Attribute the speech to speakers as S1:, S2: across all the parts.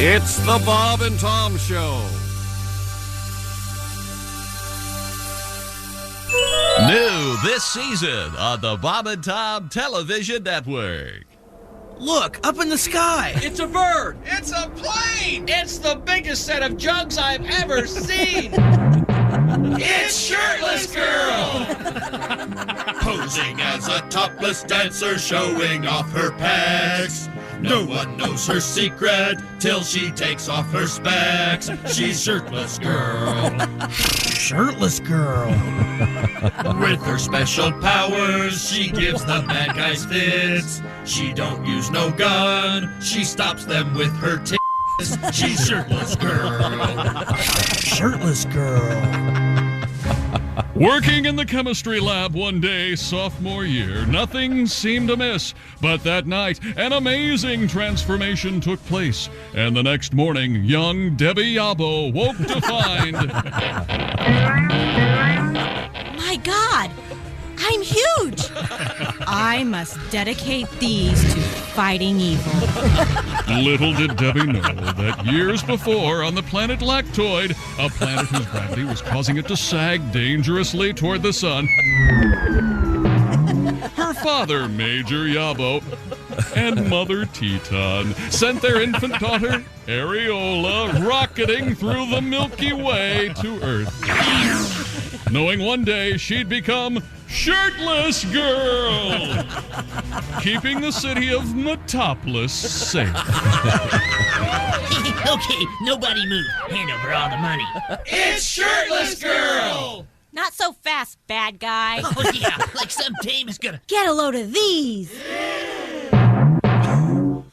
S1: It's the Bob and Tom Show.
S2: New this season on the Bob and Tom Television Network.
S3: Look, up in the sky.
S4: It's a bird.
S5: It's a plane.
S4: It's the biggest set of jugs I've ever seen.
S5: It's Shirtless Girl. Posing as a topless dancer, showing off her pecs. No one knows her secret till she takes off her specs. She's Shirtless Girl.
S3: Shirtless Girl.
S5: With her special powers, she gives the bad guys fits. She don't use no gun, she stops them with her tits. She's Shirtless Girl.
S3: Shirtless Girl.
S6: Working in the chemistry lab one day, sophomore year, nothing seemed amiss. But that night, an amazing transformation took place. And the next morning, young Debbie Yabo woke to find...
S7: My God! I'm huge! I must dedicate these to fighting evil.
S6: Little did Debbie know that years before, on the planet Lactoid, a planet whose gravity was causing it to sag dangerously toward the sun, her father, Major Yabo, and Mother Teton sent their infant daughter, Areola, rocketing through the Milky Way to Earth, knowing one day she'd become Shirtless Girl, keeping the city of Metropolis safe.
S8: Okay, nobody move. Hand over all the money.
S5: It's Shirtless Girl.
S7: Not so fast, bad guy.
S8: Oh, yeah, like some dame is gonna...
S7: Get a load of these.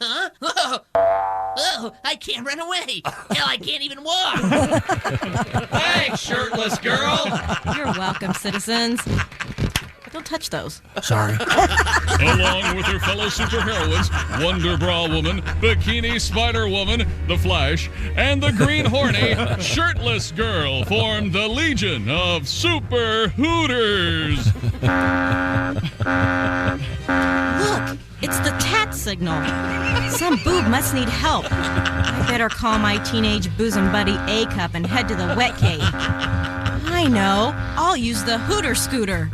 S8: Huh? Oh, I can't run away. Hell, I can't even walk.
S4: Thanks, Shirtless Girl.
S7: You're welcome, citizens. Don't touch those.
S3: Sorry.
S6: Along with her fellow superheroines, Wonder Bra Woman, Bikini Spider Woman, The Flash, and the Green Horny, Shirtless Girl formed the Legion of Super Hooters.
S7: Look, it's the tat signal. Some boob must need help. I better call my teenage bosom buddy A-Cup and head to the wet cave. I know. I'll use the Hooter Scooter.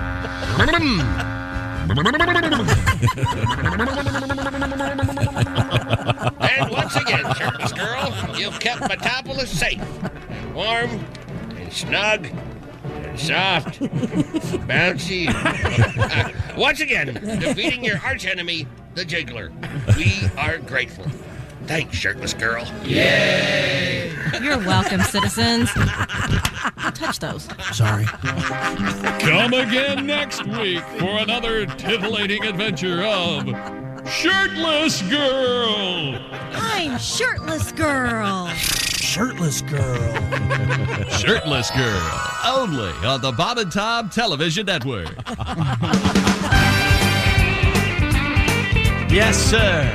S9: And once again, Shirtless Girl, you've kept Metropolis safe, and warm, and snug, and soft, bouncy. Once again, defeating your archenemy, the Jiggler. We are grateful. Thanks, Shirtless Girl.
S5: Yay!
S7: You're welcome, citizens. Don't touch those.
S3: Sorry.
S6: Come again next week for another titillating adventure of Shirtless Girl.
S7: I'm Shirtless Girl.
S3: Shirtless Girl.
S2: Shirtless Girl, only on the Bob and Tom Television Network. Yes, sir.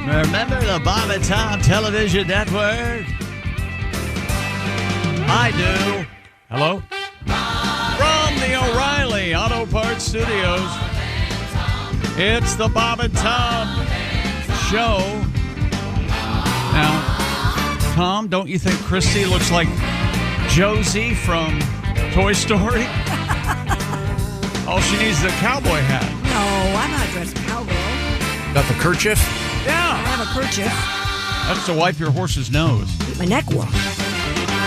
S2: Remember the Bob and Tom Television Network? I do. Hello? From the O'Reilly Auto Parts Studios, it's the Bob and Tom Show. Now, Tom, don't you think Kristi looks like Josie from Toy Story? All she needs is a cowboy hat.
S10: No, I'm not dressed cowgirl.
S11: Got the kerchief?
S10: I have a kerchief.
S6: That's to wipe your horse's nose.
S10: Keep my neck warm.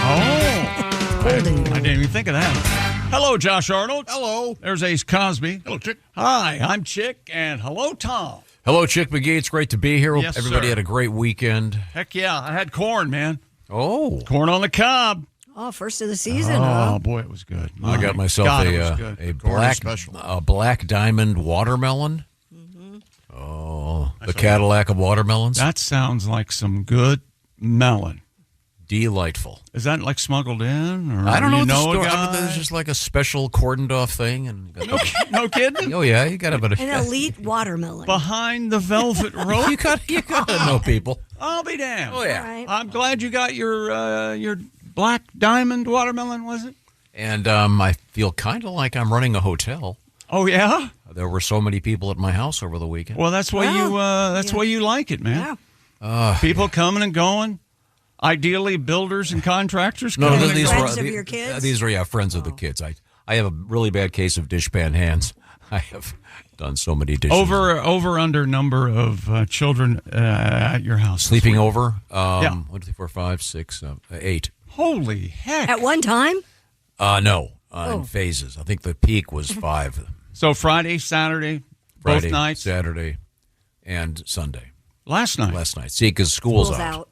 S6: Oh. I didn't even think of that. Hello, Josh Arnold.
S11: Hello.
S6: There's Ace Cosby.
S11: Hello, Chick.
S6: Hi, I'm Chick, and hello, Tom.
S11: Hello, Chick McGee. It's great to be here.
S6: Yes,
S11: Everybody
S6: sir.
S11: had a great weekend.
S6: Heck yeah, I had corn, man.
S11: Oh.
S6: Corn on the cob.
S10: Oh, first of the season,
S6: Oh,
S10: huh?
S6: boy, it was good.
S11: I got myself
S6: God, it was good.
S11: a black diamond watermelon. Oh, the Cadillac of watermelons.
S6: That sounds like some good melon.
S11: Delightful.
S6: Is that like smuggled in? Or
S11: I don't know
S6: you
S11: what the
S6: know a
S11: story.
S6: guy?
S11: There's just like a special cordoned off thing, and
S6: No kidding?
S11: oh yeah, you got a bit of
S10: An elite watermelon.
S6: Behind the velvet rope?
S11: you got to know people.
S6: I'll be damned.
S11: Oh yeah.
S10: All right.
S6: I'm glad you got your black diamond watermelon, was it?
S11: And I feel kind of like I'm running a hotel.
S6: Oh yeah.
S11: There were so many people at my house over the weekend.
S6: Well, that's why
S10: Well,
S6: why you like it, man.
S10: Yeah.
S2: People coming and going. Ideally, builders and contractors.
S11: No,
S2: coming and
S11: these
S2: going.
S10: Friends of your kids?
S11: These are friends of the kids. I have a really bad case of dishpan hands. I have done so many dishes.
S2: Over under number of children at your house.
S11: Sleeping over?
S2: Yeah.
S11: 1, 2, 3, 4, 5, 6, 8.
S2: Holy heck.
S10: At one time?
S11: No, in phases. I think the peak was 5.
S2: So Friday, Saturday,
S11: Friday,
S2: both nights?
S11: Saturday, and Sunday.
S2: Last night.
S11: Last night. See, because school's out.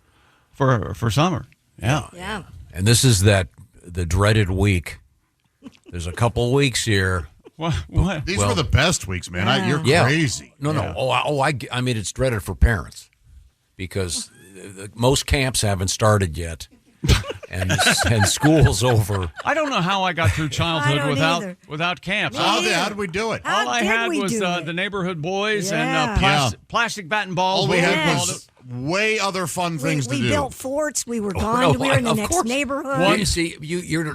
S2: For summer. Yeah.
S10: Yeah.
S11: And this is the dreaded week. There's a couple weeks here.
S2: What?
S5: These were the best weeks, man. You're crazy.
S11: No. I mean, it's dreaded for parents because most camps haven't started yet, and school's over.
S2: I don't know how I got through childhood without camps.
S5: How did we do it?
S2: All I had was the neighborhood boys and plastic bat and balls.
S5: All we had was way other fun things to do.
S10: We built forts. We were gone. We were in the next neighborhood.
S11: You see,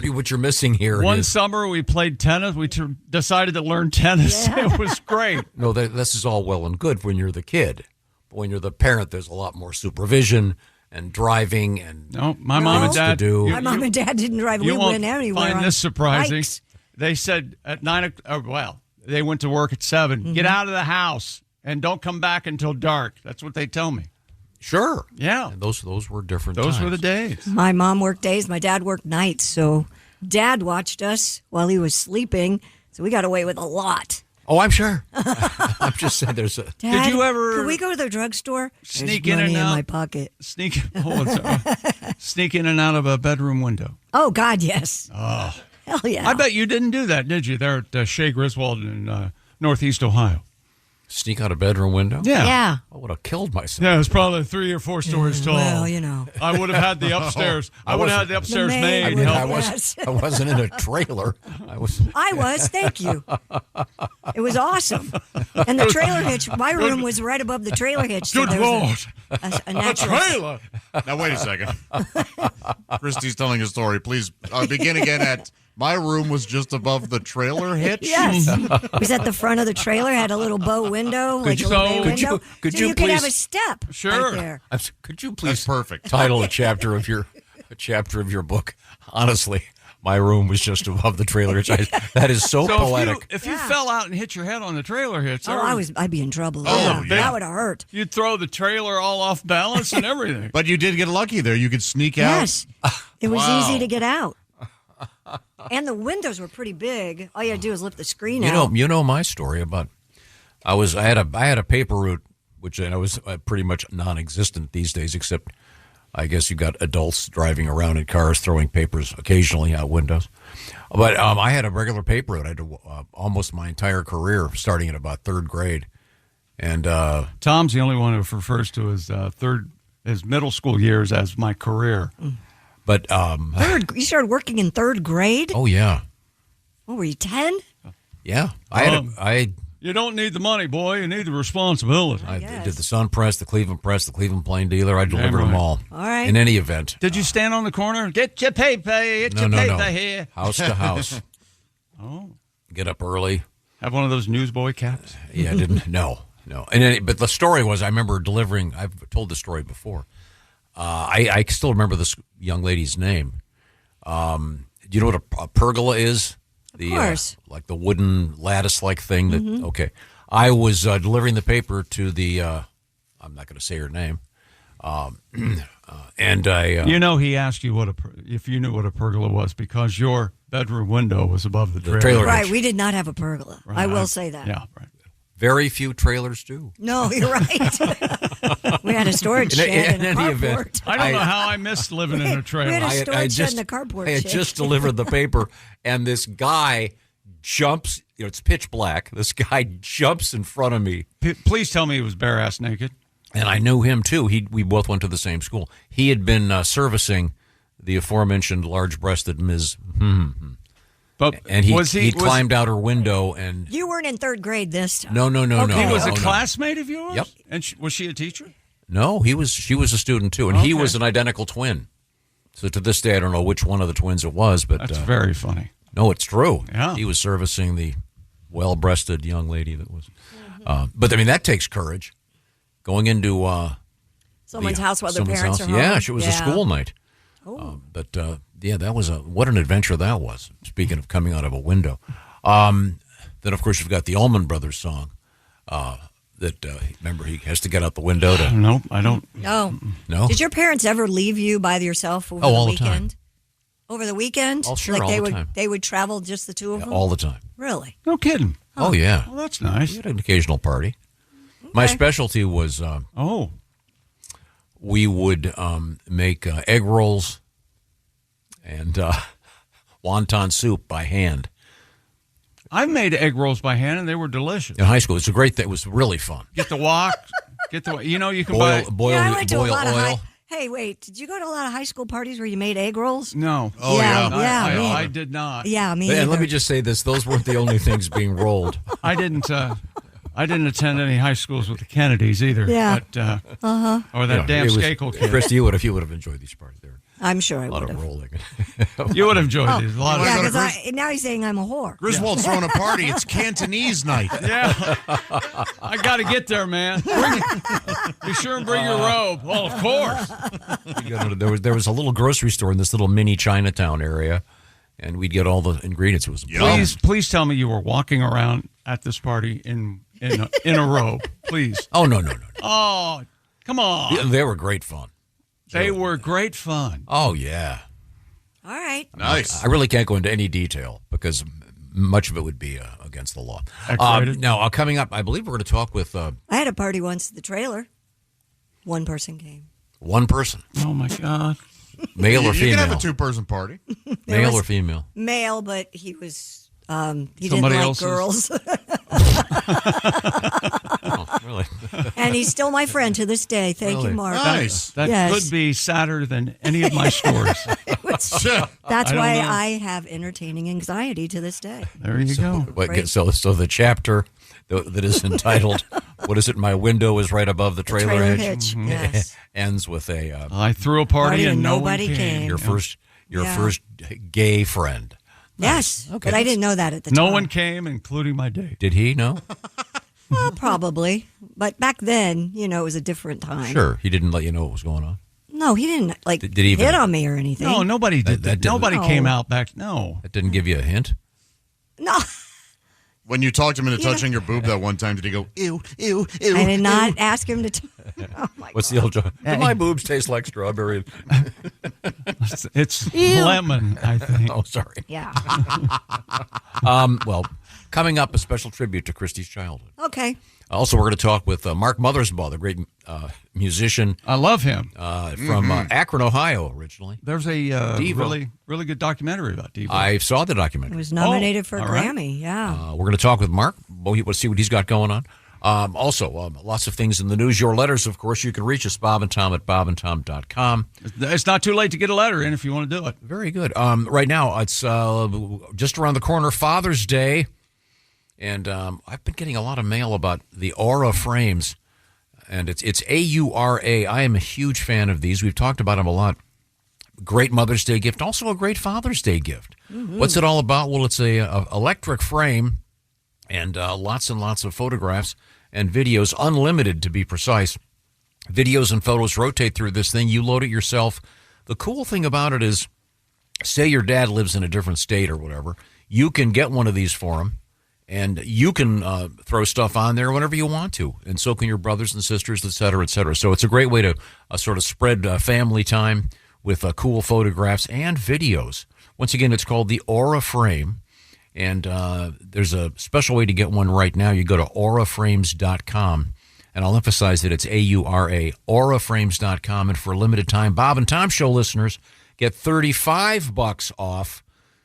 S11: what you're missing here.
S2: One summer we played tennis. We decided to learn tennis.
S10: Yeah.
S2: It was great.
S11: No, this is all well and good when you're the kid. But when you're the parent, there's a lot more supervision and driving and
S2: my mom and dad
S11: to do.
S10: My mom and dad didn't drive. We went anywhere.
S2: Find this surprising.
S10: Bikes.
S2: They said at 9 o'clock. They went to work at 7.
S10: Mm-hmm.
S2: Get out of the house and don't come back until dark. That's what they tell me.
S11: Sure.
S2: Yeah.
S11: And those were different
S2: Those
S11: times.
S2: were the days.
S10: My mom worked days. My dad worked nights. So Dad watched us while he was sleeping. So we got away with a lot.
S11: Oh, I'm sure. I'm just saying there's a...
S10: Dad,
S2: Did you ever...
S10: Can we go to the drugstore?
S2: Sneak
S10: There's
S2: in and
S10: money
S2: out?
S10: in my pocket.
S2: Sneak in and out of a bedroom window.
S10: Oh, God, yes.
S2: Oh.
S10: Hell yeah.
S2: I bet you didn't do that, did you? There at Shea Griswold in Northeast Ohio.
S11: Sneak out a bedroom window?
S10: Yeah.
S11: I would have killed myself.
S2: Yeah, it was probably 3 or 4 stories tall.
S10: Well, you know.
S2: I would have had the upstairs. I would have had the upstairs maid.
S11: I wasn't in a trailer. I was,
S10: thank you. It was awesome. And the trailer hitch, my room was right above the trailer hitch. So
S2: Good Lord.
S10: A natural...
S2: trailer.
S5: Now, wait a second. Kristi's telling a story. Please begin again at... My room was just above the trailer hitch?
S10: Yes. It was at the front of the trailer, had a little bow window, like a little bay window.
S11: Could
S10: so
S11: you
S10: you
S11: please,
S10: could have a step right there.
S11: Could you please
S5: That's perfect.
S11: title a chapter of your book? Honestly, my room was just above the trailer hitch. That is so poetic.
S2: If you fell out and hit your head on the trailer hitch,
S10: I'd be in trouble.
S5: Oh, yeah.
S10: That would have hurt.
S2: You'd throw the trailer all off balance and everything.
S5: But you did get lucky there. You could sneak out.
S10: Yes. It was
S5: Wow.
S10: easy to get out. And the windows were pretty big. All you had to do was lift the screen out.
S11: You know my story about I had a paper route, which I was pretty much non-existent these days, except I guess you got adults driving around in cars throwing papers occasionally out windows. But I had a regular paper route. I had almost my entire career, starting at about 3rd grade. And
S2: Tom's the only one who refers to his middle school years as my career.
S11: But
S10: you started working in 3rd grade?
S11: Oh yeah.
S10: What were you, 10?
S11: Yeah,
S2: You don't need the money, boy. You need the responsibility.
S11: I did the Sun Press, the Cleveland Plain Dealer. I delivered them all.
S10: All right.
S11: In any event.
S2: Did you stand on the corner? Get your paper.
S11: No.
S2: Here.
S11: House to house.
S2: Oh.
S11: Get up early.
S2: Have one of those newsboy caps?
S11: Yeah, I didn't. No. But the story was, I remember delivering. I've told the story before. I still remember this young lady's name. Do you know what a pergola is?
S10: Of course.
S11: Like the wooden lattice-like thing. That
S10: Mm-hmm.
S11: Okay. I was delivering the paper to the, I'm not going to say her name, and I...
S2: he asked you if you knew what a pergola was because your bedroom window was above the
S11: trailer.
S10: Right, we did not have a pergola. Right. I will say that.
S2: Yeah, right.
S11: Very few trailers do.
S10: No, you're right. We had a storage shed and a carport.
S2: I don't know how I missed living in a trailer.
S10: We had a storage shed and a carport
S11: I had just delivered the paper, and this guy jumps. It's pitch black. This guy jumps in front of me.
S2: Please tell me he was bare-ass naked.
S11: And I knew him, too. We both went to the same school. He had been servicing the aforementioned large-breasted Ms. And he climbed out her window and...
S10: You weren't in 3rd grade this time.
S11: No.
S10: Okay.
S2: He was a classmate of yours?
S11: Yep.
S2: And was she a teacher?
S11: No, she was a student, too. And he was an identical twin. So to this day, I don't know which one of the twins it was. But
S2: that's very funny.
S11: No, it's true.
S2: Yeah.
S11: He was servicing the well-breasted young lady that was... but, I mean, that takes courage. Going into
S10: Someone's house while their
S11: someone's
S10: parents
S11: house.
S10: are home?
S11: Yeah, it was a
S10: Yeah.
S11: school night.
S10: Oh.
S11: But that was what an adventure that was. Speaking of coming out of a window. Then, of course, you've got the Allman Brothers song remember, he has to get out the window to...
S2: Nope, I don't.
S10: No.
S11: No?
S10: Did your parents ever leave you by yourself over the
S11: all the
S10: weekend?
S11: time.
S10: Over the weekend?
S11: Oh, sure,
S10: like
S11: all
S10: they
S11: the
S10: would,
S11: time.
S10: They would travel just the two of them?
S11: All the time.
S10: Really?
S2: No kidding.
S11: Oh, yeah.
S2: Well, that's nice.
S11: We had an occasional party. My specialty was... we would make egg rolls and wonton soup by hand.
S2: I've made egg rolls by hand, and they were delicious.
S11: In high school, it's a great thing. It was really fun.
S2: Get the wok. You can
S11: boil
S10: Yeah, I went to a
S11: oil.
S10: lot of Hey, wait, did you go to a lot of high school parties where you made egg rolls?
S2: No.
S3: Oh, yeah.
S2: I did not.
S10: Yeah, me
S11: And
S10: either.
S11: let me just say this: those weren't the only things being rolled.
S2: I didn't attend any high schools with the Kennedys either.
S10: Yeah.
S2: But, or that damn Skakel kid.
S11: Kristi, you would have enjoyed these parties. There,
S10: I'm sure I
S11: a lot
S10: would
S11: of
S10: have.
S11: rolling.
S2: You would have enjoyed these. A lot
S10: Yeah,
S2: of
S10: because now he's saying I'm a whore.
S3: Griswold's throwing a party. It's Cantonese night.
S2: Yeah. I got to get there, man. Be sure and bring your robe. Well, of course.
S11: There was a little grocery store in this little mini Chinatown area, and we'd get all the ingredients. It was
S2: Please tell me you were walking around at this party in a robe. Please.
S11: Oh no.
S2: Oh, come on.
S11: Yeah, they were great fun.
S2: They were great fun.
S11: Oh yeah.
S10: All right.
S3: Nice.
S11: I really can't go into any detail because much of it would be against the law.
S2: X-rated?
S11: Now, coming up, I believe we're going to talk with
S10: I had a party once at the trailer. One person came.
S11: one person,
S2: Oh, my God.
S11: male or
S3: You
S11: female.
S3: can have a two-person party.
S11: Male or female?
S10: Male, but he was he
S2: Somebody
S10: didn't like
S2: else's?
S10: girls.
S11: Oh, really?
S10: And he's still my friend to this day. Thank
S11: Really?
S10: you, Mark.
S3: Nice.
S2: That
S10: Yes.
S2: could be sadder than any of my stories.
S10: That's
S2: I don't
S10: why
S2: know.
S10: I have entertaining anxiety to this day.
S2: There you go.
S11: So the chapter that is entitled, what is it? My window is right above the trailer
S10: hitch.
S2: Mm-hmm.
S10: Yes.
S11: ends with a
S2: I threw a party and
S10: nobody
S2: one came.
S11: your first
S10: Yeah.
S11: first gay friend.
S10: Yes.
S11: Okay.
S10: But I didn't know that at the time.
S2: No one came, including my date.
S11: Did he? No.
S10: Well, probably. But back then, it was a different time.
S11: Sure. He didn't let you know what was going on.
S10: No, he didn't
S11: Did he even-
S10: hit on me or anything.
S2: No, nobody did
S11: That
S2: that.
S11: didn't-
S2: Nobody
S10: No.
S2: came out back. No.
S11: That didn't give you a hint.
S10: No.
S3: When you talked him into touching your boob that one time, did he go, ew, ew, ew?
S10: I did not ask him to. Oh my
S11: What's the old joke? Do my boobs taste like strawberry?
S2: It's lemon, I think.
S11: Oh, sorry.
S10: Yeah.
S11: Well, coming up, a special tribute to Kristi's childhood.
S10: Okay.
S11: Also, we're going to talk with Mark Mothersbaugh, the great musician
S2: I love him.
S11: from Akron, Ohio, originally.
S2: There's a
S11: Devo.
S2: really good documentary about Devo.
S11: I saw the
S10: It
S11: documentary.
S10: was nominated for a
S2: all right.
S10: Grammy. Yeah.
S11: We're going to talk with Mark. We'll see what he's got going on. Also, lots of things in the news. Your letters, of course, you can reach us, Bob and Tom at bobandtom.com.
S2: It's not too late to get a letter in if you want to do it.
S11: Very good. Right now, it's just around the corner, Father's Day. And I've been getting a lot of mail about the Aura frames. And it's A-U-R-A. I am a huge fan of these. We've talked about them a lot. Great Mother's Day gift. Also a great Father's Day gift.
S10: Mm-hmm.
S11: What's it all about? Well, it's a electric frame and lots of photographs and videos, unlimited to be precise. Videos and photos rotate through this thing. You load it yourself. The cool thing about it is, say your dad lives in a different state or whatever, you can get one of these for him, and you can throw stuff on there whenever you want to, and so can your brothers and sisters, et cetera, et cetera. So it's a great way to sort of spread family time with cool photographs and videos. Once again, it's called the Aura Frame. And there's a special way to get one right now. You go to auraframes.com, and I'll emphasize that it's A-U-R-A, auraframes.com. And for a limited time, Bob and Tom Show listeners get $35 off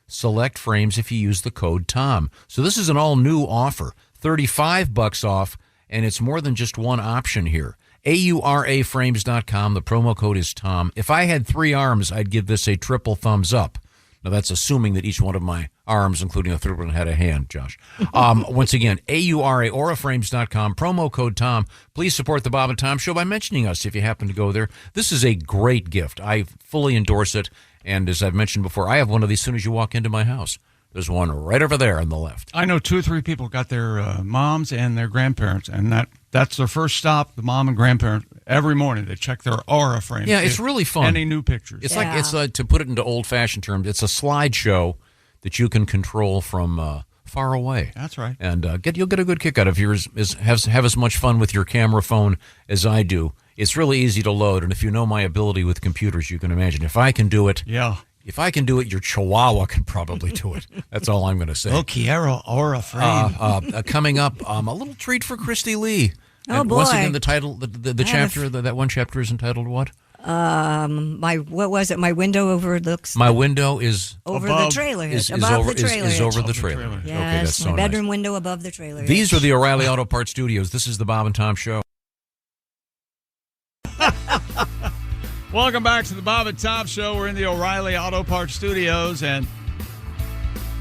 S11: select frames if you use the code TOM. So this is an all-new offer, $35 off, and it's more than just one option here. auraframes.com, the promo code is TOM. If I had 3 arms, I'd give this a triple thumbs up. Now, that's assuming that each one of my arms, including a third one, had a hand, Josh. Once again, auraframes.com, promo code TOM. Please support the Bob and Tom Show by mentioning us if you happen to go there. This is a great gift. I fully endorse it. And as I've mentioned before, I have one of these as soon as you walk into my house. There's one right over there on the left.
S2: I know 2 or 3 people got their moms and their grandparents, and that that's their first stop. The mom and grandparents every morning they check their aura frame.
S11: Yeah, it's really fun.
S2: Any new pictures?
S11: It's like to put it into old-fashioned terms. It's a slideshow that you can control from far away.
S2: That's right.
S11: And you'll get a good kick out of yours. Have as much fun with your camera phone as I do. It's really easy to load, and if you know my ability with computers, you can imagine if I can do it.
S2: Yeah.
S11: If I can do it, your Chihuahua can probably do it. That's all I'm going to say.
S2: Oh, Kiara aura frame.
S11: Coming up, a little treat for Kristi Lee.
S10: Oh,
S11: and
S10: boy.
S11: Once again, the title, the chapter, that one chapter is entitled what?
S10: What was it? My window overlooks.
S11: My window is
S10: over
S2: above,
S10: the trailer.
S11: Is
S10: above
S11: over,
S10: the trailer.
S11: is over
S2: Above
S11: the
S2: the
S11: trailer.
S2: trailer.
S10: Yes,
S11: Okay, that's so
S10: my bedroom
S11: nice.
S10: window above the trailer.
S11: These are the O'Reilly Auto Parts Studios. This is the Bob and Tom Show.
S2: Welcome back to the Bob and Tom Show. We're in the O'Reilly Auto Parts Studios, and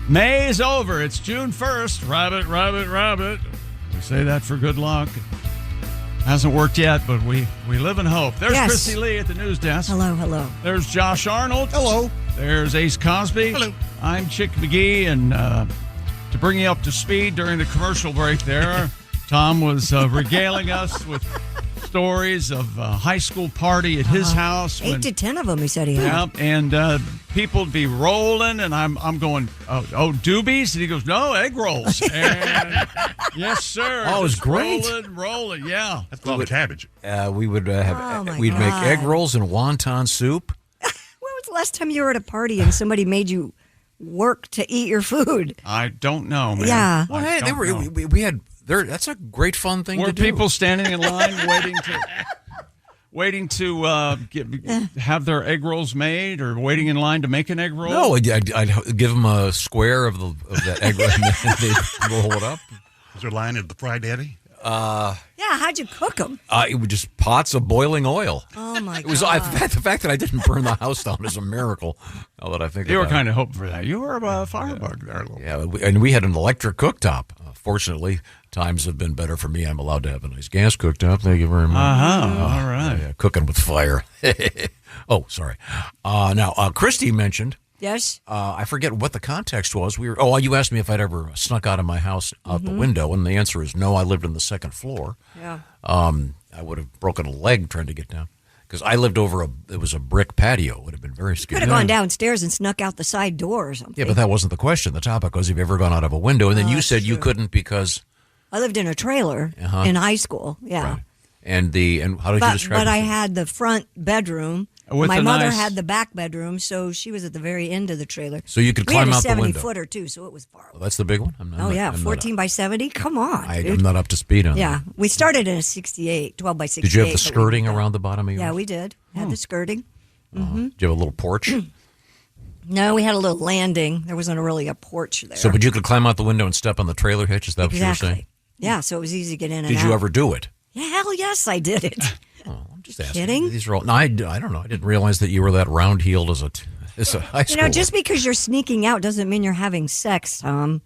S2: May is over. It's June 1st. Rabbit, rabbit, rabbit. We say that for good luck. Hasn't worked yet, but we live in hope. There's Kristi Lee at the news desk.
S10: Hello, hello.
S2: There's Josh Arnold.
S3: Hello.
S2: There's Ace Cosby.
S3: Hello.
S2: I'm Chick McGee, and to bring you up to speed during the commercial break there, Tom was regaling us with stories of a high school party at his house.
S10: 8 to 10 of them, he said he had.
S2: Yeah, and people would be rolling, and I'm going, doobies? And he goes, no, egg rolls. And yes, sir.
S11: Oh, it was
S2: just
S11: great.
S2: Rolling, yeah.
S3: That's called cabbage.
S11: We would we'd make
S10: God.
S11: egg rolls and wonton soup.
S10: When was the last time you were at a party and somebody made you work to eat your food?
S2: I don't know, man.
S10: Yeah.
S11: Well,
S2: I
S11: hey,
S2: don't know.
S11: we had there. That's a great fun thing
S2: Were
S11: to do.
S2: people standing in line waiting to have their egg rolls made, or waiting in line to make an egg roll?
S11: No, I'd give them a square of that egg roll, and they'd roll it up.
S3: Is there a line at the Fry Daddy?
S10: Yeah, how'd you cook them?
S11: It was just pots of boiling oil.
S10: Oh, my God.
S11: It was the fact that I didn't burn the house down is a miracle. Now that I think
S2: You were
S11: about it.
S2: kind of hoping for that. You were a firebug there a little bit.
S11: Yeah, and we had an electric cooktop. Fortunately, times have been better for me. I'm allowed to have a nice gas cooktop. Thank you very much.
S2: All right.
S11: Yeah, cooking with fire. Oh, sorry. Now, Kristi mentioned.
S10: Yes.
S11: I forget what the context was. You asked me if I'd ever snuck out of my house out the window, and the answer is no. I lived on the second floor.
S10: Yeah.
S11: I would have broken a leg trying to get down because I lived over it was a brick patio. It would have been very scary.
S10: Could have gone downstairs and snuck out the side door or something.
S11: Yeah, but that wasn't the question. The topic was, have you ever gone out of a window? And then you
S10: that's
S11: said you
S10: true.
S11: couldn't because.
S10: I lived in a trailer in high school. Yeah.
S11: Right. And how did you describe it?
S10: But I had the front bedroom.
S2: With
S10: My
S2: a
S10: mother
S2: nice-
S10: had the back bedroom, so she was at the very end of the trailer.
S11: So you could
S10: we had
S11: climb
S10: a
S11: out the window.
S10: 70-footer, too, so it was far away.
S11: Well, that's the big one? I'm
S10: 14 by 70? Come on,
S11: I'm
S10: dude.
S11: not up to speed on
S10: Yeah,
S11: that.
S10: we started in a 68, 12 by 68.
S11: Did you have the
S10: but we
S11: skirting
S10: did that.
S11: around the bottom of yours?
S10: Yeah, we did. Had the skirting.
S11: Did you have a little porch?
S10: No, we had a little landing. There wasn't really a porch there.
S11: But you could climb out the window and step on the trailer hitch? Is that what you were saying?
S10: Yeah, so it was easy to get in and out.
S11: Did you ever do it?
S10: Yeah, hell yes, I did it.
S11: I'm just asking.
S10: Kidding?
S11: These are all. No, I don't know. I didn't realize that you were that round-heeled as a high school.
S10: Just because you're sneaking out doesn't mean you're having sex, Tom.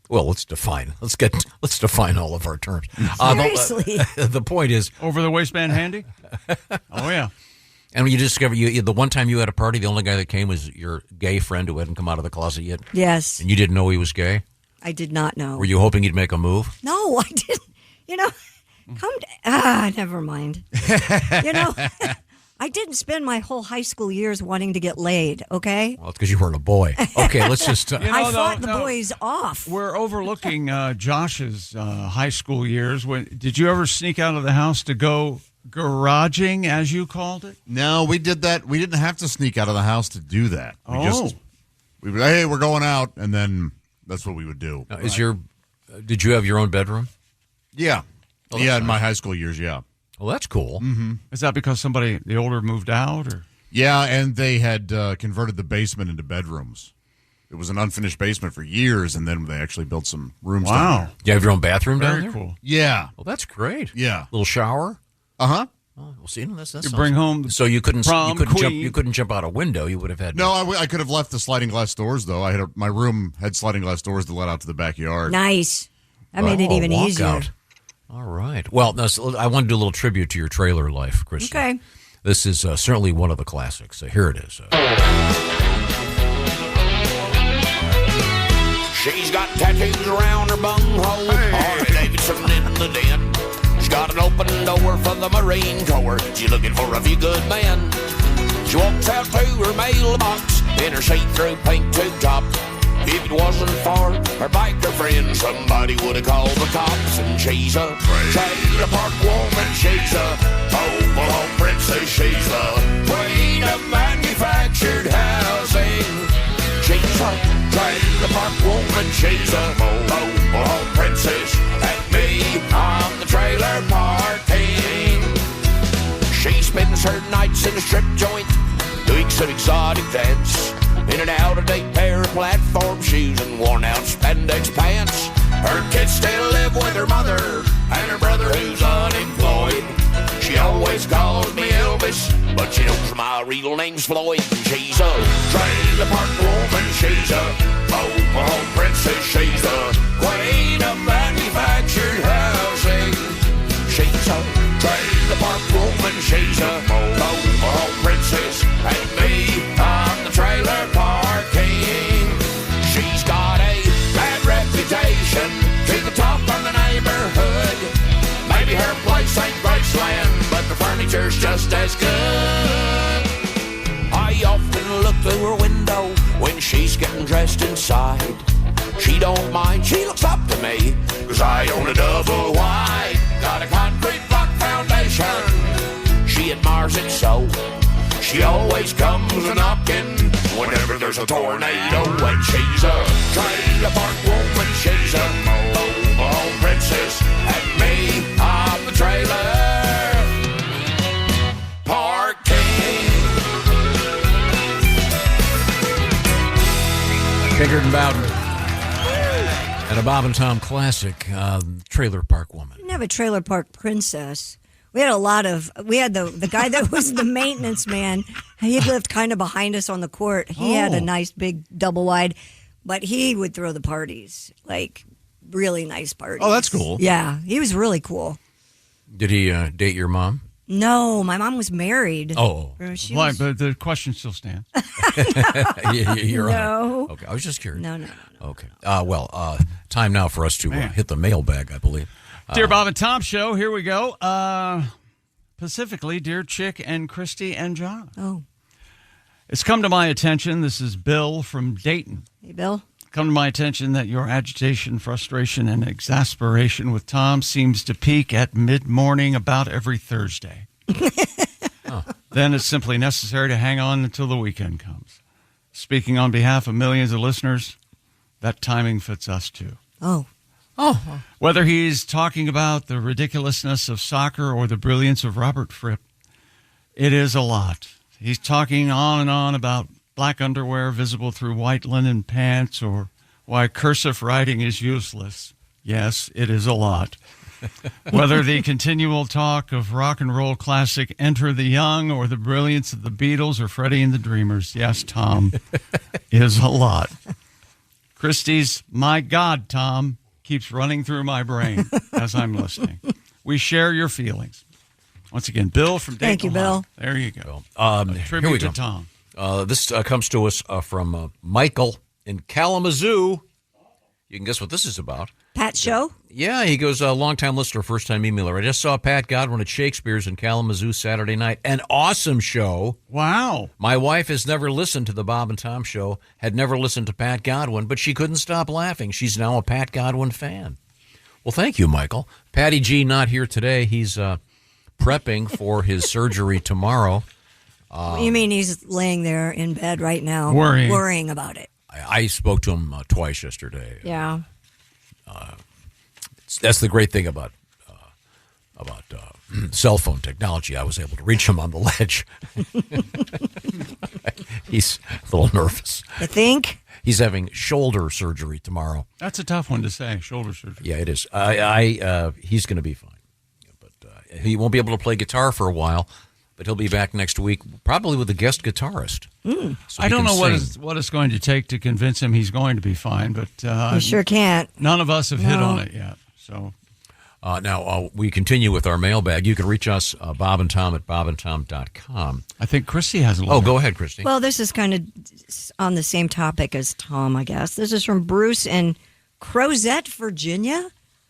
S11: Well, let's define all of our terms.
S10: Seriously.
S11: The point is,
S2: Over the waistband handy? Oh, yeah.
S11: and when you discover the one time you had a party, the only guy that came was your gay friend who hadn't come out of the closet yet,
S10: Yes,
S11: and you didn't know he was gay.
S10: I did not know.
S11: Were you hoping he'd make a move?
S10: No, I didn't. Never mind. I didn't spend my whole high school years wanting to get laid, okay?
S11: Well, it's because you weren't a boy. Okay, let's just.
S10: I fought the boys off.
S2: We're overlooking Josh's high school years. Did you ever sneak out of the house to go garaging, as you called it?
S3: No, we did that. We didn't have to sneak out of the house to do that. We would, hey, we're going out, and then that's what we would do.
S11: Now, did you have your own bedroom?
S3: Yeah.
S11: Oh,
S3: In my high school years, yeah.
S11: Well, that's cool.
S2: Mm-hmm. Is that because the older moved out? Or?
S3: Yeah, and they had converted the basement into bedrooms. It was an unfinished basement for years, and then they actually built some rooms down there.
S11: Do you have your own bathroom down
S2: Very
S11: there?
S2: cool.
S3: Yeah.
S11: Well, that's great.
S3: Yeah.
S11: Little shower?
S3: Uh-huh.
S11: Oh, we'll see. That's
S2: You bring home
S11: So you couldn't
S2: prom
S11: you couldn't jump out a window. You would have had
S3: No, I could have left the sliding glass doors, though. My room had sliding glass doors that led out to the backyard.
S10: Nice. That made it even easier.
S11: Out. All right. Well, now, so I want to do a little tribute to your trailer life, Kristi.
S10: Okay.
S11: This is certainly one of the classics. Here it is.
S12: She's got tattoos around her bunghole. Harley Davidson in the den. She's got an open door for the Marine Corps. She's looking for a few good men. She walks out to her mailbox in her see-through pink tube top. If it wasn't for her biker friend, somebody would have called the cops. And she's a trailer park woman. She's a mobile home princess. She's the queen of manufactured housing. She's a trailer park woman. She's a mobile home princess. And me, I'm the trailer park king. She spends her nights in a strip joint, doing some exotic dance, in an out-of-date pair of platform shoes and worn-out spandex pants. Her kids still live with her mother and her brother who's unemployed. She always calls me Elvis, but she knows my real name's Floyd. She's a trailer park woman. She's a mobile home princess. She's the queen of manufactured housing. She's a trailer park woman. She's a mobile home princess. And me, I'm the trailer park king. She's got a bad reputation to the top of the neighborhood. Maybe her place ain't Graceland, but the furniture's just as good. I often look through her window when she's getting dressed inside. She don't mind, she looks up to me, 'cause I own a double wide. Got a concrete block foundation, she admires it so. She always comes a-knocking whenever there's a tornado. And she's a trailer park woman. She's a mobile home princess. And me, I'm the trailer park king.
S11: Bigger than Bowden. And a Bob and Tom classic, Trailer Park Woman.
S10: We didn't have a trailer park princess. We had the guy that was the maintenance man. He lived kind of behind us on the court. He had a nice big double wide, but he would throw the parties, like really nice parties.
S2: Oh, that's cool.
S10: Yeah, he was really cool.
S11: Did he date your mom?
S10: No, my mom was married.
S11: Oh.
S2: Why? But the question still stands.
S11: You're
S10: no.
S11: Okay, I was just curious.
S10: No.
S11: Okay. Time now for us to hit the mailbag, I believe.
S2: Dear Bob and Tom Show, here we go. Specifically, Dear Chick and Kristi and John.
S10: Oh.
S2: It's come to my attention, this is Bill from Dayton.
S10: Hey, Bill.
S2: Come to my attention that your agitation, frustration, and exasperation with Tom seems to peak at mid-morning about every Thursday. Then it's simply necessary to hang on until the weekend comes. Speaking on behalf of millions of listeners, that timing fits us too.
S10: Oh.
S2: Whether he's talking about the ridiculousness of soccer or the brilliance of Robert Fripp, it is a lot. He's talking on and on about black underwear visible through white linen pants or why cursive writing is useless. Yes, it is a lot. Whether the continual talk of rock and roll classic Enter the Young or the brilliance of the Beatles or Freddie and the Dreamers. Yes, Tom, is a lot. Kristi's My God, Tom keeps running through my brain as I'm listening. We share your feelings. Once again, Bill from Dayton.
S10: Thank you, Bill.
S2: There you go.
S11: Here we go.
S2: To Tom.
S11: This comes to us from Michael in Kalamazoo. You can guess what this is about.
S10: Pat Show?
S11: Yeah, he goes, long-time listener, first-time emailer. I just saw Pat Godwin at Shakespeare's in Kalamazoo Saturday night. An awesome show.
S2: Wow.
S11: My wife has never listened to the Bob and Tom Show, had never listened to Pat Godwin, but she couldn't stop laughing. She's now a Pat Godwin fan. Well, thank you, Michael. Patty G not here today. He's prepping for his surgery tomorrow.
S10: You mean he's laying there in bed right now worrying about it?
S11: I spoke to him twice yesterday.
S10: Yeah.
S11: That's the great thing about cell phone technology. I was able to reach him on the ledge. He's a little nervous.
S10: You think?
S11: He's having shoulder surgery tomorrow.
S2: That's a tough one to say, shoulder surgery.
S11: Yeah, it is. He's going to be fine. But he won't be able to play guitar for a while, but he'll be back next week, probably with a guest guitarist. So
S2: I don't know what it's going to take to convince him he's going to be fine, but
S10: you sure can't.
S2: None of us have hit on it yet. So
S11: now we continue with our mailbag. You can reach us, Bob and Tom at bobandtom.com.
S2: I think Kristi has a little.
S11: Oh, go ahead, Kristi.
S10: Well, this is kind of on the same topic as Tom, I guess. This is from Bruce in Crozet, Virginia.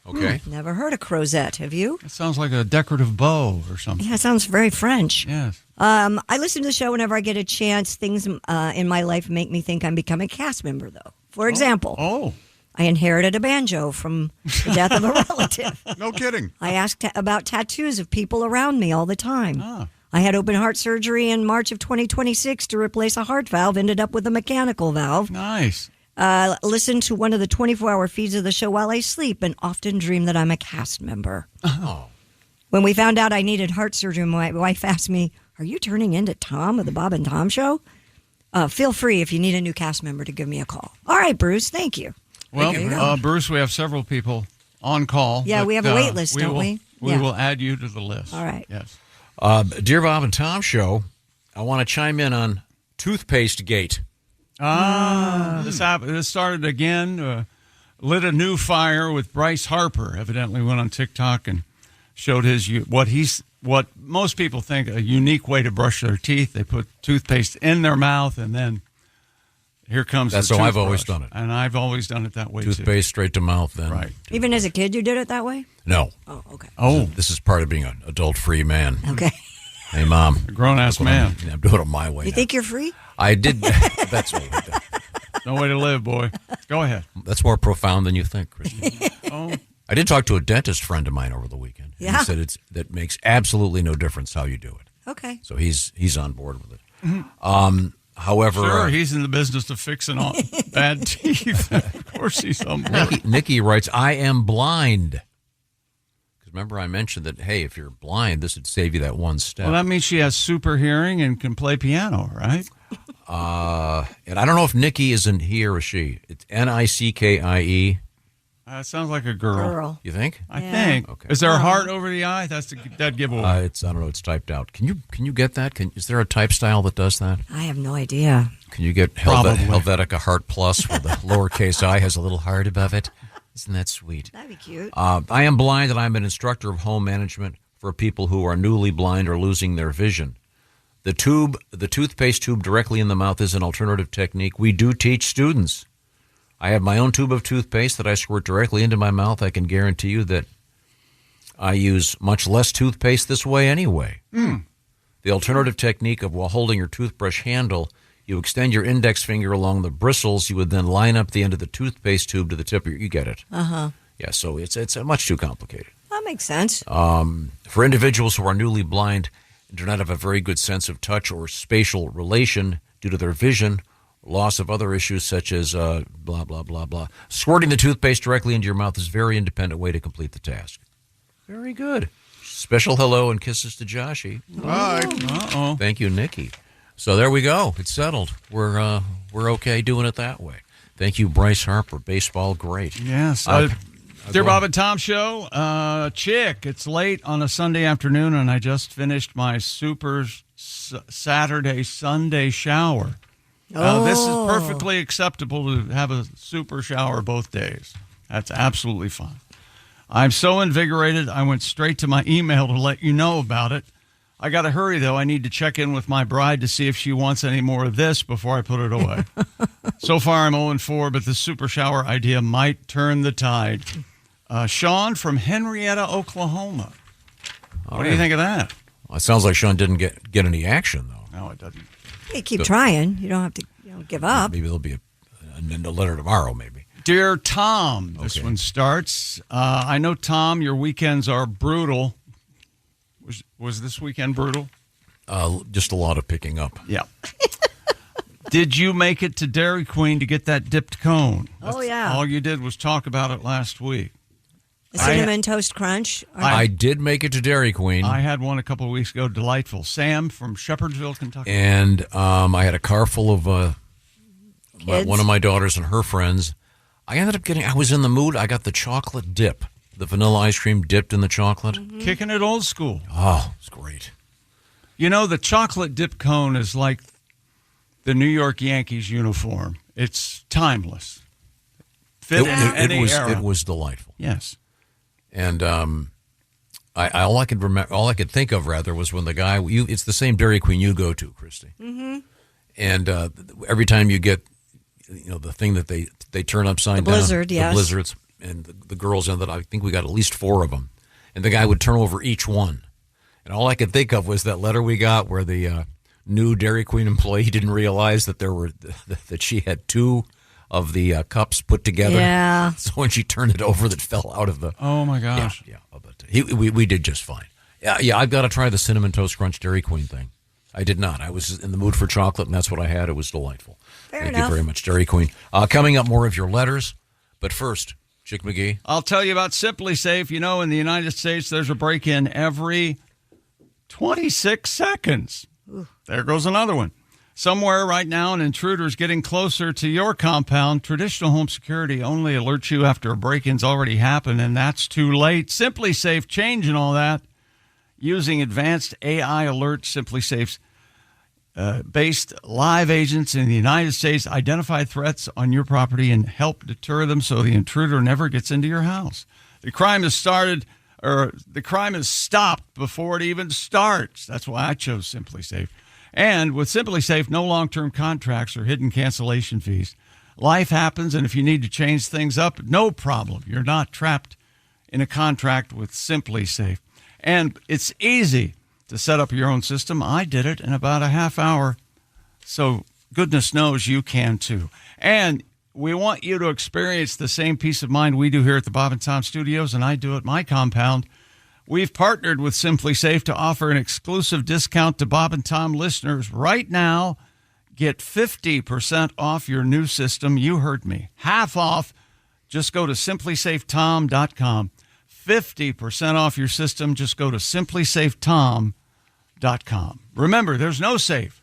S11: Okay.
S10: Never heard of crozet. Have you?
S2: It sounds like a decorative bow or something.
S10: Yeah, it sounds very French.
S2: Yes.
S10: I listen to the show whenever I get a chance. Things in my life make me think I'm becoming a cast member, though. For example, I inherited a banjo from the death of a relative.
S3: No kidding.
S10: I asked about tattoos of people around me all the time. I had open heart surgery in March of 2026 to replace a heart valve, ended up with a mechanical valve.
S2: Nice.
S10: Listen to one of the 24-hour feeds of the show while I sleep and often dream that I'm a cast member.
S11: Oh.
S10: When we found out I needed heart surgery, my wife asked me, "Are you turning into Tom of the Bob and Tom Show?" Feel free if you need a new cast member to give me a call. All right, Bruce, thank you.
S2: Well, Bruce, we have several people on call.
S10: Yeah,
S2: but,
S10: we have a wait list, don't we?
S2: We
S10: Yeah.
S2: will add you to the list.
S10: All right.
S2: Yes.
S11: Dear Bob and Tom Show, I want to chime in on toothpaste gate.
S2: This started again, lit a new fire with Bryce Harper. Evidently went on TikTok and showed what most people think a unique way to brush their teeth. They put toothpaste in their mouth and then here comes
S11: That's
S2: the
S11: how I've
S2: toothbrush.
S11: always done it.
S2: And I've always done it that way
S11: Toothpaste straight to mouth then.
S2: Right.
S10: Even as a kid, you did it that way?
S11: No.
S10: Oh, okay.
S2: Oh.
S11: This is part of being an adult-free man.
S10: Okay.
S11: Hey, Mom.
S2: A grown-ass man.
S11: I'm doing it my way
S10: You
S11: now.
S10: think you're free?
S11: I did. That's
S2: no way to live, boy. Go ahead.
S11: That's more profound than you think, Kristi.
S2: Oh.
S11: I did talk to a dentist friend of mine over the weekend.
S10: Yeah.
S11: He said that makes absolutely no difference how you do it.
S10: Okay.
S11: So he's on board with it. However,
S2: Sure, he's in the business of fixing all bad teeth. Of course he's on board.
S11: Nikki writes, I am blind. Because remember I mentioned that, hey, if you're blind, this would save you that one step.
S2: Well, that means she has super hearing and can play piano, right?
S11: And I don't know if Nikki is in he or she. It's Nickie.
S2: Sounds like a girl.
S11: You think?
S2: I think.
S11: Okay.
S2: Is there a heart over the eye? That's the dead giveaway.
S11: I don't know. It's typed out. Can you get that? Is there a type style that does that?
S10: I have no idea.
S11: Can you get Helvetica Heart Plus where the lowercase I has a little heart above it? Isn't that sweet?
S10: That'd be cute.
S11: I am blind and I'm an instructor of home management for people who are newly blind or losing their vision. The toothpaste tube directly in the mouth is an alternative technique we do teach students. I have my own tube of toothpaste that I squirt directly into my mouth. I can guarantee you that I use much less toothpaste this way anyway. The alternative technique of while holding your toothbrush handle, you extend your index finger along the bristles. You would then line up the end of the toothpaste tube to the tip of you get it.
S10: Uh-huh.
S11: Yeah, so it's much too complicated.
S10: That makes sense.
S11: For individuals who are newly blind and do not have a very good sense of touch or spatial relation due to their vision, loss of other issues such as blah, blah, blah, blah. Squirting the toothpaste directly into your mouth is a very independent way to complete the task. Very good. Special hello and kisses to Joshy.
S3: Bye.
S2: Uh-oh.
S11: Thank you, Nikki. So there we go. It's settled. We're okay doing it that way. Thank you, Bryce Harper. Baseball, great.
S2: Yes. Dear Bob and Tom Show, Chick, it's late on a Sunday afternoon, and I just finished my super Saturday-Sunday shower. This is perfectly acceptable to have a super shower both days. That's absolutely fine. I'm so invigorated, I went straight to my email to let you know about it. I got to hurry, though. I need to check in with my bride to see if she wants any more of this before I put it away. So far, I'm 0-4, but the super shower idea might turn the tide. Sean from Henrietta, Oklahoma. What do you think of that?
S11: Well, it sounds like Sean didn't get any action, though.
S2: No, it doesn't.
S10: Hey, keep trying. You don't have to give up.
S11: Maybe there'll be a letter tomorrow, maybe.
S2: Dear Tom, this one starts. I know, Tom, your weekends are brutal. Was this weekend brutal?
S11: Just a lot of picking up.
S2: Yeah. Did you make it to Dairy Queen to get that dipped cone?
S10: Yeah.
S2: All you did was talk about it last week.
S10: The Cinnamon Toast Crunch.
S11: I did make it to Dairy Queen.
S2: I had one a couple of weeks ago. Delightful. Sam from Shepherdsville, Kentucky.
S11: And I had a car full of one of my daughters and her friends. I was in the mood. I got the chocolate dip, the vanilla ice cream dipped in the chocolate.
S10: Mm-hmm.
S2: Kicking it old school.
S11: Oh, it's great.
S2: You know, the chocolate dip cone is like the New York Yankees uniform. It's timeless. Fit in any era.
S11: It was delightful.
S2: Yes.
S11: And all I could think of was when the guy. It's the same Dairy Queen you go to, Kristi.
S10: Mm-hmm.
S11: And every time you get, the thing that they turn upside down,
S10: blizzard, yes.
S11: the blizzards. and the girls in that. I think we got at least 4 of them. And the guy would turn over each one. And all I could think of was that letter we got where the new Dairy Queen employee didn't realize that that she had 2 of the cups put together.
S10: Yeah.
S11: So when she turned it over, that fell out of the.
S2: Oh my gosh.
S11: Yeah. But we did just fine. Yeah. I've got to try the Cinnamon Toast Crunch Dairy Queen thing. I did not. I was in the mood for chocolate, and that's what I had. It was delightful. Thank you very much, Dairy Queen. Coming up, more of your letters. But first, Chick McGee.
S2: I'll tell you about Simply Safe. You know, in the United States, there's a break-in every 26 seconds. There goes another one. Somewhere right now, an intruder is getting closer to your compound. Traditional home security only alerts you after a break-in's already happened, and that's too late. Simply Safe changing all that. Using advanced AI alerts, Simply Safe's based live agents in the United States identify threats on your property and help deter them so the intruder never gets into your house. The crime is stopped before it even starts. That's why I chose Simply Safe. And with Simply Safe, no long-term contracts or hidden cancellation fees. Life happens, and if you need to change things up, no problem. You're not trapped in a contract with Simply Safe. And it's easy to set up your own system. I did it in about a half hour, so goodness knows you can too. And we want you to experience the same peace of mind we do here at the Bob and Tom Studios, and I do at my compound. We've partnered with Simply Safe to offer an exclusive discount to Bob and Tom listeners right now. Get 50% off your new system. You heard me. Half off. Just go to simplysafetom.com. 50% off your system. Just go to simplysafetom.com. Remember, there's no safe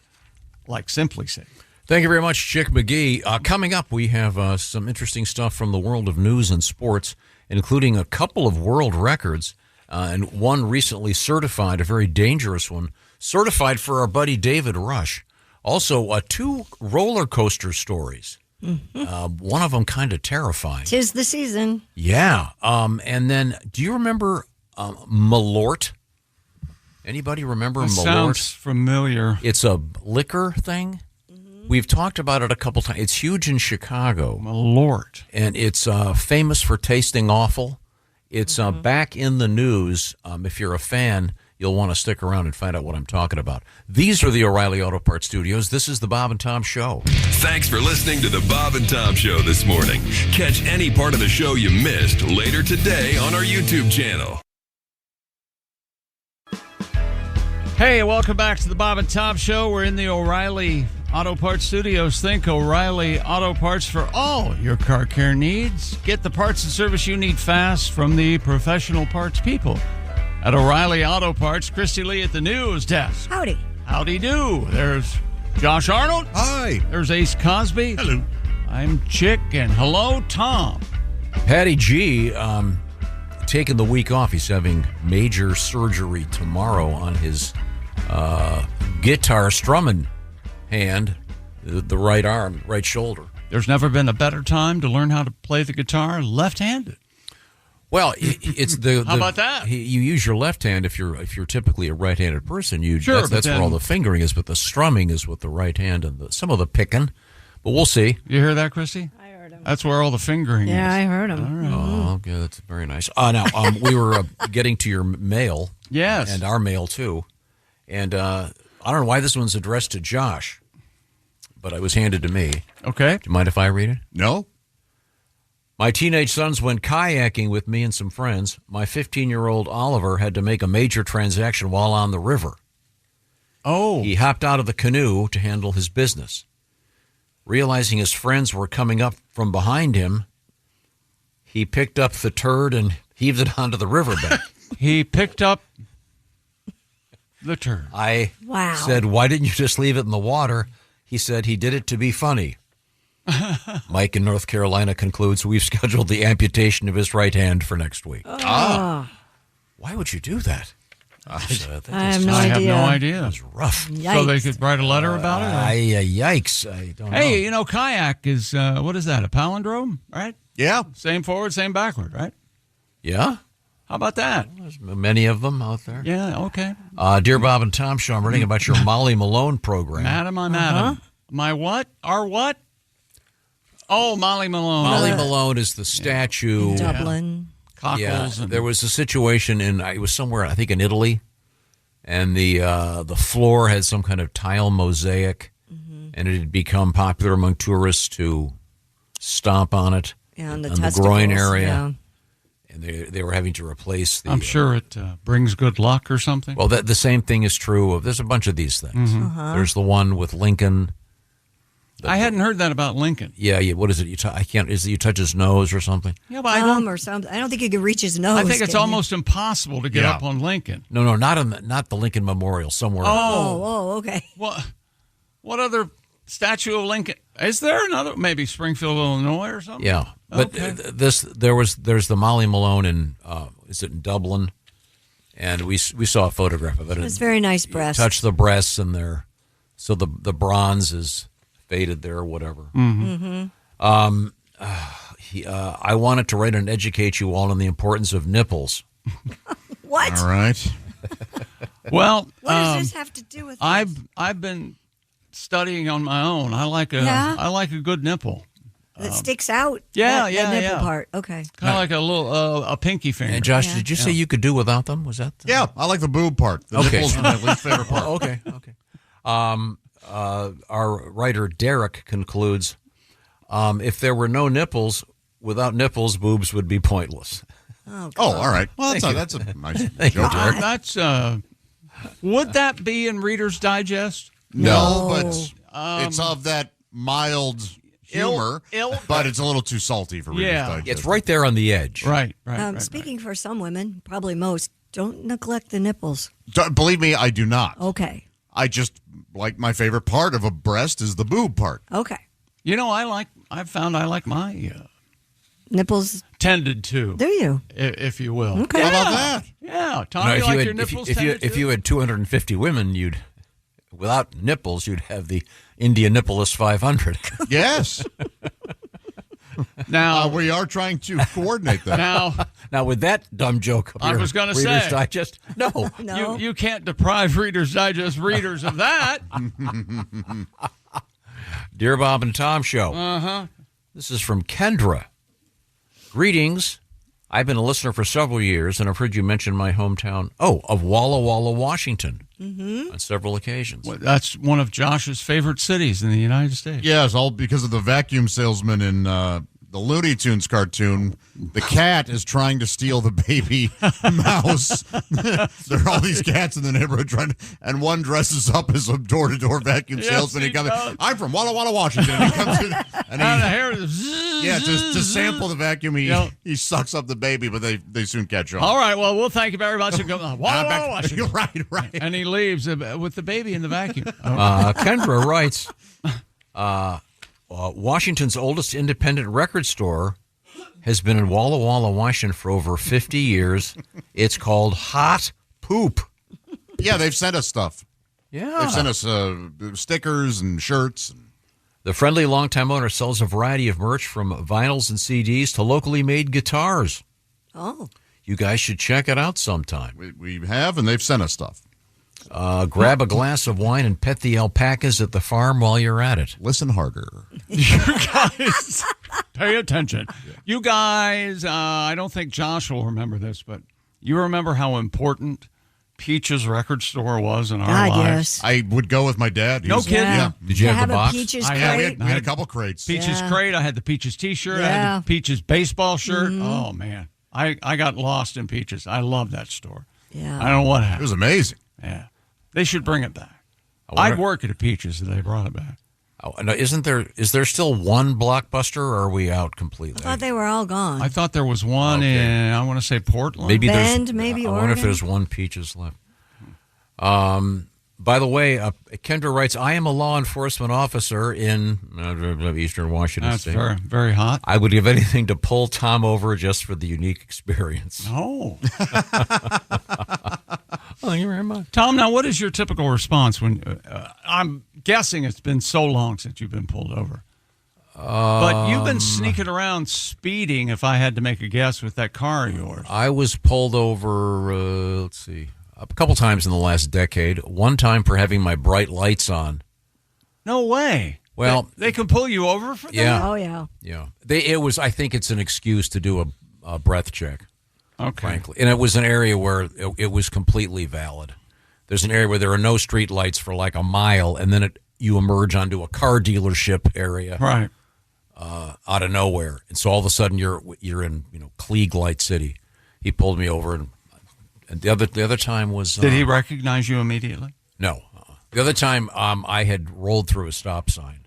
S2: like Simply Safe.
S11: Thank you very much, Chick McGee. Coming up, we have some interesting stuff from the world of news and sports, including a couple of world records, and one recently certified, a very dangerous one, certified for our buddy David Rush. Also, 2 roller coaster stories. One of them kind of terrifying.
S10: 'Tis the season.
S11: Yeah. And then, do you remember Malort? Anybody remember Malort?
S2: Sounds familiar.
S11: It's a liquor thing. We've talked about it a couple times. It's huge in Chicago.
S2: Malort.
S11: And it's famous for tasting awful. It's back in the news. If you're a fan, you'll want to stick around and find out what I'm talking about. These are the O'Reilly Auto Parts Studios. This is the Bob and Tom Show.
S13: Thanks for listening to the Bob and Tom Show this morning. Catch any part of the show you missed later today on our YouTube channel.
S2: Hey, welcome back to the Bob and Tom Show. We're in the O'Reilly Auto Parts Studios. Think O'Reilly Auto Parts for all your car care needs. Get the parts and service you need fast from the professional parts people at O'Reilly Auto Parts. Kristi Lee at the news desk.
S10: Howdy.
S2: Howdy do. There's Josh Arnold.
S3: Hi.
S2: There's Ace Cosby.
S3: Hello.
S2: I'm Chick, and hello, Tom.
S11: Patty G, taking the week off. He's having major surgery tomorrow on his guitar strumming hand, the right arm, right shoulder.
S2: There's never been a better time to learn how to play the guitar left-handed.
S11: Well, it's the
S2: How about that?
S11: You use your left hand if you're typically a right-handed person.
S2: Sure,
S11: that's where all the fingering is, but the strumming is with the right hand and some of the picking. But we'll see.
S2: You hear that, Kristi?
S10: I heard him.
S2: That's where all the fingering is.
S10: Yeah, I heard him.
S2: All right.
S11: Oh, okay, that's very nice. Now, we were getting to your mail.
S2: Yes.
S11: And our mail, too. And I don't know why this one's addressed to Josh, but it was handed to me.
S2: Okay.
S11: Do you mind if I read it?
S3: No.
S11: My teenage sons went kayaking with me and some friends. My 15-year-old Oliver had to make a major transaction while on the river.
S2: Oh.
S11: He hopped out of the canoe to handle his business. Realizing his friends were coming up from behind him, he picked up the turd and heaved it onto the riverbank.
S2: He picked up the turd.
S11: I
S10: Wow.
S11: said, why didn't you just leave it in the water? He said he did it to be funny. Mike in North Carolina concludes we've scheduled the amputation of his right hand for next week.
S10: Oh.
S11: Why would you do that?
S10: I have no
S2: I
S10: idea.
S2: have no idea.
S11: It was rough.
S10: Yikes.
S2: So they could write a letter about it?
S11: Yikes. I don't know.
S2: Hey, kayak is, what is that, a palindrome, right?
S3: Yeah.
S2: Same forward, same backward, right?
S11: Yeah?
S2: How about that?
S11: There's many of them out there.
S2: Yeah, okay.
S11: Dear Bob and Tom Show, I'm reading about your Molly Malone program.
S2: Madam, I'm Adam. My what? Our what? Oh, Molly Malone.
S11: Molly Malone is the statue.
S10: In Dublin.
S2: Cockles.
S11: Yeah,
S2: and
S11: there was a situation it was somewhere, I think in Italy, and the floor had some kind of tile mosaic, and it had become popular among tourists to stomp on it.
S10: Yeah, on the
S11: groin area.
S10: Yeah.
S11: And they were having to replace the...
S2: I'm sure it brings good luck or something.
S11: Well, the same thing is true of... There's a bunch of these things. There's the one with Lincoln.
S2: I hadn't heard that about Lincoln.
S11: Yeah. What is it? Is it you touch his nose or something?
S2: Yeah, but I don't...
S10: or something. I don't think you could reach his nose.
S2: I think it's almost impossible to get up on Lincoln.
S11: No, not the Lincoln Memorial. Somewhere.
S10: Okay.
S2: What other statue of Lincoln? Is there another? Maybe Springfield, Illinois, or something.
S11: Yeah, but there's the Molly Malone in is it in Dublin, and we saw a photograph of it.
S10: It's very nice breasts.
S11: Touch the breasts, and so the bronze is faded there or whatever. I wanted to write and educate you all on the importance of nipples.
S10: What?
S3: All right.
S2: Well,
S10: what does this have to do with this?
S2: I've been studying on my own. I like a good nipple.
S10: That sticks out.
S2: Yeah,
S10: that nipple part. Okay.
S2: Kind of like a little a pinky finger.
S11: And Josh, did you say you could do without them? Was that?
S3: Yeah, I like the boob part. The nipples are my least favorite part.
S11: Okay. Our writer Derek concludes, if there were no nipples, without nipples, boobs would be pointless.
S10: Oh,
S3: all right. Well, that's a nice joke, Derek.
S2: That's would that be in Reader's Digest?
S3: No, but it's of that mild humor, but it's a little too salty for Reader's Digest.
S11: It's right there on the edge.
S2: Right.
S10: Speaking for some women, probably most, don't neglect the nipples.
S3: Believe me, I do not.
S10: Okay.
S3: I just like my favorite part of a breast is the boob part.
S10: Okay.
S2: You know, I've found I like my
S10: nipples
S2: tended to.
S10: Do you?
S2: If you will.
S10: Okay.
S3: How about that?
S2: Yeah. Tom, you like your nipples tended to?
S11: If you had 250 women, without nipples, you'd have the Indianapolis 500.
S3: Yes.
S2: Now
S3: we are trying to coordinate that.
S11: Now with that dumb joke,
S2: I was going to say,
S11: Reader's Digest. No.
S2: You can't deprive Reader's Digest readers of that.
S11: Dear Bob and Tom Show. This is from Kendra. Greetings. I've been a listener for several years, and I've heard you mention my hometown, of Walla Walla, Washington, on several occasions.
S2: Well, that's one of Josh's favorite cities in the United States.
S3: Yes, all because of the vacuum salesman in the Looney Tunes cartoon. The cat is trying to steal the baby mouse. There are all these cats in the neighborhood and one dresses up as a door-to-door vacuum salesman. He comes in, I'm from Walla Walla, Washington. He comes in and to sample the vacuum, he sucks up the baby, but they soon catch on.
S2: All right, well, we'll thank you very much. Walla Walla, Washington.
S3: Right.
S2: And he leaves with the baby in the vacuum.
S11: Kendra writes, Washington's oldest independent record store has been in Walla Walla, Washington for over 50 years. It's called Hot Poop.
S3: Yeah, they've sent us stuff.
S11: Yeah.
S3: They've sent us stickers and shirts.
S11: The friendly longtime owner sells a variety of merch from vinyls and CDs to locally made guitars.
S10: Oh.
S11: You guys should check it out sometime.
S3: We have, and they've sent us stuff.
S11: Grab a glass of wine and pet the alpacas at the farm while you're at it.
S3: Listen harder.
S2: You guys, pay attention. You guys, I don't think Josh will remember this, but you remember how important Peach's record store was in our lives?
S10: Yes.
S3: I would go with my dad.
S2: No kidding.
S3: Yeah.
S11: Did you have the box?
S10: Peaches
S3: crate? We had a couple crates.
S2: Peach's crate. I had the Peach's T-shirt. I had the Peach's baseball shirt. Oh, man. I got lost in Peach's. I love that store.
S10: Yeah.
S2: I don't know what happened.
S3: It was amazing.
S2: Yeah. They should bring it back. I'd work at a Peach's if they brought it back.
S11: Now, is there still one Blockbuster, or are we out completely?
S10: I thought they were all gone.
S2: I thought there was one in, I want to say Portland.
S11: Maybe
S10: Bend,
S11: there's,
S10: maybe
S11: I
S10: Oregon.
S11: wonder if there's one Peaches left. By the way, Kendra writes, I am a law enforcement officer in Eastern Washington
S2: That's
S11: State.
S2: very, very hot.
S11: I would give anything to pull Tom over just for the unique experience.
S2: Oh.
S11: Thank you very much.
S2: Tom, now what is your typical response when I'm guessing it's been so long since you've been pulled over? But you've been sneaking around speeding, if I had to make a guess, with that car of yours.
S11: I was pulled over, let's see, a couple times in the last decade. One time for having my bright lights on.
S2: No way.
S11: Well,
S2: they can pull you over for that?
S11: Yeah.
S10: Oh, yeah.
S11: Yeah. I think it's an excuse to do a breath check.
S2: Okay.
S11: Frankly. And it was an area where it was completely valid. There's an area where there are no street lights for like a mile, and then you emerge onto a car dealership area.
S2: Right.
S11: Out of nowhere. And so all of a sudden you're in, Klieg Light City. He pulled me over, and the other time was...
S2: Did he recognize you immediately?
S11: No. The other time I had rolled through a stop sign.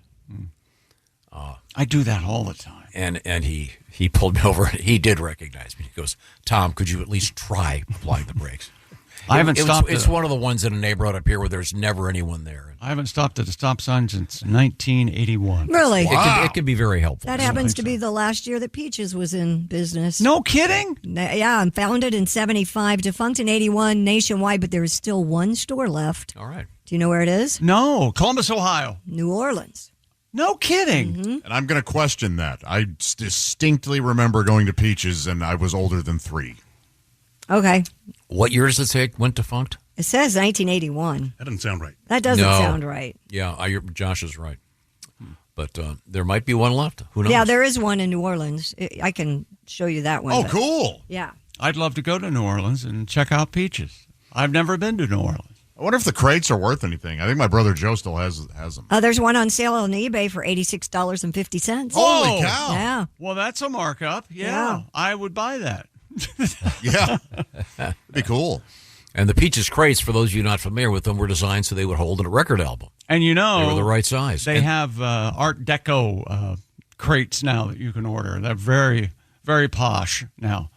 S2: I do that all the time.
S11: And he pulled me over. He did recognize me. He goes, Tom, could you at least try applying the brakes?
S2: I haven't stopped.
S11: It's one of the ones in a neighborhood up here where there's never anyone there.
S2: I haven't stopped at a stop sign since 1981.
S10: Really?
S11: Wow. It could be very helpful.
S10: That happens to be the last year that Peaches was in business.
S2: No kidding?
S10: Yeah, founded in 75, defunct in 81 nationwide, but there is still one store left.
S11: All right.
S10: Do you know where it is?
S2: No, Columbus, Ohio.
S10: New Orleans.
S2: No kidding.
S10: Mm-hmm.
S3: And I'm going to question that. I distinctly remember going to Peaches, and I was older than 3.
S10: Okay.
S11: What year does it say it went defunct?
S10: It says 1981.
S14: That doesn't sound right.
S10: That doesn't sound right.
S11: Yeah, Josh is right. But there might be one left. Who knows?
S10: Yeah, there is one in New Orleans. I can show you that one.
S3: Oh,
S10: but-
S3: cool.
S10: Yeah.
S2: I'd love to go to New Orleans and check out Peaches. I've never been to New Orleans.
S3: I wonder if the crates are worth anything. I think my brother Joe still has them.
S10: There's one on sale on eBay for $86.50.
S3: Holy cow.
S10: Yeah.
S2: Well, that's a markup. Yeah. I would buy that.
S3: Yeah. It'd be cool.
S11: And the Peaches crates, for those of you not familiar with them, were designed so they would hold a record album.
S2: And
S11: they were the right size.
S2: They have Art Deco crates now that you can order. They're very, very posh now.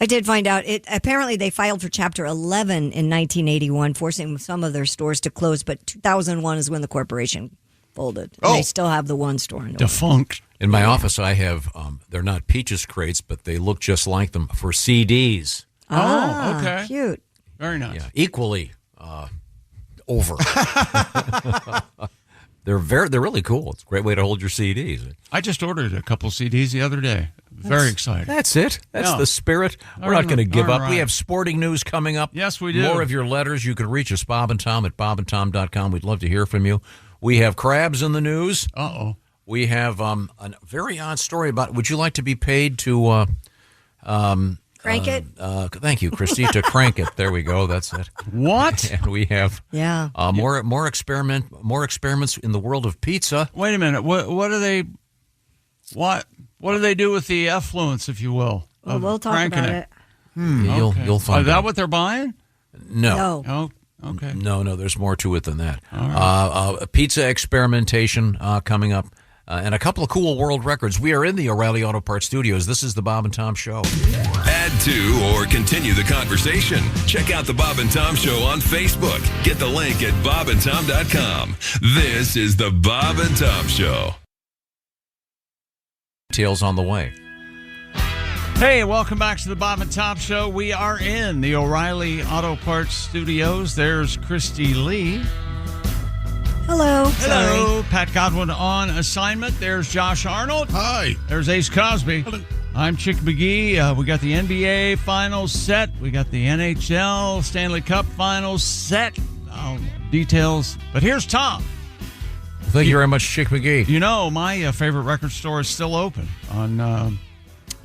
S10: I did find out apparently they filed for Chapter 11 in 1981, forcing some of their stores to close, but 2001 is when the corporation folded. They still have the one store.
S2: Defunct.
S11: In my office, I have, they're not Peaches crates, but they look just like them for CDs.
S2: Oh, okay.
S10: Cute.
S2: Very nice.
S11: Yeah, equally over. They're really cool. It's a great way to hold your CDs.
S2: I just ordered a couple CDs the other day. Very excited.
S11: That's it. That's the spirit. We're not going to give up. We have sporting news coming up.
S2: Yes, we do.
S11: More of your letters. You can reach us, Bob and Tom, at bobandtom.com. We'd love to hear from you. We have crabs in the news.
S2: Uh-oh.
S11: We have a very odd story about, would you like to be paid to...
S10: Crank it?
S11: Thank you, Kristi, to crank it. There we go. That's it.
S2: What?
S11: And we have more experiments in the world of pizza.
S2: Wait a minute. What do they do with the effluence, if you will?
S10: Well, we'll talk about it.
S11: You'll find
S2: Is that
S11: out.
S2: what they're buying?
S11: No.
S2: Oh, okay.
S11: No, there's more to it than that.
S2: All right.
S11: Pizza experimentation coming up. And a couple of cool world records. We are in the O'Reilly Auto Parts studios. This is the Bob and Tom Show.
S13: Add to or continue the conversation. Check out the Bob and Tom Show on Facebook. Get the link at bobandtom.com. This is the Bob and Tom Show.
S11: Details on the way.
S2: Hey, welcome back to the Bob and Tom Show. We are in the O'Reilly Auto Parts studios. There's Kristi Lee.
S10: Hello.
S2: Hello. Pat Godwin on assignment. There's Josh Arnold.
S3: Hi.
S2: There's Ace Cosby.
S14: Hello.
S2: I'm Chick McGee. We got the NBA finals set. We got the NHL Stanley Cup finals set. Details. But here's Tom.
S11: Thank you very much, Chick McGee.
S2: You know, my favorite record store is still open on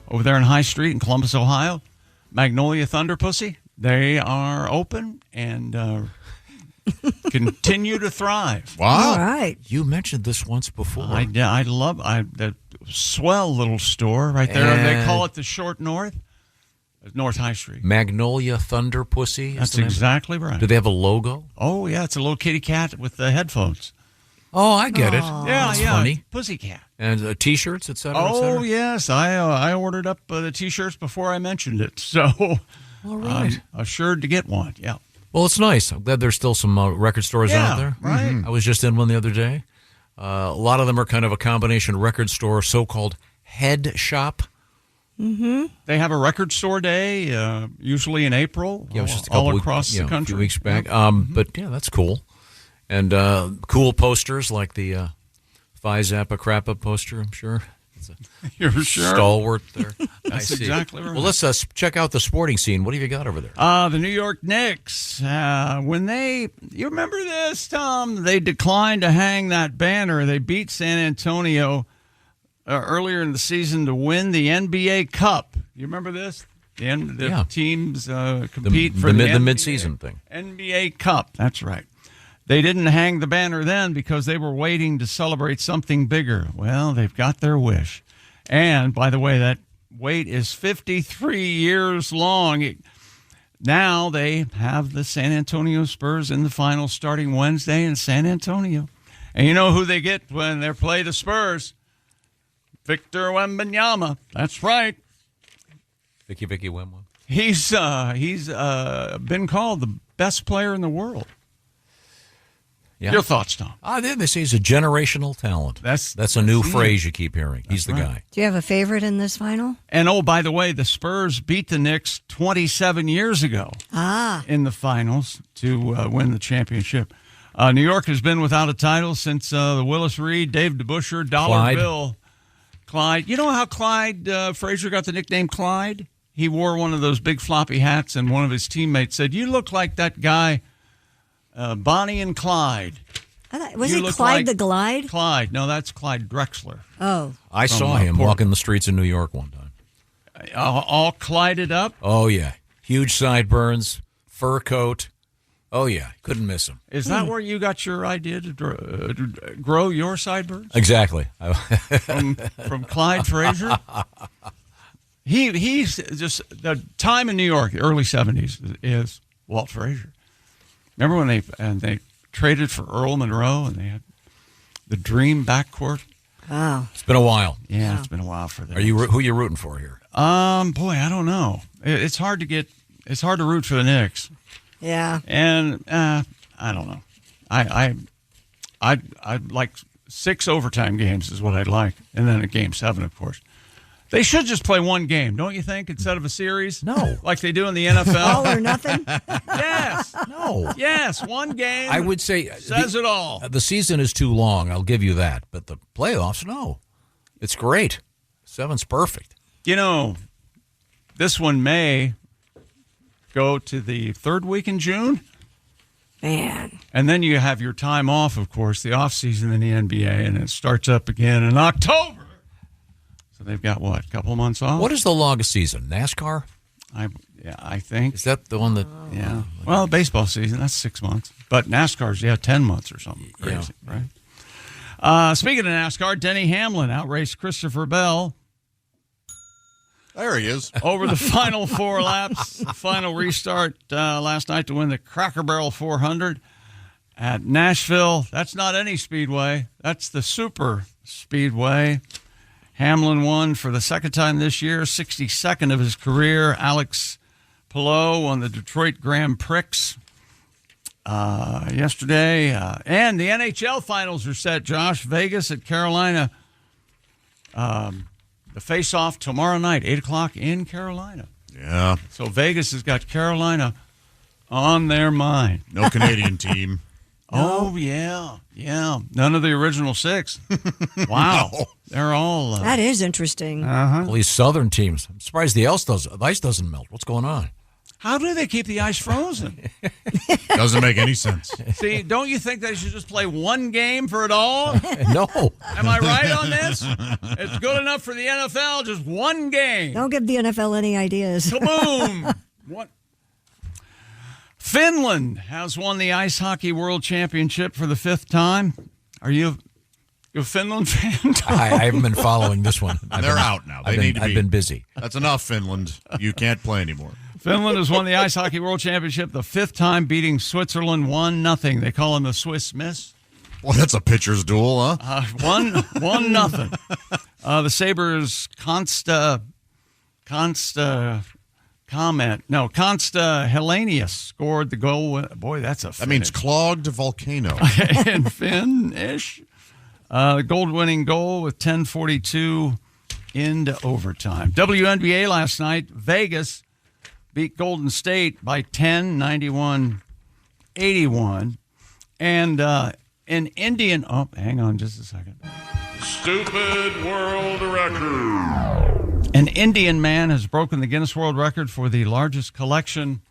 S2: over there in High Street in Columbus, Ohio. Magnolia Thunder Pussy. They are open and continue to thrive.
S3: Wow.
S10: All right.
S11: You mentioned this once before.
S2: I love that swell little store right there. They call it the Short North. North High Street.
S11: Magnolia Thunder Pussy.
S2: That's exactly right.
S11: Do they have a logo?
S2: Oh, yeah. It's a little kitty cat with the headphones.
S11: Oh, I get it.
S2: Yeah,
S11: That's funny.
S2: Pussycat.
S11: And T-shirts, et cetera, et
S2: Oh,
S11: cetera?
S2: yes. I ordered up the T-shirts before I mentioned it. So
S11: all right.
S2: I'm assured to get one. Yeah.
S11: Well, it's nice. I'm glad there's still some record stores out there.
S2: Right.
S11: Mm-hmm. I was just in one the other day. A lot of them are kind of a combination record store, so-called head shop.
S10: Mm-hmm.
S2: They have a record store day, usually in April,
S11: Yeah, it was just a
S2: all
S11: couple
S2: across the
S11: a
S2: country.
S11: few weeks back. But, yeah, that's cool. And cool posters like the Phi Zappa Crappa poster, I'm sure.
S2: You're sure?
S11: Stalwart there.
S2: That's exactly right.
S11: Well, let's check out the sporting scene. What have you got over there?
S2: The New York Knicks, you remember this, Tom? They declined to hang that banner. They beat San Antonio earlier in the season to win the NBA Cup. You remember this? The teams compete for the
S11: mid-season thing.
S2: NBA Cup, that's right. They didn't hang the banner then because they were waiting to celebrate something bigger. Well, they've got their wish. And, by the way, that wait is 53 years long. Now they have the San Antonio Spurs in the finals starting Wednesday in San Antonio. And you know who they get when they play the Spurs? Victor Wembanyama. That's right.
S11: Vicky Wembanyama.
S2: He's been called the best player in the world. Yeah. Your thoughts, Tom?
S11: They say he's a generational talent. That's a new phrase you keep hearing. He's the guy.
S10: Do you have a favorite in this final?
S2: And, by the way, the Spurs beat the Knicks 27 years ago in the finals to win the championship. New York has been without a title since the Willis Reed, Dave DeBusschere, Dollar Bill. Clyde. You know how Clyde Frazier got the nickname Clyde? He wore one of those big floppy hats, and one of his teammates said, "You look like that guy, Bonnie and Clyde."
S10: Was it Clyde the Glide?
S2: Clyde. No, that's Clyde Drexler.
S10: Oh.
S11: I saw him walking the streets of New York one time.
S2: All Clyded up?
S11: Oh, yeah. Huge sideburns, fur coat. Oh, yeah. Couldn't miss him.
S2: Is that where you got your idea to grow your sideburns?
S11: Exactly.
S2: From Clyde Frazier? He's just, the time in New York, the early 70s, is Walt Frazier. Remember when they traded for Earl Monroe and they had the dream backcourt?
S10: Wow.
S11: It's been a while.
S2: Yeah, it's been a while for them.
S11: Who are you rooting for here?
S2: Boy, I don't know. It's hard to root for the Knicks.
S10: Yeah.
S2: And I don't know. I'd like 6 overtime games is what I'd like. And then a game 7, of course. They should just play one game, don't you think, instead of a series?
S11: No.
S2: Like they do in the NFL?
S10: All or nothing?
S2: Yes.
S11: No.
S2: Yes, one game.
S11: I would say
S2: says it all.
S11: The season is too long. I'll give you that. But the playoffs, no. It's great. 7's perfect.
S2: You know, this one may go to the 3rd week in June.
S10: Man.
S2: And then you have your time off, of course, the off season in the NBA, and it starts up again in October. So they've got, a couple of months off?
S11: What is the longest season? NASCAR?
S2: I think.
S11: Is that the one that...
S2: Yeah. Well, baseball season, that's 6 months. But NASCAR's, 10 months or something crazy, right? Speaking of NASCAR, Denny Hamlin outraced Christopher Bell.
S3: There he is.
S2: Over the final 4 laps, final restart last night to win the Cracker Barrel 400 at Nashville. That's not any speedway. That's the super speedway. Hamlin won for the 2nd time this year, 62nd of his career. Alex Palou won the Detroit Grand Prix yesterday. And the NHL finals are set, Josh. Vegas at Carolina. The face-off tomorrow night, 8 o'clock in Carolina.
S3: Yeah.
S2: So Vegas has got Carolina on their mind.
S3: No Canadian team.
S2: Oh, yeah. None of the original 6. Wow. No. They're all...
S10: that is interesting.
S2: Uh-huh.
S11: All these southern teams. I'm surprised the ice doesn't melt. What's going on?
S2: How do they keep the ice frozen?
S3: Doesn't make any sense.
S2: See, don't you think they should just play one game for it all?
S11: No.
S2: Am I right on this? It's good enough for the NFL, just one game.
S10: Don't give the NFL any ideas.
S2: Kaboom! What? Finland has won the Ice Hockey World Championship for the 5th time. Are you a Finland fan?
S11: I haven't been following this one.
S3: They're out now. They need to be.
S11: I've been busy.
S3: That's enough, Finland. You can't play anymore.
S2: Finland has won the Ice Hockey World Championship the 5th time, beating Switzerland 1-0. They call them the Swiss Miss.
S3: Well, that's a pitcher's duel, huh?
S2: 1-0. The Sabres' Consta Helenius scored the goal. Boy, that's a finish.
S3: That means clogged volcano.
S2: And Finish. The gold-winning goal with 10:42 into overtime. WNBA last night, Vegas beat Golden State by 10, 91-81. And hang on just a second.
S6: Stupid world record.
S2: An Indian man has broken the Guinness World Record for the largest collection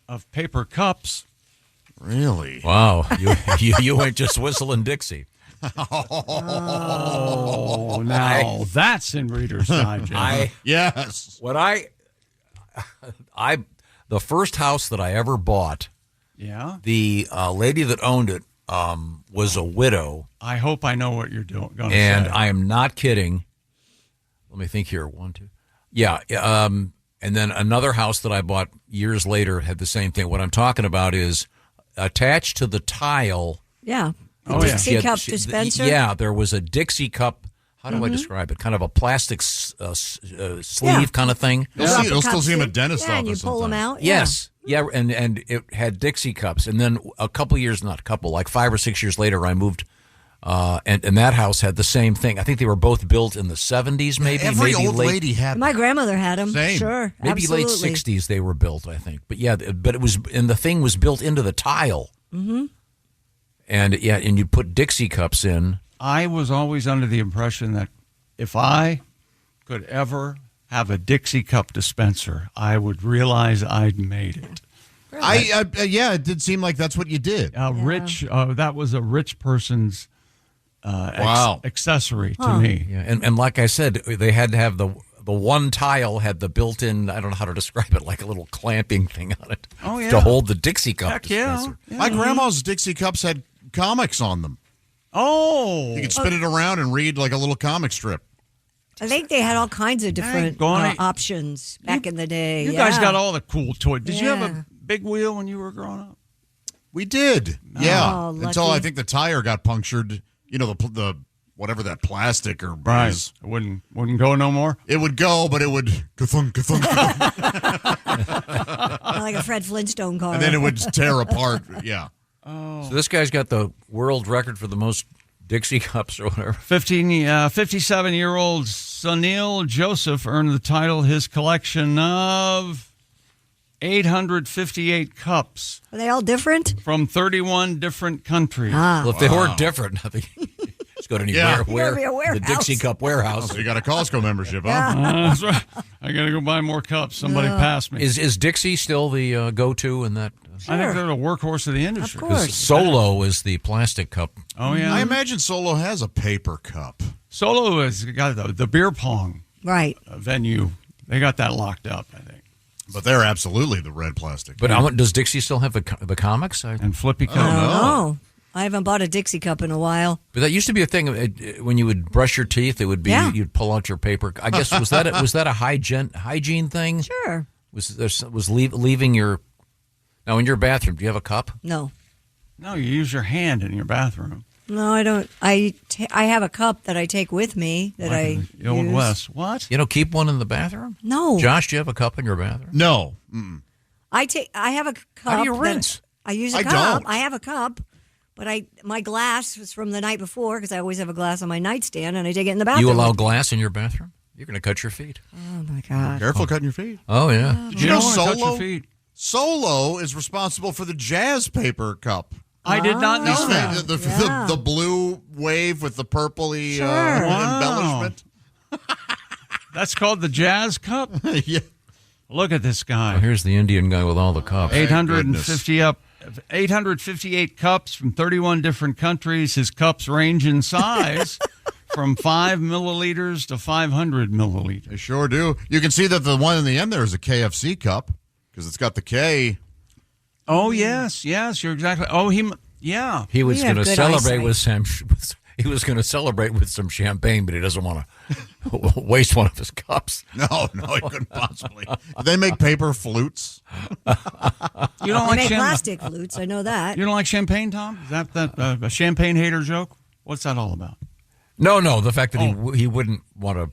S2: of paper cups.
S3: Really?
S11: Wow. You ain't just whistling Dixie.
S2: Oh, now that's in Reader's Digest.
S3: Yes.
S11: The first house that I ever bought,
S2: yeah,
S11: the lady that owned it was a widow.
S2: I hope I know what you're going to say.
S11: And I am not kidding. Let me think here. 1, 2. Yeah. And then another house that I bought years later had the same thing. What I'm talking about is attached to the tile.
S10: Yeah.
S2: Oh,
S10: Dixie cup dispenser?
S11: Yeah, there was a Dixie cup. How do I describe it? Kind of a plastic sleeve kind of thing.
S3: You'll still see them at dentist office.
S10: And you pull them out.
S11: Yes. Yeah, and it had Dixie cups. And then like 5 or 6 years later, I moved, and that house had the same thing. I think they were both built in the 70s, maybe.
S3: Every old lady had them.
S10: My grandmother had them.
S3: Same.
S10: Sure,
S11: maybe
S10: absolutely.
S11: late 60s they were built, I think. But yeah, but it was, and the thing was built into the tile.
S10: Mm-hmm.
S11: And yeah, and you put Dixie cups in.
S2: I was always under the impression that if I could ever have a Dixie cup dispenser, I would realize I'd made it.
S3: Really? It did seem like that's what you did.
S2: That was a rich person's accessory to me.
S11: Yeah, and like I said, they had to have the one tile had the built-in, I don't know how to describe it, like a little clamping thing on it to hold the Dixie cup
S2: Heck
S11: dispenser.
S2: Yeah.
S3: My grandma's Dixie cups had comics on them.
S2: Oh.
S3: You could spin it around and read like a little comic strip.
S10: I think they had all kinds of different options back in the day.
S2: You guys got all the cool toys. Did you have a big wheel when you were growing up?
S3: We did. Yeah.
S10: Lucky.
S3: Until I think the tire got punctured. You know, the whatever that plastic or
S2: is. It wouldn't go no more?
S3: It would go, but it would ka-thunk.
S10: Like a Fred Flintstone car.
S3: And then it would tear apart. Yeah.
S11: Oh. So this guy's got the world record for the most Dixie cups or whatever.
S2: 57-year-old Sunil Joseph earned the title. His collection of 858 cups.
S10: Are they all different?
S2: From 31 different countries.
S11: Well, if they weren't different, just go to any
S10: the
S11: Dixie Cup warehouse.
S3: So you got a Costco membership, huh?
S2: That's right. I got to go buy more cups. Somebody passed me.
S11: Is Dixie still the go-to in that?
S2: I think they're the workhorse of the industry.
S10: Of course.
S11: Solo is the plastic cup.
S2: Oh, yeah.
S3: I imagine Solo has a paper cup.
S2: Solo has got the beer pong venue. They got that locked up, I think.
S3: But they're absolutely the red plastic.
S11: But does Dixie still have the comics?
S2: And Flippy cup?
S10: No. I haven't bought a Dixie cup in a while.
S11: But that used to be a thing. When you would brush your teeth, it would be you'd pull out your paper. I guess was that a hygiene thing?
S10: Sure.
S11: Was leaving your now in your bathroom? Do you have a cup?
S10: No.
S2: No, you use your hand in your bathroom.
S10: No, I don't. I have a cup that I take with me that
S2: like the Old
S10: use.
S2: West. What?
S11: You don't keep one in the bathroom?
S10: No.
S11: Josh, do you have a cup in your bathroom?
S3: No.
S10: I have a cup.
S11: How do you rinse?
S10: I use a cup.
S3: Don't.
S10: I have a cup. But my glass was from the night before because I always have a glass on my nightstand, and I take it in the bathroom.
S11: You allow glass in your bathroom? You're going to cut your feet.
S10: Oh, my God.
S3: Careful cutting your feet.
S11: Oh, yeah.
S3: Did you know
S2: cut your
S3: Solo?
S2: feet.
S3: Solo is responsible for the jazz paper cup.
S2: I did not know that.
S3: The blue wave with the purpley
S2: Wow.
S3: embellishment.
S2: That's called the Jazz Cup?
S3: Yeah.
S2: Look at this guy.
S11: Well, here's the Indian guy with all the cups.
S2: 858 cups from 31 different countries. His cups range in size from 5 milliliters to 500 milliliters.
S3: They sure do. You can see that the one in the end there is a KFC cup because it's got the K.
S2: Oh, yes, you're exactly. Oh,
S11: He was going to celebrate with some. He was going to celebrate with some champagne, but he doesn't want to waste one of his cups.
S3: No, he couldn't possibly. Do they make paper flutes?
S2: You don't
S10: They make plastic flutes. I know that.
S2: You don't like champagne, Tom? Is that a champagne hater joke? What's that all about?
S11: No. The fact that he wouldn't want to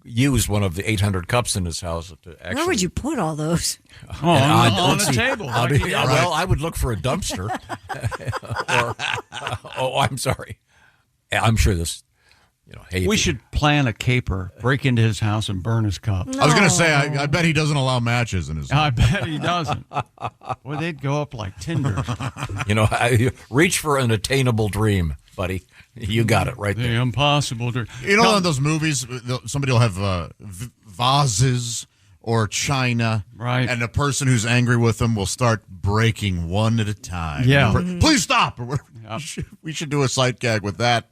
S11: use one of the 800 cups in his house to actually.
S10: Where would you put all those?
S2: On the table.
S11: Well, I would look for a dumpster. I'm sorry. I'm sure this. Hey,
S2: we should plan a caper, break into his house, and burn his cup.
S10: No.
S3: I was going to say, I bet he doesn't allow matches in his house.
S2: I bet he doesn't. Boy, they'd go up like tinder.
S11: Reach for an attainable dream. buddy. You got it right
S2: The
S11: there.
S2: impossible.
S3: You know, in those movies, somebody will have vases or china,
S2: right?
S3: And the person who's angry with them will start breaking one at a time.
S2: Yeah.
S3: Please stop. We should do a sight gag with that,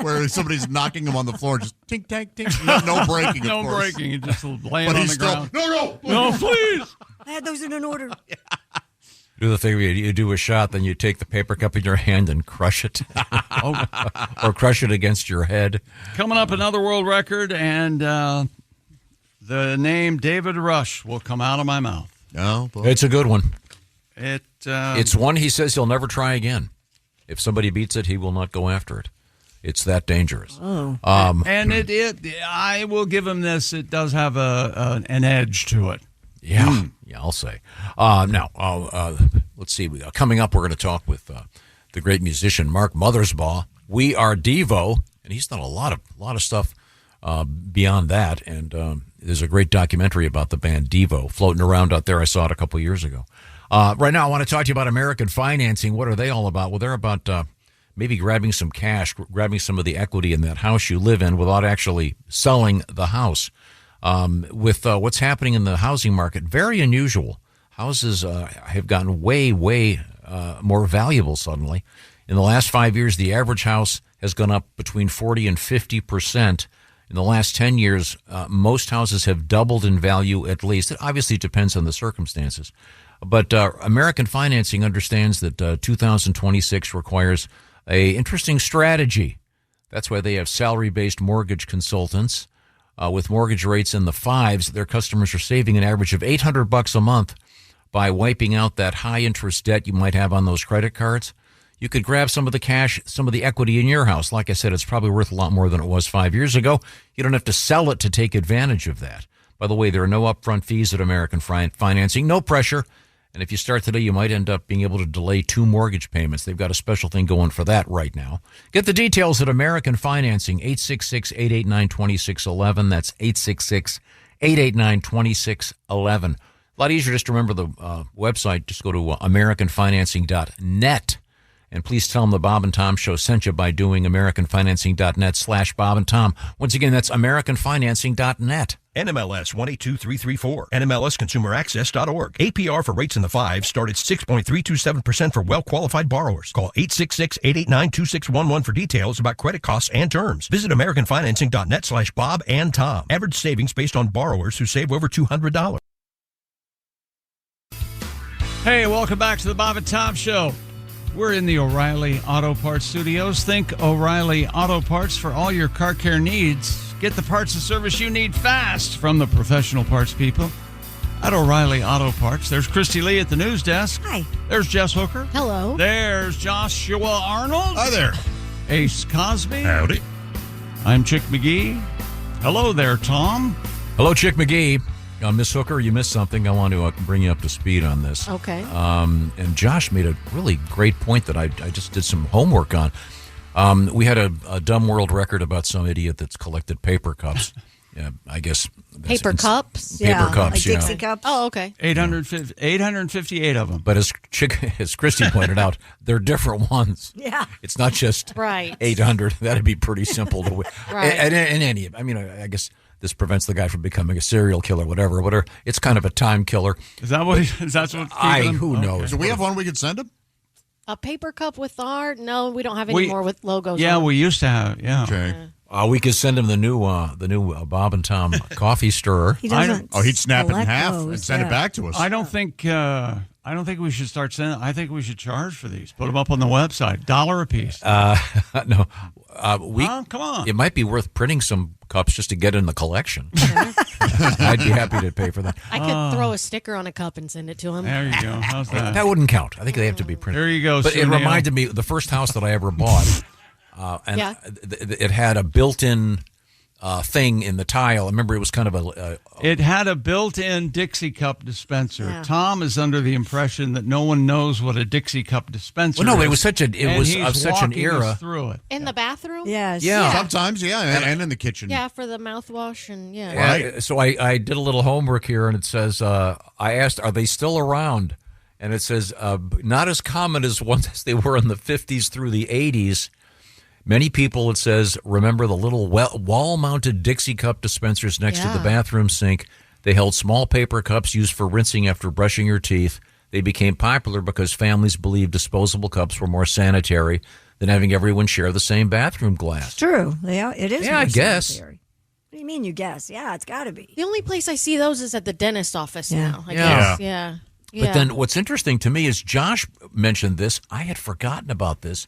S3: where somebody's knocking him on the floor, just tink, tank, tink. No breaking, of
S2: no
S3: course.
S2: breaking. You just laying
S3: But
S2: on
S3: he's
S2: the
S3: still,
S2: ground.
S3: no,
S2: please.
S10: I had those in an order.
S11: Do the thing where you do a shot, then you take the paper cup in your hand and crush it. Or crush it against your head.
S2: Coming up, another world record, and the name David Rush will come out of my mouth.
S3: No,
S11: It's a good one.
S2: It's
S11: one he says he'll never try again. If somebody beats it, he will not go after it. It's that dangerous.
S10: Oh.
S2: And I will give him this. It does have an edge to it.
S11: Yeah, I'll say. Now, let's see. Coming up, we're going to talk with the great musician Mark Mothersbaugh. We Are Devo, and he's done a lot of stuff beyond that. And there's a great documentary about the band Devo floating around out there. I saw it a couple years ago. Right now, I want to talk to you about American financing. What are they all about? Well, they're about maybe grabbing some cash, grabbing some of the equity in that house you live in without actually selling the house. With what's happening in the housing market, very unusual. Houses have gotten way more valuable suddenly. In the last 5 years, the average house has gone up between 40 and 50%. In the last 10 years, most houses have doubled in value at least. It obviously depends on the circumstances. But American Financing understands that 2026 requires a interesting strategy. That's why they have salary-based mortgage consultants. With mortgage rates in the fives, their customers are saving an average of $800 a month by wiping out that high-interest debt you might have on those credit cards. You could grab some of the cash, some of the equity in your house. Like I said, it's probably worth a lot more than it was 5 years ago. You don't have to sell it to take advantage of that. By the way, there are no upfront fees at American Financing, no pressure. And if you start today, you might end up being able to delay 2 mortgage payments. They've got a special thing going for that right now. Get the details at American Financing, 866-889-2611. That's 866-889-2611. A lot easier just to remember the website. Just go to AmericanFinancing.net. And please tell them the Bob and Tom Show sent you by doing AmericanFinancing.net/Bob and Tom. Once again, that's AmericanFinancing.net.
S14: NMLS 182334, NMLSConsumerAccess.org. APR for rates in the 5s start at 6.327% for well-qualified borrowers. Call 866-889-2611 for details about credit costs and terms. Visit AmericanFinancing.net/Bob and Tom. Average savings based on borrowers who save over $200.
S2: Hey, welcome back to the Bob and Tom Show. We're in the O'Reilly Auto Parts Studios. Think O'Reilly Auto Parts for all your car care needs. Get the parts and service you need fast from the professional parts people at O'Reilly Auto Parts. There's Kristi Lee at the news desk.
S10: Hi.
S2: There's Jess Hooker.
S15: Hello.
S2: There's Joshua Arnold.
S3: Hi there.
S2: Ace Cosby.
S14: Howdy.
S2: I'm Chick McGee. Hello there, Tom.
S11: Hello, Chick McGee. Miss Hooker, you missed something. I want to bring you up to speed on this.
S15: Okay.
S11: And Josh made a really great point that I just did some homework on. We had a dumb world record about some idiot that's collected paper cups. Yeah, I guess.
S15: Paper cups?
S11: Paper cups,
S10: like
S11: yeah.
S10: Dixie cups.
S15: Oh, okay.
S2: 858 of them.
S11: But as Kristi pointed out, they're different ones.
S10: Yeah.
S11: It's not just
S15: Right.
S11: 800. That'd be pretty simple to win.
S15: Right.
S11: And any, I mean, I guess this prevents the guy from becoming a serial killer, whatever. It's kind of a time killer.
S2: Is that what?
S11: Who knows?
S3: Do we have one we could send him?
S15: A paper cup with art? No, we don't have any more with logos.
S2: Yeah,
S15: on.
S2: we used to have. Yeah.
S3: Okay.
S11: We could send him the new Bob and Tom coffee stirrer.
S10: He doesn't.
S3: He'd snap it in
S10: select
S3: half
S10: those,
S3: and send it back to us.
S2: I don't think we should start sending. I think we should charge for these. Put them up on the website. $1 a piece.
S11: No.
S2: Come on.
S11: It might be worth printing some cups just to get in the collection. I'd be happy to pay for that.
S15: I could throw a sticker on a cup and send it to him.
S2: There you go. How's that?
S11: That wouldn't count. I think they have to be printed.
S2: There you go.
S11: But it reminded me, the first house that I ever bought, and
S15: Yeah.
S11: it had a built-in thing in the tile. I remember it was kind of
S2: It had a built-in Dixie cup dispenser.
S15: Yeah.
S2: Tom is under the impression that no one knows what a Dixie cup dispenser is.
S11: Well, no, it was such an
S2: walking
S11: era.
S2: us through it.
S15: In the bathroom?
S10: Yes.
S11: Yeah.
S3: Sometimes, yeah, and in the kitchen.
S15: Yeah, for the mouthwash and yeah.
S3: Right.
S11: So I did a little homework here, and it says, I asked, are they still around? And it says, not as common as ones as they were in the 50s through the 80s. Many people, it says, remember the little wall-mounted Dixie cup dispensers next to the bathroom sink. They held small paper cups used for rinsing after brushing your teeth. They became popular because families believed disposable cups were more sanitary than having everyone share the same bathroom glass.
S10: It's true. It is.
S11: Yeah, I guess.
S10: Sanitary. What do you mean you guess? Yeah, it's got to be.
S15: The only place I see those is at the dentist's office now. I
S11: Yeah.
S15: guess. Yeah.
S11: But then what's interesting to me is Josh mentioned this. I had forgotten about this.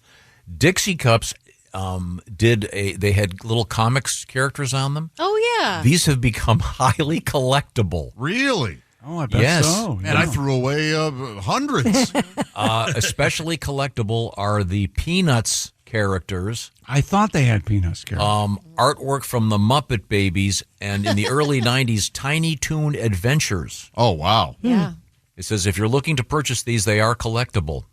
S11: Dixie cups they had little comics characters on them.
S15: Oh, yeah.
S11: These have become highly collectible.
S3: Really?
S2: Oh, I bet so.
S3: And I threw away hundreds.
S11: Especially collectible are the Peanuts characters.
S2: I thought they had Peanuts characters.
S11: Artwork from the Muppet Babies, and in the early 90s, Tiny Toon Adventures.
S3: Oh, wow.
S15: Yeah.
S11: It says if you're looking to purchase these, they are collectible.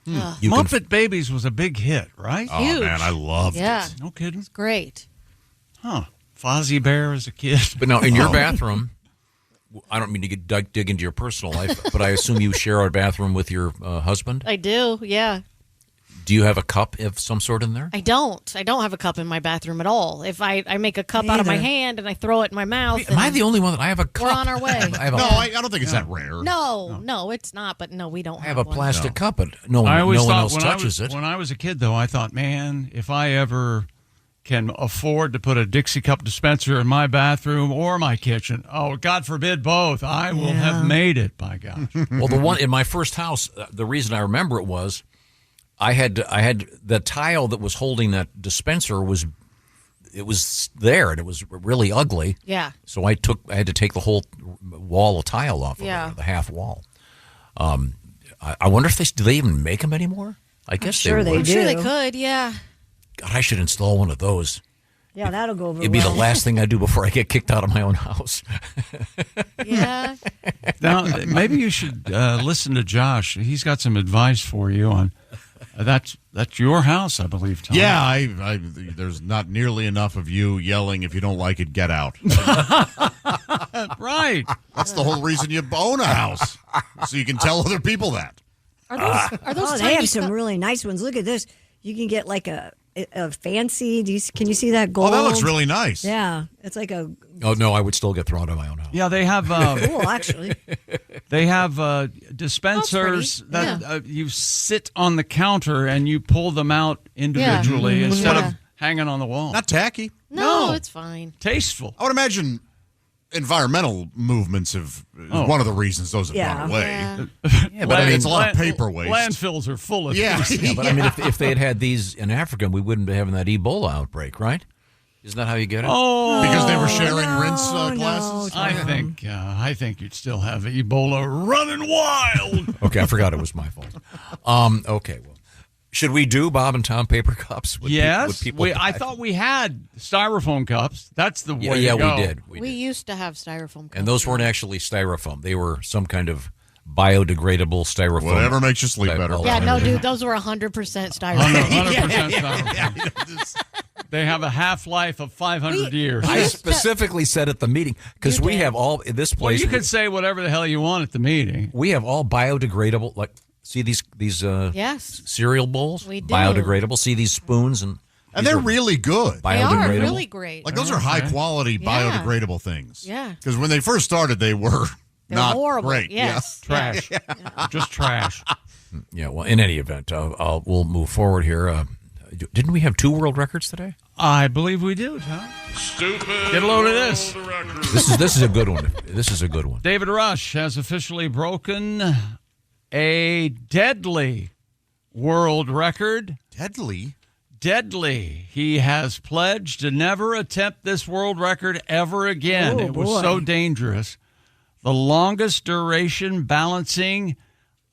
S2: Muppet Babies was a big hit, right?
S3: Oh, man, I loved it.
S2: No kidding.
S15: It's great.
S2: Huh. Fozzie Bear as a kid.
S11: But now, in your bathroom, I don't mean to dig into your personal life, but I assume you share a bathroom with your husband?
S15: I do, yeah.
S11: Do you have a cup of some sort in there?
S15: I don't have a cup in my bathroom at all. If I make a cup out of my hand and I throw it in my mouth.
S11: Am I the only one that I have a cup?
S15: We're on our way.
S3: I don't think it's that rare.
S15: No, it's not. But no, we don't
S11: I have a
S15: one.
S11: plastic cup, but no
S2: I always
S11: one
S2: thought
S11: else touches it.
S2: When I was a kid, though, I thought, man, if I ever can afford to put a Dixie cup dispenser in my bathroom or my kitchen, oh, God forbid both, I will have made it, by gosh.
S11: Well, the one in my first house, the reason I remember it was I had the tile that was holding that dispenser was there, and it was really ugly.
S15: Yeah.
S11: So I had to take the whole wall of tile off of it, the half wall. I wonder if do they even make them anymore? I guess they would.
S15: I'm sure they could, yeah.
S11: God, I should install one of those.
S10: Yeah, that'll go over
S11: It'd be the
S10: well.
S11: last thing I do before I get kicked out of my own house.
S15: Yeah.
S2: Now, maybe you should listen to Josh. He's got some advice for you on that's your house, I believe, Tom.
S3: Yeah, I there's not nearly enough of you yelling, if you don't like it, get out.
S2: Right.
S3: That's the whole reason you own a house, so you can tell other people that.
S15: Are those
S10: they have some really nice ones. Look at this. You can get like a fancy. Can you see that gold?
S3: Oh, that looks really nice.
S10: Yeah, it's like a.
S11: Oh no, I would still get thrown out of my own house.
S2: Yeah, they have.
S10: Cool, actually.
S2: They have dispensers that you sit on the counter and you pull them out individually instead of hanging on the wall.
S3: Not tacky.
S15: No, it's fine.
S2: Tasteful.
S3: I would imagine environmental movements is one of the reasons those have gone away.
S11: Yeah,
S3: but I mean, it's a lot of paper waste.
S2: Landfills are full of
S11: Yeah, but I mean, if they had these in Africa, we wouldn't be having that Ebola outbreak, right? Isn't that how you get it?
S2: Oh,
S3: because they were sharing rinse glasses.
S2: I think you'd still have Ebola running wild.
S11: Okay, I forgot it was my fault. Okay, well, should we do Bob and Tom paper cups?
S2: Yes, I thought we had styrofoam cups. That's the way to go.
S11: We did.
S15: We used to have styrofoam cups.
S11: And those weren't actually styrofoam. They were some kind of biodegradable styrofoam.
S3: Whatever makes you sleep better.
S15: Yeah, no, dude, those were 100% styrofoam.
S2: 100% styrofoam. They have a half-life of 500 years.
S11: I specifically said at the meeting, because we have all in this place.
S2: Well, you could say whatever the hell you want at the meeting.
S11: We have all biodegradable, like, see these
S15: yes.
S11: cereal bowls?
S15: We do.
S11: Biodegradable. See these spoons? And
S3: they're really good.
S15: They are really great.
S3: Like, those are high-quality biodegradable things.
S15: Yeah.
S3: Because when they first started, they were not
S15: horrible.
S3: great.
S15: Yes.
S2: Yeah. Trash. Just trash.
S11: Yeah, well, in any event, we'll move forward here. Didn't we have 2 world records today?
S2: I believe we do, Tom.
S6: Stupid.
S2: Get a load of this.
S11: This is a good one. This is a good one.
S2: David Rush has officially broken a deadly world record.
S3: Deadly?
S2: Deadly. He has pledged to never attempt this world record ever again.
S10: Oh,
S2: it was
S10: boy.
S2: so dangerous. The longest duration balancing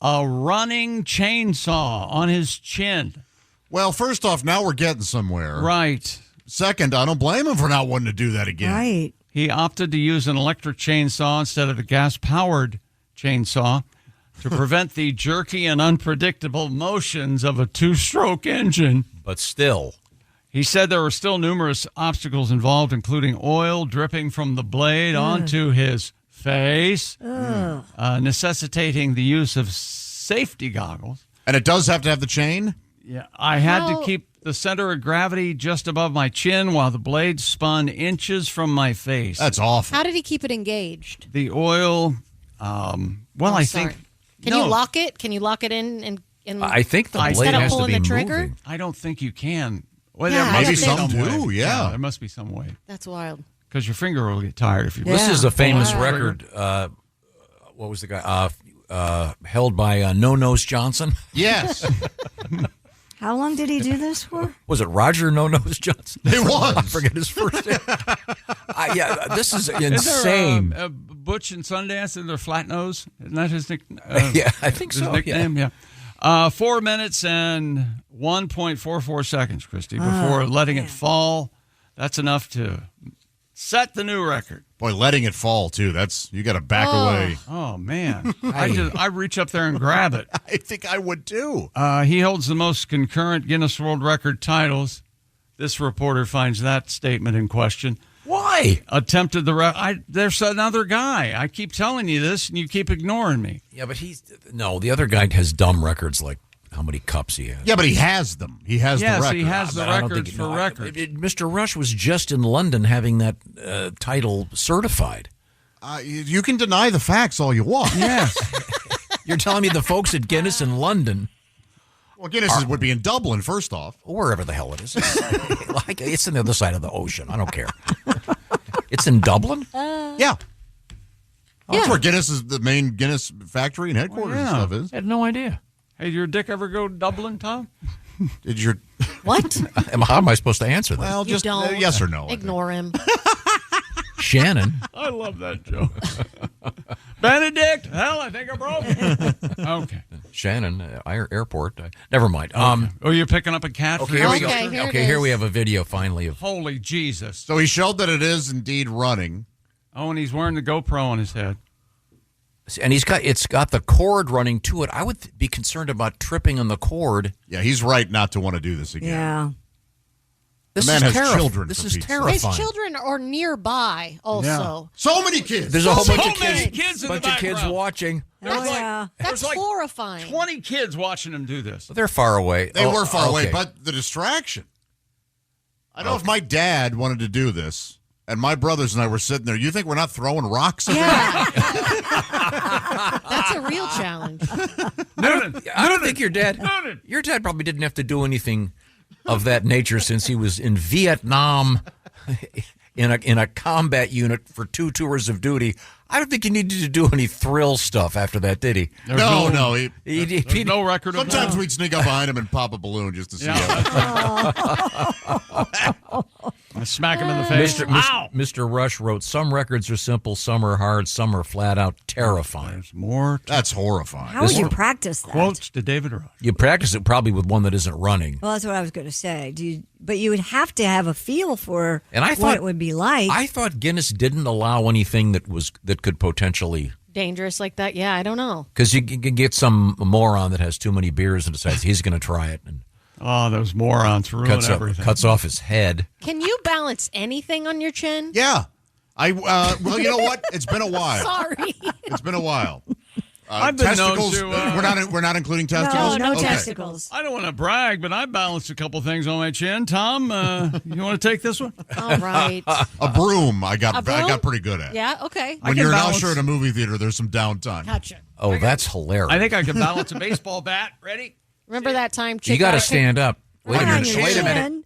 S2: a running chainsaw on his chin.
S3: Well, first off, now we're getting somewhere.
S2: Right.
S3: Second, I don't blame him for not wanting to do that again.
S10: Right.
S2: He opted to use an electric chainsaw instead of a gas-powered chainsaw to prevent the jerky and unpredictable motions of a 2-stroke engine.
S11: But still.
S2: He said there were still numerous obstacles involved, including oil dripping from the blade onto his face, necessitating the use of safety goggles.
S3: And it does have to have the chain?
S2: Yeah, I had to keep the center of gravity just above my chin while the blade spun inches from my face.
S3: That's awful.
S15: How did he keep it engaged?
S2: The oil, I think...
S15: Can you lock it? Can you lock it in
S11: I think the blade
S15: instead of
S11: has to
S15: pulling
S11: be
S15: the trigger?
S11: moving.
S2: I don't think you can. Well,
S15: Yeah,
S2: there
S3: maybe
S2: must be
S3: some
S2: way.
S3: do, yeah.
S2: There must be some way.
S15: That's wild.
S2: Because your finger will get tired if you...
S11: This is a famous record. What was the guy? Held by No Nose Johnson.
S3: Yes.
S10: How long did he do this for?
S11: Was it Roger No Nose Johnson?
S3: It was.
S11: I forget his first name. This is insane.
S2: Is there, Butch and Sundance in their flat nose? Isn't that his nickname?
S11: Yeah, I think
S2: his
S11: so.
S2: nickname, yeah. 4 minutes and 1.44 seconds, Kristi, before letting it fall. That's enough to set the new record.
S3: Boy, letting it fall, too. You got to back away.
S2: Oh, man. I reach up there and grab it.
S3: I think I would, too.
S2: He holds the most concurrent Guinness World Record titles. This reporter finds that statement in question.
S11: Why?
S2: Attempted there's another guy. I keep telling you this, and you keep ignoring me.
S11: Yeah, but the other guy has dumb records like how many cups he has.
S3: Yeah, but he has them. He has the record.
S2: Yes, he has the records for records.
S11: Mr. Rush was just in London having that title certified.
S3: You can deny the facts all you want.
S2: Yes.
S11: You're telling me the folks at Guinness in London...
S3: Well, Guinness would be in Dublin, first off.
S11: Wherever the hell it is. It's on the other side of the ocean. I don't care. It's in Dublin?
S3: Yeah. That's where Guinness is, the main Guinness factory and headquarters and stuff is.
S11: I had no idea.
S2: Hey, did your dick ever go to Dublin, Tom?
S3: Did your...
S15: What?
S11: How am I supposed to answer that?
S3: Well, just
S15: don't.
S3: Yes or no.
S15: Ignore him.
S11: Shannon.
S2: I love that joke. Benedict, hell, I think I broke it. Okay.
S11: Shannon, airport. Never mind.
S2: Oh, you're picking up a cat?
S11: Okay, here we go.
S15: Okay,
S11: Here we have a video finally of...
S2: Holy Jesus.
S3: So he showed that it is indeed running.
S2: Oh, and he's wearing the GoPro on his head.
S11: And it's got the cord running to it. I would be concerned about tripping on the cord.
S3: Yeah, he's right not to want to do this again.
S10: Yeah.
S11: This
S3: the man
S11: is
S3: has children.
S11: This
S3: for
S11: is
S3: Pete's
S11: terrifying.
S15: His children are nearby also.
S3: Yeah. So many kids.
S11: There's a whole bunch of
S2: many
S11: kids.
S2: kids in
S11: bunch
S2: the
S11: of kids
S2: background.
S11: watching.
S15: That's
S2: like
S15: horrifying.
S2: 20 kids watching him do this.
S11: They're far away.
S3: They were far away,
S11: okay.
S3: but the distraction. I know if my dad wanted to do this, and my brothers and I were sitting there, you think we're not throwing rocks at
S15: That's a real challenge.
S11: I don't think your dad probably didn't have to do anything of that nature since he was in Vietnam in a combat unit for 2 tours of duty. I don't think he needed to do any thrill stuff after that, did he?
S3: No.
S2: There's no record of
S3: Sometimes we'd sneak up behind him and pop a balloon just to see
S2: smack him in the face.
S11: Mr. Rush wrote, some records are simple, some are hard, some are flat out terrifying.
S2: There's more.
S3: That's horrifying.
S10: How would you practice that?
S2: Quotes to David Rush.
S11: You practice it probably with one that isn't running.
S10: Well, that's what I was going to say. But you would have to have a feel for what it would be like.
S11: I thought Guinness didn't allow anything that could potentially...
S15: Dangerous like that? Yeah, I don't know.
S11: Because you can get some moron that has too many beers and decides he's going to try it. And
S2: those morons ruin everything.
S11: Cuts off his head.
S15: Can you balance anything on your chin?
S3: Yeah. Well, you know what? It's been a while.
S15: Sorry.
S3: It's been a while.
S2: I've been
S3: testicles.
S2: known to,
S3: we're not including testicles.
S10: No
S3: Okay.
S10: testicles.
S2: I don't want to brag, but I balanced a couple things on my chin. Tom, you want to take this one?
S15: All right.
S3: A broom. I got
S15: broom?
S3: I got pretty good at.
S15: Yeah, okay.
S3: When you're an usher at a movie theater, there's some downtime.
S15: Gotcha.
S11: Oh, that's hilarious.
S2: I think I can balance a baseball bat. Ready?
S15: Remember that time Chick
S11: You got to
S15: got
S11: stand up. Wait a
S10: on
S11: minute.
S10: your
S11: Wait a minute.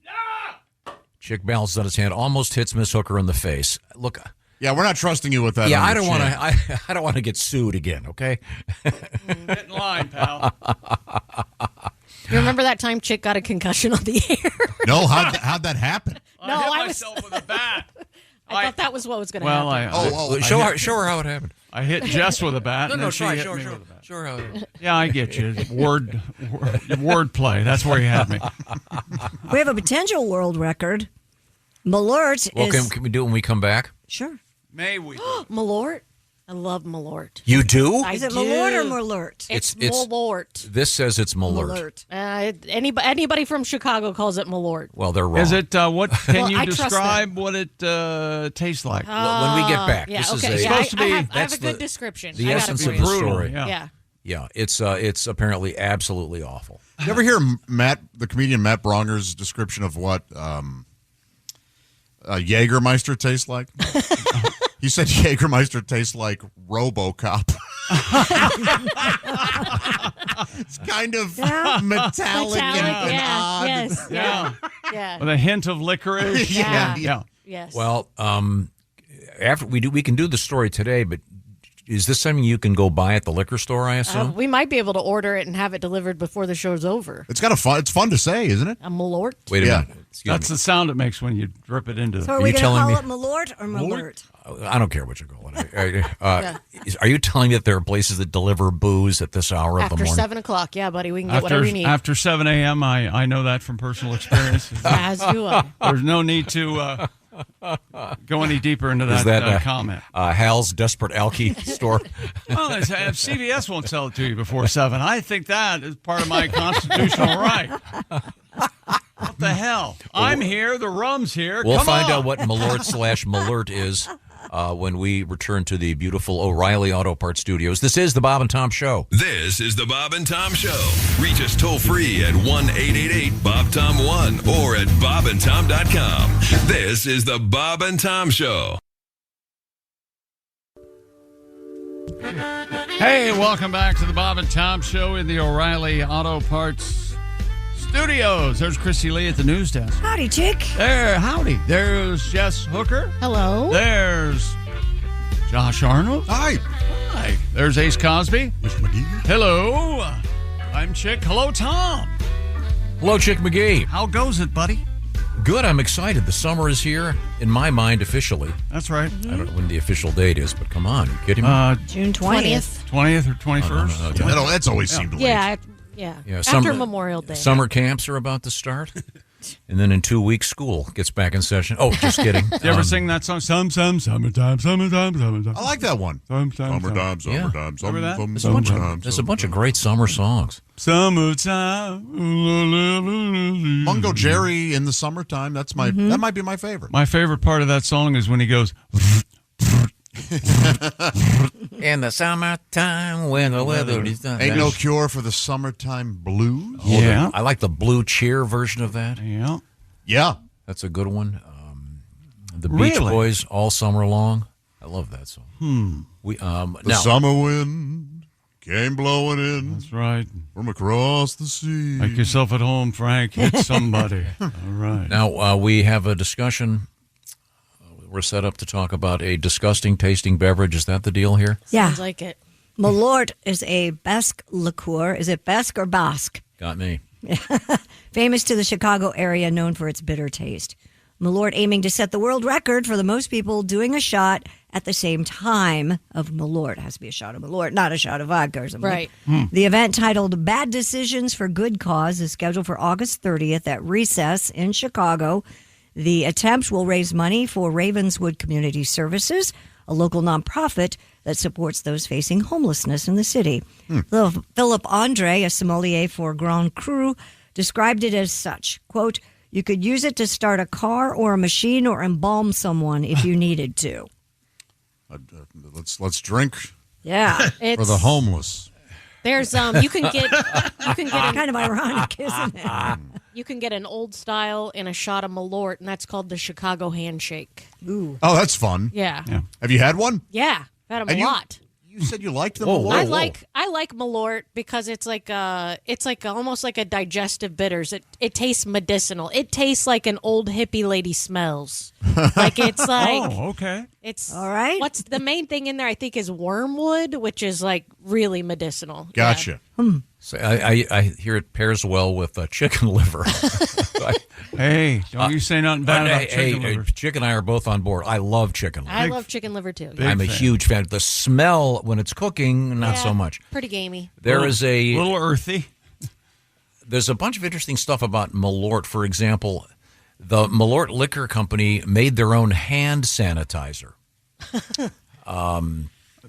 S10: chin.
S11: Chick balances on his hand, almost hits Miss Hooker in the face. Look.
S3: Yeah, we're not trusting you with that.
S11: Yeah,
S3: on
S11: I
S3: your
S11: don't want
S3: chin.
S11: to. I don't want to get sued again. Okay.
S2: Get in line, pal.
S15: You remember that time Chick got a concussion on the air?
S3: No, how'd that happen?
S2: I hit myself with a bat.
S15: I thought that was what was going to
S2: Well,
S15: happen.
S11: Show her how it happened.
S2: I hit Jess with a bat.
S11: No,
S2: and then
S11: show
S2: she hit
S11: her
S2: me with a bat.
S11: how it happened.
S2: Yeah, I get you. Word play. That's where you had me.
S10: We have a potential world record. Malort
S11: Well,
S10: is...
S11: can we do it when we come back?
S10: Sure.
S2: May we?
S15: Malort? I love Malort.
S11: You do?
S10: Is it Malort or Malort?
S15: It's Malort.
S11: This says it's Malort.
S15: Anybody from Chicago calls it Malort.
S11: Well, they're wrong.
S2: Is it what? Can
S15: Well,
S2: you
S15: I trust
S2: describe what it tastes like?
S11: When we get back,
S15: Yeah,
S11: this
S15: okay.
S11: is
S15: yeah,
S11: supposed to be.
S15: I have a
S11: that's
S15: good description.
S11: The
S15: I got
S11: essence
S15: it for
S11: of
S15: you.
S11: the story.
S2: Yeah.
S15: Yeah.
S11: Yeah, it's apparently absolutely awful.
S3: You ever hear the comedian Matt Bronger's description of what Jägermeister tastes like? He said Jägermeister tastes like RoboCop. It's kind of metallic and odd.
S15: Yes. Yeah.
S2: With a hint of licorice.
S15: Yeah. Yes.
S11: Well, after we can do the story today, but is this something you can go buy at the liquor store, I assume?
S15: We might be able to order it and have it delivered before the show's over.
S3: It's it's fun to say, isn't it?
S15: A Malort.
S11: Wait a minute.
S2: That's the sound it makes when you drip it into.
S10: So are we going to call it Malort or Malort?
S11: I don't care what you call it. Are you telling me that there are places that deliver booze at this hour of the
S15: After
S11: morning?
S15: 7 o'clock, yeah, buddy, we can get whatever you need.
S2: After 7 a.m., I know that from personal experience.
S15: As do I.
S2: There's no need to go any deeper into that, comment.
S11: Hal's Desperate Alky store.
S2: Well, if CVS won't sell it to you before 7, I think that is part of my constitutional right. What the hell? I'm here. The rum's here.
S11: We'll
S2: Come
S11: find
S2: on.
S11: out what Malort/Malert is when we return to the beautiful O'Reilly Auto Parts Studios. This is the Bob and Tom Show.
S13: This is the Bob and Tom Show. Reach us toll free at 1-888-BOB-TOM-1 or at bobandtom.com. This is the Bob and Tom Show.
S2: Hey, welcome back to the Bob and Tom Show in the O'Reilly Auto Parts Studios. There's Kristi Lee at the news desk.
S10: Howdy, chick.
S2: Howdy. There's Jess Hooker.
S15: Hello.
S2: There's Josh Arnold.
S3: Hi.
S2: Hi. There's Ace Cosby.
S3: Mr. McGee.
S2: Hello. I'm Chick. Hello, Tom.
S11: Hello, Chick McGee.
S2: How goes it, buddy?
S11: Good. I'm excited. The summer is here, in my mind, officially.
S2: That's right.
S11: I don't know when the official date is, but come on. You kidding me?
S10: June 20th.
S2: 20th or 21st?
S11: No.
S3: That's always seemed late.
S15: Yeah. After Memorial Day.
S11: Summer camps are about to start. And then in 2 weeks, school gets back in session. Oh, just kidding.
S2: You ever sing that song? Summertime.
S3: I like that one. Summertime.
S11: There's a bunch of great summer songs.
S2: Summertime.
S3: Mungo Jerry in the summertime. That might be my favorite.
S2: My favorite part of that song is when he goes.
S11: In the summertime when the weather is done.
S3: Ain't no cure for the summertime blues.
S2: Yeah.
S11: I like the Blue Cheer version of that.
S3: Yeah.
S11: That's a good one. The Beach Boys, All Summer Long. I love that song.
S3: The summer wind came blowing in.
S2: That's right.
S3: From across the sea.
S2: Make yourself at home, Frank. Hit somebody. All right.
S11: Now, we have a discussion. We're set up to talk about a disgusting tasting beverage. Is that the deal here?
S10: Yeah.
S15: Sounds like it.
S10: Malort is a Basque liqueur. Is it Basque or Basque?
S11: Got me.
S10: Famous to the Chicago area, known for its bitter taste. Malort aiming to set the world record for the most people doing a shot at the same time of Malort. It has to be a shot of Malort, not a shot of vodka or something.
S15: Right.
S10: The event titled Bad Decisions for Good Cause is scheduled for August 30th at Recess in Chicago. The attempt will raise money for Ravenswood Community Services, a local nonprofit that supports those facing homelessness in the city. Philip Andre, a sommelier for Grand Cru, described it as such, quote, "You could use it to start a car or a machine or embalm someone if you needed to."
S3: Let's drink
S10: Yeah.
S3: for the homeless.
S15: There's you can get
S10: kind of ironic, isn't it?
S15: You can get an old style and a shot of Malort, and that's called the Chicago Handshake.
S10: Ooh.
S3: Oh, that's fun.
S15: Yeah.
S3: Have you had one?
S15: Yeah. I've had them a lot.
S3: You said you liked them.
S11: Whoa.
S15: I like Malort because it's like almost like a digestive bitters. It tastes medicinal. It tastes like an old hippie lady smells. Like it's like
S2: okay.
S15: It's
S10: all right.
S15: What's the main thing in there? I think is wormwood, which is like really medicinal.
S3: Gotcha.
S15: Yeah.
S11: So I hear it pairs well with chicken liver.
S2: Hey, don't you say nothing bad about chicken liver.
S11: Chick and I are both on board. I love chicken liver.
S15: I love chicken liver too.
S11: I'm a huge fan. The smell when it's cooking, not so much.
S15: Pretty gamey.
S11: There is a
S2: little earthy.
S11: There's a bunch of interesting stuff about Malort. For example, the Malort Liquor Company made their own hand sanitizer.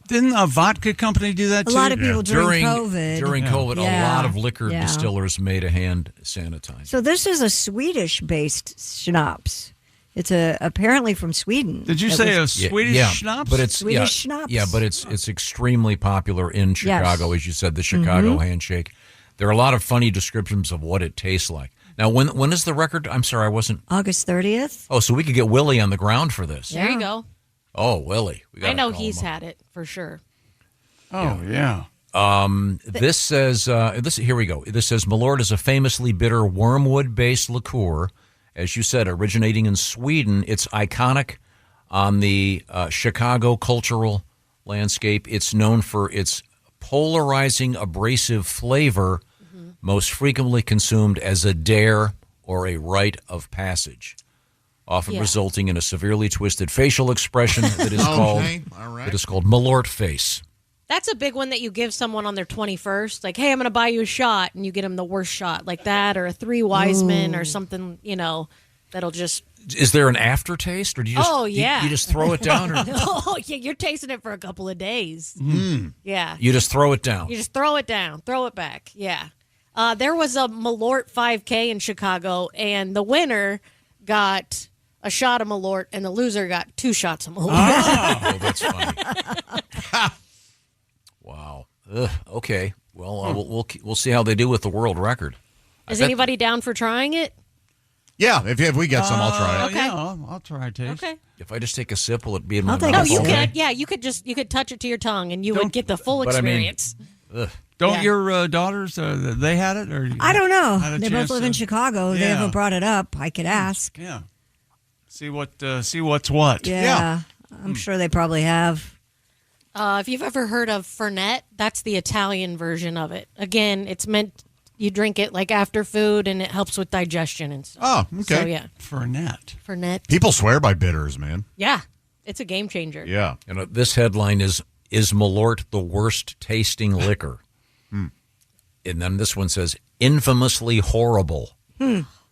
S2: Didn't a vodka company do that too?
S10: A lot of people during COVID.
S11: During COVID, a lot of liquor distillers made a hand sanitizer.
S10: So this is a Swedish-based schnapps. It's apparently from Sweden.
S2: Did you say a Swedish schnapps?
S11: But it's
S10: Swedish schnapps.
S11: Yeah, but it's extremely popular in Chicago, as you said, the Chicago handshake. There are a lot of funny descriptions of what it tastes like. Now, when is the record? I'm sorry, I wasn't.
S10: August 30th.
S11: Oh, so we could get Willie on the ground for this.
S15: There you go.
S11: Oh, Willie.
S15: I know he's had it for sure.
S2: Oh, yeah.
S11: This says, here we go. This says Malort is a famously bitter wormwood-based liqueur. As you said, originating in Sweden. It's iconic on the Chicago cultural landscape. It's known for its polarizing, abrasive flavor, most frequently consumed as a dare or a rite of passage, often resulting in a severely twisted facial expression that is called Malort face.
S15: That's a big one that you give someone on their 21st. Like, hey, I'm going to buy you a shot, and you get them the worst shot like that, or a Three Wise Men or something, that'll just...
S11: Is there an aftertaste, or do you just, you just throw it down? Or?
S15: Oh, yeah, you're tasting it for a couple of days. Yeah.
S11: You just throw it down.
S15: You just throw it down, throw it back. Yeah. There was a Malort 5K in Chicago, and the winner got a shot of Malort, and the loser got 2 shots of Malort.
S11: Oh, that's funny. Wow. Okay. Well, we'll see how they do with the world record.
S15: Is anybody down for trying it?
S3: Yeah, if we get some, I'll try it.
S15: Okay.
S2: Yeah, I'll try a taste.
S15: Okay.
S11: If I just take a sip, will it be in my
S10: take
S11: mouth?
S10: a sip.
S15: You could. Yeah, you could touch it to your tongue, and you would get the full
S11: but I mean,
S15: experience.
S2: Don't your daughters, they had it? Or
S10: I don't know.
S2: had a
S10: They both
S2: chance
S10: live
S2: to-
S10: in Chicago. They
S2: Yeah.
S10: haven't brought it up. I could ask.
S2: Yeah. See what's what.
S10: Yeah. I'm sure they probably have.
S15: If you've ever heard of Fernet, that's the Italian version of it. Again, it's meant you drink it like after food, and it helps with digestion and stuff.
S3: Oh, okay.
S15: So yeah, Fernet.
S3: People swear by bitters, man.
S15: Yeah, it's a game changer.
S3: Yeah.
S11: This headline is Malort the worst tasting liquor? And then this one says infamously horrible.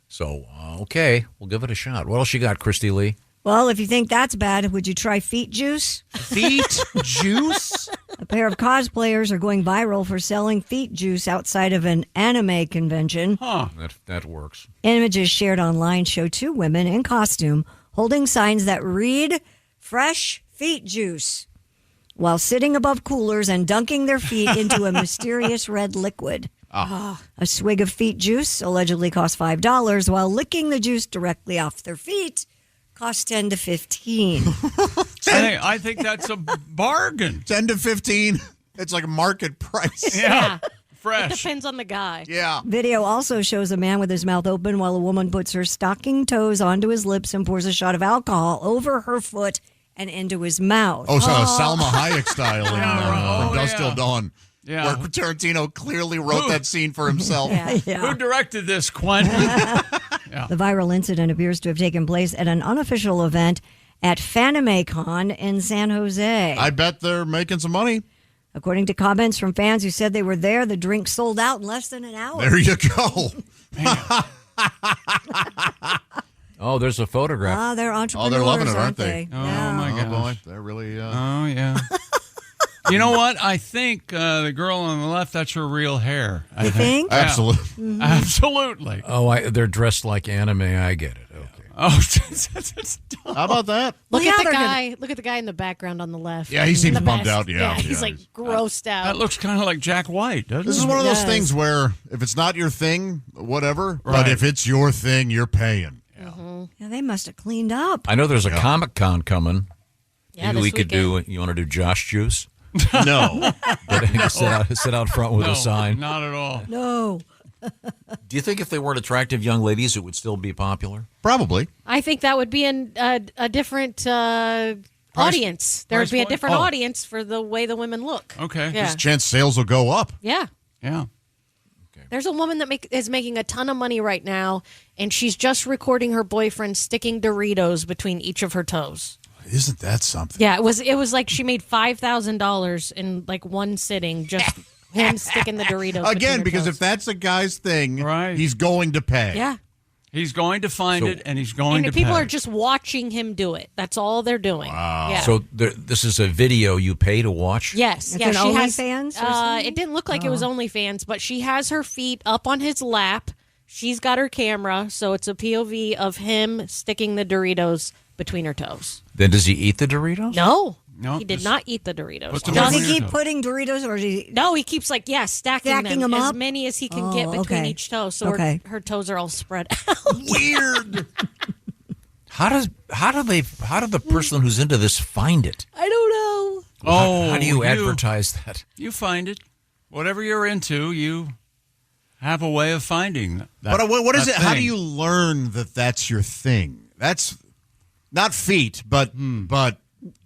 S11: So, okay, we'll give it a shot. What else you got, Kristi Lee?
S10: Well, if you think that's bad, would you try feet juice?
S3: Feet juice?
S10: A pair of cosplayers are going viral for selling feet juice outside of an anime convention.
S2: Huh.
S11: That works.
S10: Images shared online show 2 women in costume holding signs that read fresh feet juice while sitting above coolers and dunking their feet into a mysterious red liquid. A swig of feet juice allegedly cost $5, while licking the juice directly off their feet cost $10 to $15.
S2: I think that's a bargain.
S3: 10 to 15. It's like a market price.
S2: Yeah.
S15: It
S2: Fresh.
S15: depends on the guy.
S3: Yeah.
S10: Video also shows a man with his mouth open while a woman puts her stocking toes onto his lips and pours a shot of alcohol over her foot and into his mouth.
S3: Oh, so Salma Hayek style from Dusk Till Dawn.
S2: Yeah.
S3: Where Tarantino clearly wrote that scene for himself.
S2: Who directed this, Quentin?
S10: The viral incident appears to have taken place at an unofficial event at FanimeCon in San Jose.
S3: I bet they're making some money.
S10: According to comments from fans who said they were there, the drink sold out in less than an hour.
S3: There you go.
S11: Oh, there's a photograph.
S10: They're entrepreneurs.
S3: Oh, they're loving it, aren't they?
S2: Oh, my
S3: Oh,
S2: gosh.
S3: boy. They're really...
S2: Oh, yeah. You know what? I think the girl on the left, that's her real hair. I
S10: think?
S2: Yeah.
S3: Absolutely.
S2: Absolutely.
S11: Oh, they're dressed like anime. I get it. Okay.
S2: Oh,
S3: how about that?
S15: Look
S10: Well,
S15: at
S10: yeah,
S15: the
S10: they're
S15: guy. Look at the guy in the background on the left.
S3: Yeah, he seems
S15: The
S3: bummed
S15: best.
S3: out. Yeah,
S15: he's like grossed out.
S2: That looks kind of like Jack White, doesn't
S3: This
S2: it?
S3: is one of those
S10: Yes.
S3: things where if it's not your thing, whatever. But
S2: Right.
S3: if it's your thing, you're paying.
S10: Yeah, they must have cleaned up.
S11: I know there's a Comic-Con coming.
S15: Yeah,
S11: Maybe we
S15: this
S11: could
S15: weekend.
S11: do. You want to do Josh Juice?
S3: No.
S11: sit out front with
S2: No,
S11: a sign.
S2: not at all.
S10: No.
S11: Do you think if they weren't attractive young ladies, it would still be popular?
S3: Probably.
S15: I think that would be a different audience. There would be a
S2: point?
S15: different
S3: Oh.
S15: audience for the way the women look.
S2: Okay.
S15: Yeah.
S3: There's a chance sales will go up.
S15: Yeah.
S2: Yeah.
S15: There's a woman that is making a ton of money right now, and she's just recording her boyfriend sticking Doritos between each of her toes.
S3: Isn't that something?
S15: Yeah, it was like she made $5,000 in like one sitting, just him sticking the Doritos. between
S3: Again,
S15: her
S3: because
S15: toes.
S3: if that's a guy's thing,
S2: Right.
S3: he's going to pay.
S15: yeah,
S2: He's going to find it, and he's going
S15: and
S2: to
S15: people
S2: pay.
S15: are just watching him do it. That's all they're doing. Wow. Yeah.
S11: So this is a video you pay to watch?
S15: Yes,
S10: It's
S15: yeah,
S10: an
S15: she has
S10: OnlyFans or something?
S15: It didn't look like it was OnlyFans, but she has her feet up on his lap. she's got her camera, so it's a POV of him sticking the Doritos between her toes.
S11: Then does he eat the Doritos?
S15: No.
S2: No,
S15: He did not eat the Doritos.
S10: Does he keep putting Doritos, or does he?
S15: No, he keeps stacking them
S10: up?
S15: as many as he can get between each toe, so her toes are all spread out.
S3: Weird.
S11: How did the person who's into this find it?
S15: I don't know.
S11: How do you advertise that?
S2: You find it. Whatever you're into, you have a way of finding that.
S3: But what is it?
S2: thing.
S3: How do you learn that that's your thing? That's not feet, but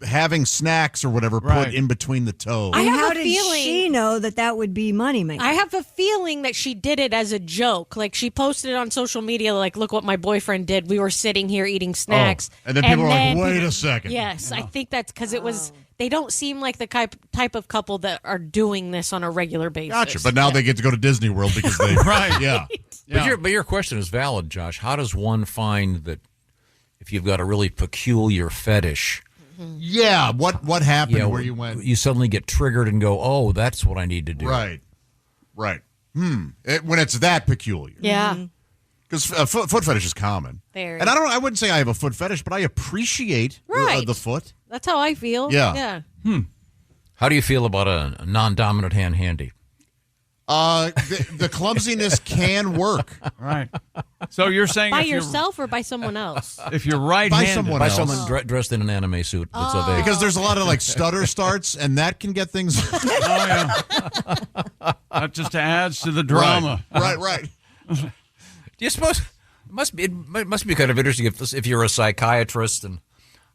S3: having snacks or whatever put in between the toes.
S15: I have
S10: How
S15: a
S10: did
S15: feeling-
S10: she know that would be money making?
S15: I have a feeling that she did it as a joke. Like, she posted it on social media, like, look what my boyfriend did. We were sitting here eating snacks.
S3: And then people are like, wait a second.
S15: Yes, I think that's because it was, they don't seem like the type of couple that are doing this on a regular basis.
S3: Gotcha. But now they get to go to Disney World because they yeah.
S11: But your question is valid, Josh. How does one find that if you've got a really peculiar fetish?
S3: Yeah, what happened where you went?
S11: You suddenly get triggered and go, oh, that's what I need to do.
S3: Right. When it's that peculiar.
S15: Yeah.
S3: Because foot fetish is common.
S15: Very.
S3: And I wouldn't say I have a foot fetish, but I appreciate the foot.
S15: That's how I feel.
S3: Yeah.
S11: How do you feel about a non-dominant hand handy?
S3: The clumsiness can work.
S2: Right. So you're saying
S15: by
S2: if you're-
S15: yourself or by someone else?
S2: If you're right-handed.
S11: By someone dressed in an anime suit. That's of age.
S3: Because there's a lot of stutter starts, and that can get things.
S2: That just adds to the drama.
S3: Right.
S11: Do you suppose it must be kind of interesting if you're a psychiatrist, and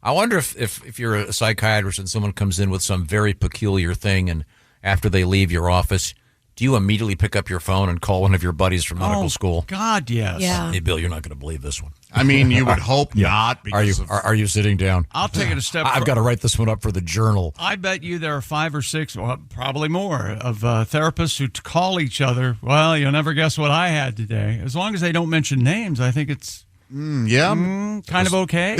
S11: I wonder if you're a psychiatrist and someone comes in with some very peculiar thing, and after they leave your office, do you immediately pick up your phone and call one of your buddies from medical school?
S2: God, yes.
S15: Yeah.
S11: Hey, Bill, you're not going to believe this one.
S3: I mean, you would hope not. Because
S11: Are you sitting down?
S2: I'll take it a step
S11: I've got to write this one up for the journal.
S2: I bet you there are 5 or 6, well, probably more, of therapists who call each other, well, you'll never guess what I had today. As long as they don't mention names, I think it's kind of okay.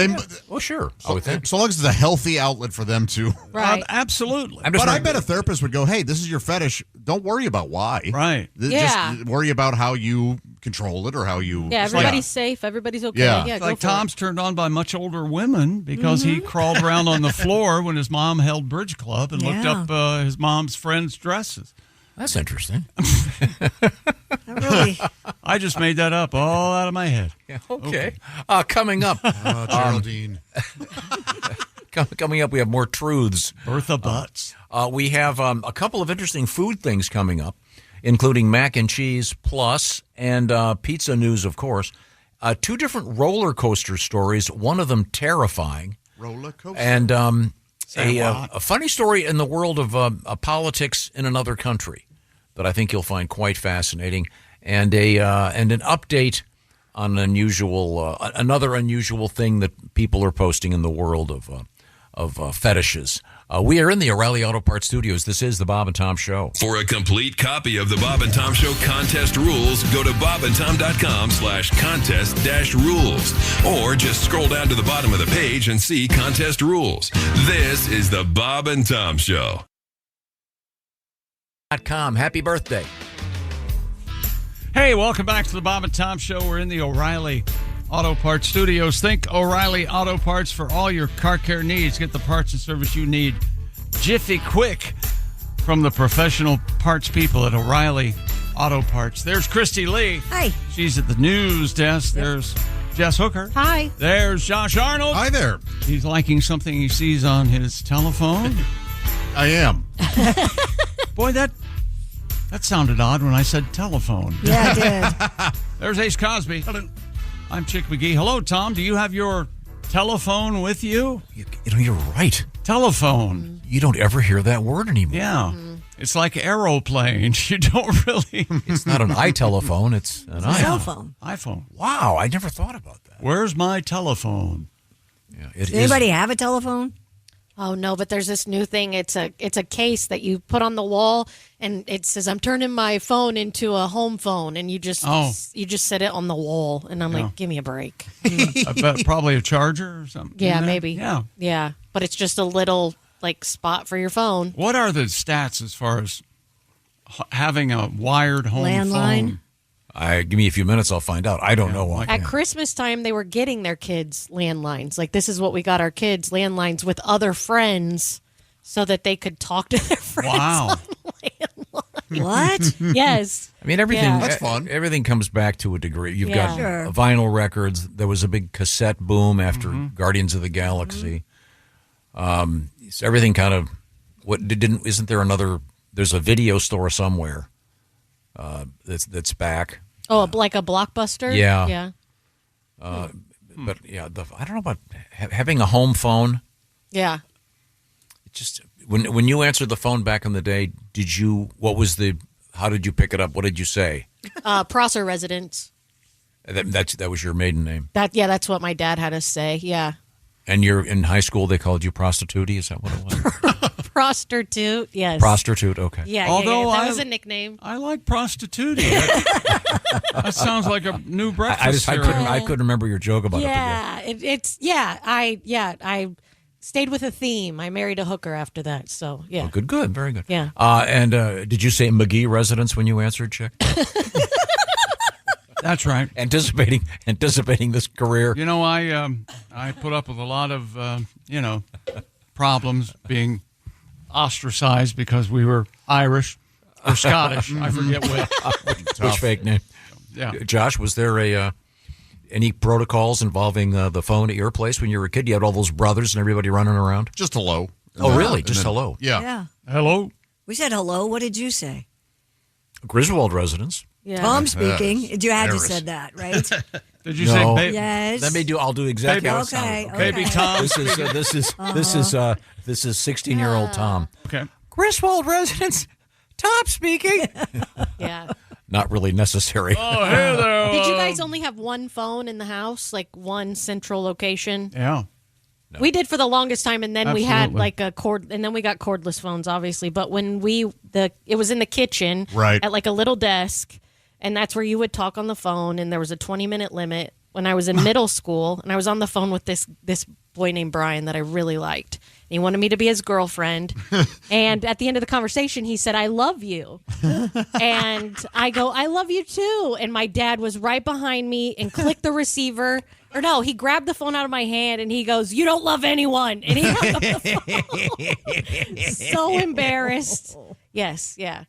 S3: Well,
S11: sure.
S3: So long as it's a healthy outlet for them to.
S15: Right.
S2: Absolutely.
S3: But I bet a therapist would go, hey, this is your fetish. Don't worry about why.
S2: Right.
S3: Just worry about how you control it or how you.
S15: Yeah, everybody's safe. Everybody's okay.
S3: Yeah.
S15: Go
S2: Like
S15: for
S2: Tom's turned on by much older women because he crawled around on the floor when his mom held bridge club and looked up his mom's friends' dresses.
S11: That's interesting.
S10: Really?
S2: I just made that up all out of my head.
S11: Yeah, okay. Coming up.
S3: Geraldine.
S11: Coming up, we have more truths.
S2: Bertha Butts.
S11: We have a couple of interesting food things coming up, including mac and cheese plus and pizza news, of course. 2 different roller coaster stories, one of them terrifying.
S3: Roller coaster.
S11: And a funny story in the world of politics in another country that I think you'll find quite fascinating, and an update on another unusual thing that people are posting in the world of fetishes. We are in the O'Reilly Auto Parts Studios. This is the Bob and Tom Show.
S13: For a complete copy of the Bob and Tom Show contest rules, go to bobandtom.com/contest-rules. Or just scroll down to the bottom of the page and see contest rules. This is the Bob and Tom Show.
S11: Happy birthday.
S2: Hey, welcome back to the Bob and Tom Show. We're in the O'Reilly Auto Parts Studios. Think O'Reilly Auto Parts for all your car care needs. Get the parts and service you need jiffy quick from the professional parts people at O'Reilly Auto Parts. There's Kristi Lee.
S10: Hi.
S2: She's at the news desk. There's Jess Hooker.
S15: Hi.
S2: There's Josh Arnold.
S3: Hi there.
S2: He's liking something he sees on his telephone.
S3: I am.
S2: Boy, that sounded odd when I said telephone.
S10: Yeah, it did.
S2: There's Ace Cosby. I'm Chick McGee. Hello, Tom. Do you have your telephone with you?
S11: You know, you're right.
S2: Telephone.
S11: You don't ever hear that word anymore.
S2: Yeah. It's like aeroplane. You don't really.
S11: It's not an iTelephone. It's an
S10: Cell phone.
S2: iPhone.
S11: Wow, I never thought about that.
S2: Where's my telephone?
S11: Yeah,
S10: Does anybody have a telephone?
S15: Oh no, but there's this new thing. It's a case that you put on the wall, and it says, "I'm turning my phone into a home phone," and you just set it on the wall, and I'm like, "Give me a break."
S2: I bet probably a charger or something.
S15: Yeah,
S2: in there?
S15: maybe. Yeah, but it's just a little spot for your phone.
S2: What are the stats as far as having a wired home
S10: Landline?
S2: phone?
S11: Give me a few minutes, I'll find out. I don't know why.
S15: At Christmas time, they were getting their kids landlines. Like, this is what we got our kids, landlines with other friends so that they could talk to their friends.
S2: Wow.
S10: What?
S15: Yes.
S11: I mean, everything.
S15: Yeah.
S3: That's fun.
S11: Everything comes back to a degree. You've got
S10: Sure.
S11: vinyl records. There was a big cassette boom after Guardians of the Galaxy. So everything kind of isn't there another? There's a video store somewhere that's back.
S15: Oh, like a Blockbuster?
S11: Yeah.
S15: Yeah.
S11: But yeah, I don't know about having a home phone.
S15: Yeah.
S11: It just when you answered the phone back in the day, how did you pick it up? What did you say?
S15: Prosser residence.
S11: That was your maiden name.
S15: That's what my dad had us say. Yeah.
S11: And you're in high school. They called you prostitute. Is that what it was?
S15: Prostitute. Yes.
S11: Prostitute. Okay.
S15: Yeah.
S2: Although
S15: that was a nickname.
S2: I like prostituting. That sounds like a new breakfast cereal.
S11: I couldn't remember your joke about
S15: it. I stayed with a theme. I married a hooker after that. So yeah.
S11: Oh, good. Very good.
S15: Yeah.
S11: And did you say McGee residence when you answered, Chick?
S2: That's right.
S11: Anticipating this career.
S2: You know, I put up with a lot of problems being ostracized because we were Irish or Scottish. I forget
S11: which fake name.
S2: Yeah.
S11: Josh, was there any protocols involving the phone at your place when you were a kid? You had all those brothers and everybody running around?
S3: Just hello.
S11: Oh, really? Just hello?
S3: Yeah.
S2: Hello.
S10: We said hello. What did you say?
S11: Griswold residence.
S10: Yeah. Tom speaking. You had to
S3: Harris.
S10: said that, right?
S2: Did you say baby?
S10: Yes.
S11: I'll do exactly how it
S10: Okay.
S11: sounded.
S2: Baby Tom.
S11: This is 16-year-old Tom.
S2: Okay.
S11: Griswold residence. Tom speaking.
S15: Yeah.
S11: Not really necessary.
S2: Oh, hey there.
S15: Did you guys only have one phone in the house, like one central location?
S2: Yeah.
S11: No.
S15: We did for the longest time, and then we had
S2: Absolutely.
S15: like a cord, and then we got cordless phones, obviously. But when it was in the kitchen,
S3: Right.
S15: at like a little desk, and that's where you would talk on the phone, and there was a 20-minute limit. When I was in middle school, and I was on the phone with this boy named Brian that I really liked. He wanted me to be his girlfriend. And at the end of the conversation, he said, "I love you." And I go, "I love you too." And my dad was right behind me and clicked the receiver. Or no, he grabbed the phone out of my hand and he goes, "You don't love anyone." And he hung up the phone. So embarrassed. Yes, yeah.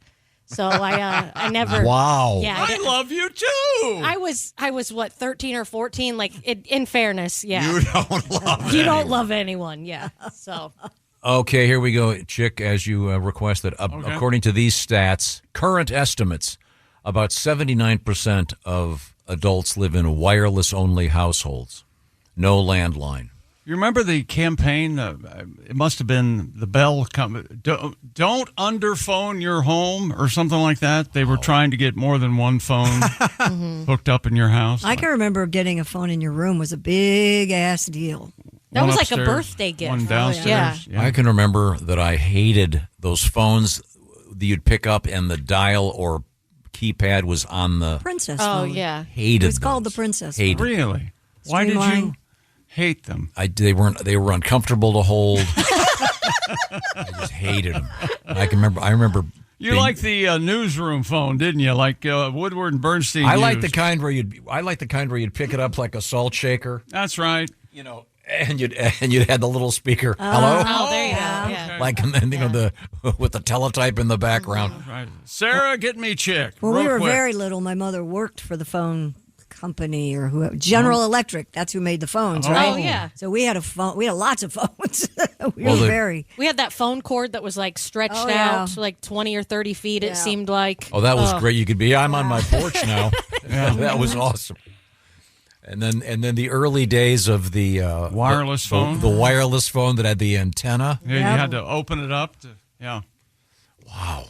S15: So I never.
S11: Wow.
S15: Yeah,
S2: I love you too.
S15: I was what, 13 or 14? Like, in fairness, yeah.
S3: You don't love
S15: You don't love anyone, yeah. So
S11: Okay, here we go, Chick, as you requested. According to these stats, current estimates, about 79% of adults live in wireless-only households. No landline.
S2: You remember the campaign? It must have been the Bell company. Don't underphone your home or something like that. They were trying to get more than one phone hooked up in your house.
S10: I can remember getting a phone in your room was a big ass deal.
S15: that
S2: One
S15: was like a
S2: upstairs,
S15: birthday gift.
S2: One downstairs.
S15: Yeah.
S11: I can remember that I hated those phones that you'd pick up and the dial or keypad was on the
S10: Princess
S15: Oh,
S10: phone.
S15: yeah.
S11: hated.
S10: It was called the
S11: those.
S10: Princess
S11: Hated.
S10: phone.
S2: Really? Why did you
S10: Streamline.
S2: hate them?
S11: They were uncomfortable to hold. I just hated them. I remember.
S2: You liked the newsroom phone, didn't you? Like Woodward and Bernstein.
S11: I like
S2: used.
S11: the kind where you'd pick it up like a salt shaker.
S2: That's right.
S11: You know, and you'd have the little speaker. Hello.
S15: Oh, there you go. Yeah.
S11: Like, and then with the teletype in the background.
S2: Right. Sarah, get me Chick.
S10: When
S2: real
S10: we were
S2: quick.
S10: very little, my mother worked for the phone company or whoever. General Electric. That's who made the phones, right?
S15: Oh, yeah.
S10: So we had a phone. We had lots of phones. we
S11: Well,
S10: were
S11: the-
S10: very.
S15: We had that phone cord that was like stretched
S10: Oh, yeah.
S15: out to like 20 or 30 feet,
S10: Yeah.
S15: it seemed like.
S11: Oh, that was great. You could be. I'm on my porch now.
S2: Yeah.
S11: That was awesome. And then the early days of the
S2: Wireless phone?
S11: the wireless phone that had the antenna.
S2: Yeah, you had to open it up. Yeah.
S11: Wow.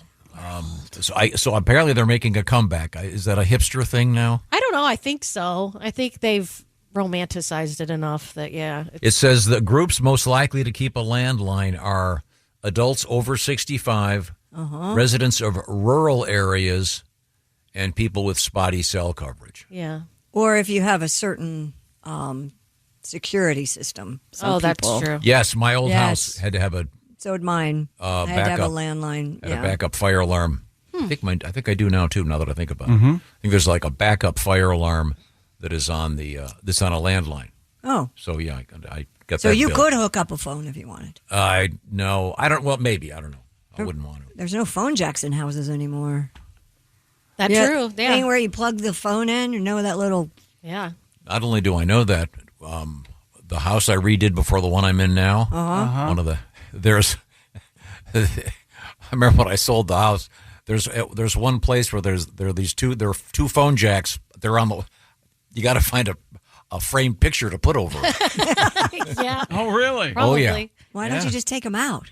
S11: So apparently they're making a comeback. Is that a hipster thing now?
S15: I don't know. I think so. I think they've romanticized it enough that, yeah.
S11: It says the groups most likely to keep a landline are adults over 65, residents of rural areas, and people with spotty cell coverage.
S15: Yeah.
S10: Or if you have a certain security system. Some
S15: That's
S10: people-
S15: true.
S11: Yes, my old
S10: Yes.
S11: house had to have a
S10: So did mine. I had to have a
S11: backup.
S10: landline.
S11: Had
S10: Yeah.
S11: a backup fire alarm. I think I do now too. Now that I think about it,
S2: Mhm.
S11: I think there's like a backup fire alarm that is on that's on a landline.
S10: Oh.
S11: So yeah, I got
S10: So
S11: that.
S10: you
S11: bill.
S10: could hook up a phone if you wanted.
S11: No, I don't. Well, maybe I don't know. I wouldn't want to.
S10: There's no phone jacks in houses anymore.
S15: That's true. Yeah.
S10: Thing where you plug the phone in, that little.
S15: Yeah.
S11: Not only do I know that, the house I redid before the one I'm in now, one of there's. I remember when I sold the house. There's one place where there are two phone jacks. They're on the. You got to find a framed picture to put over it.
S15: Yeah.
S2: Oh, really?
S15: Probably.
S11: Oh, yeah.
S10: Why don't you just take them out?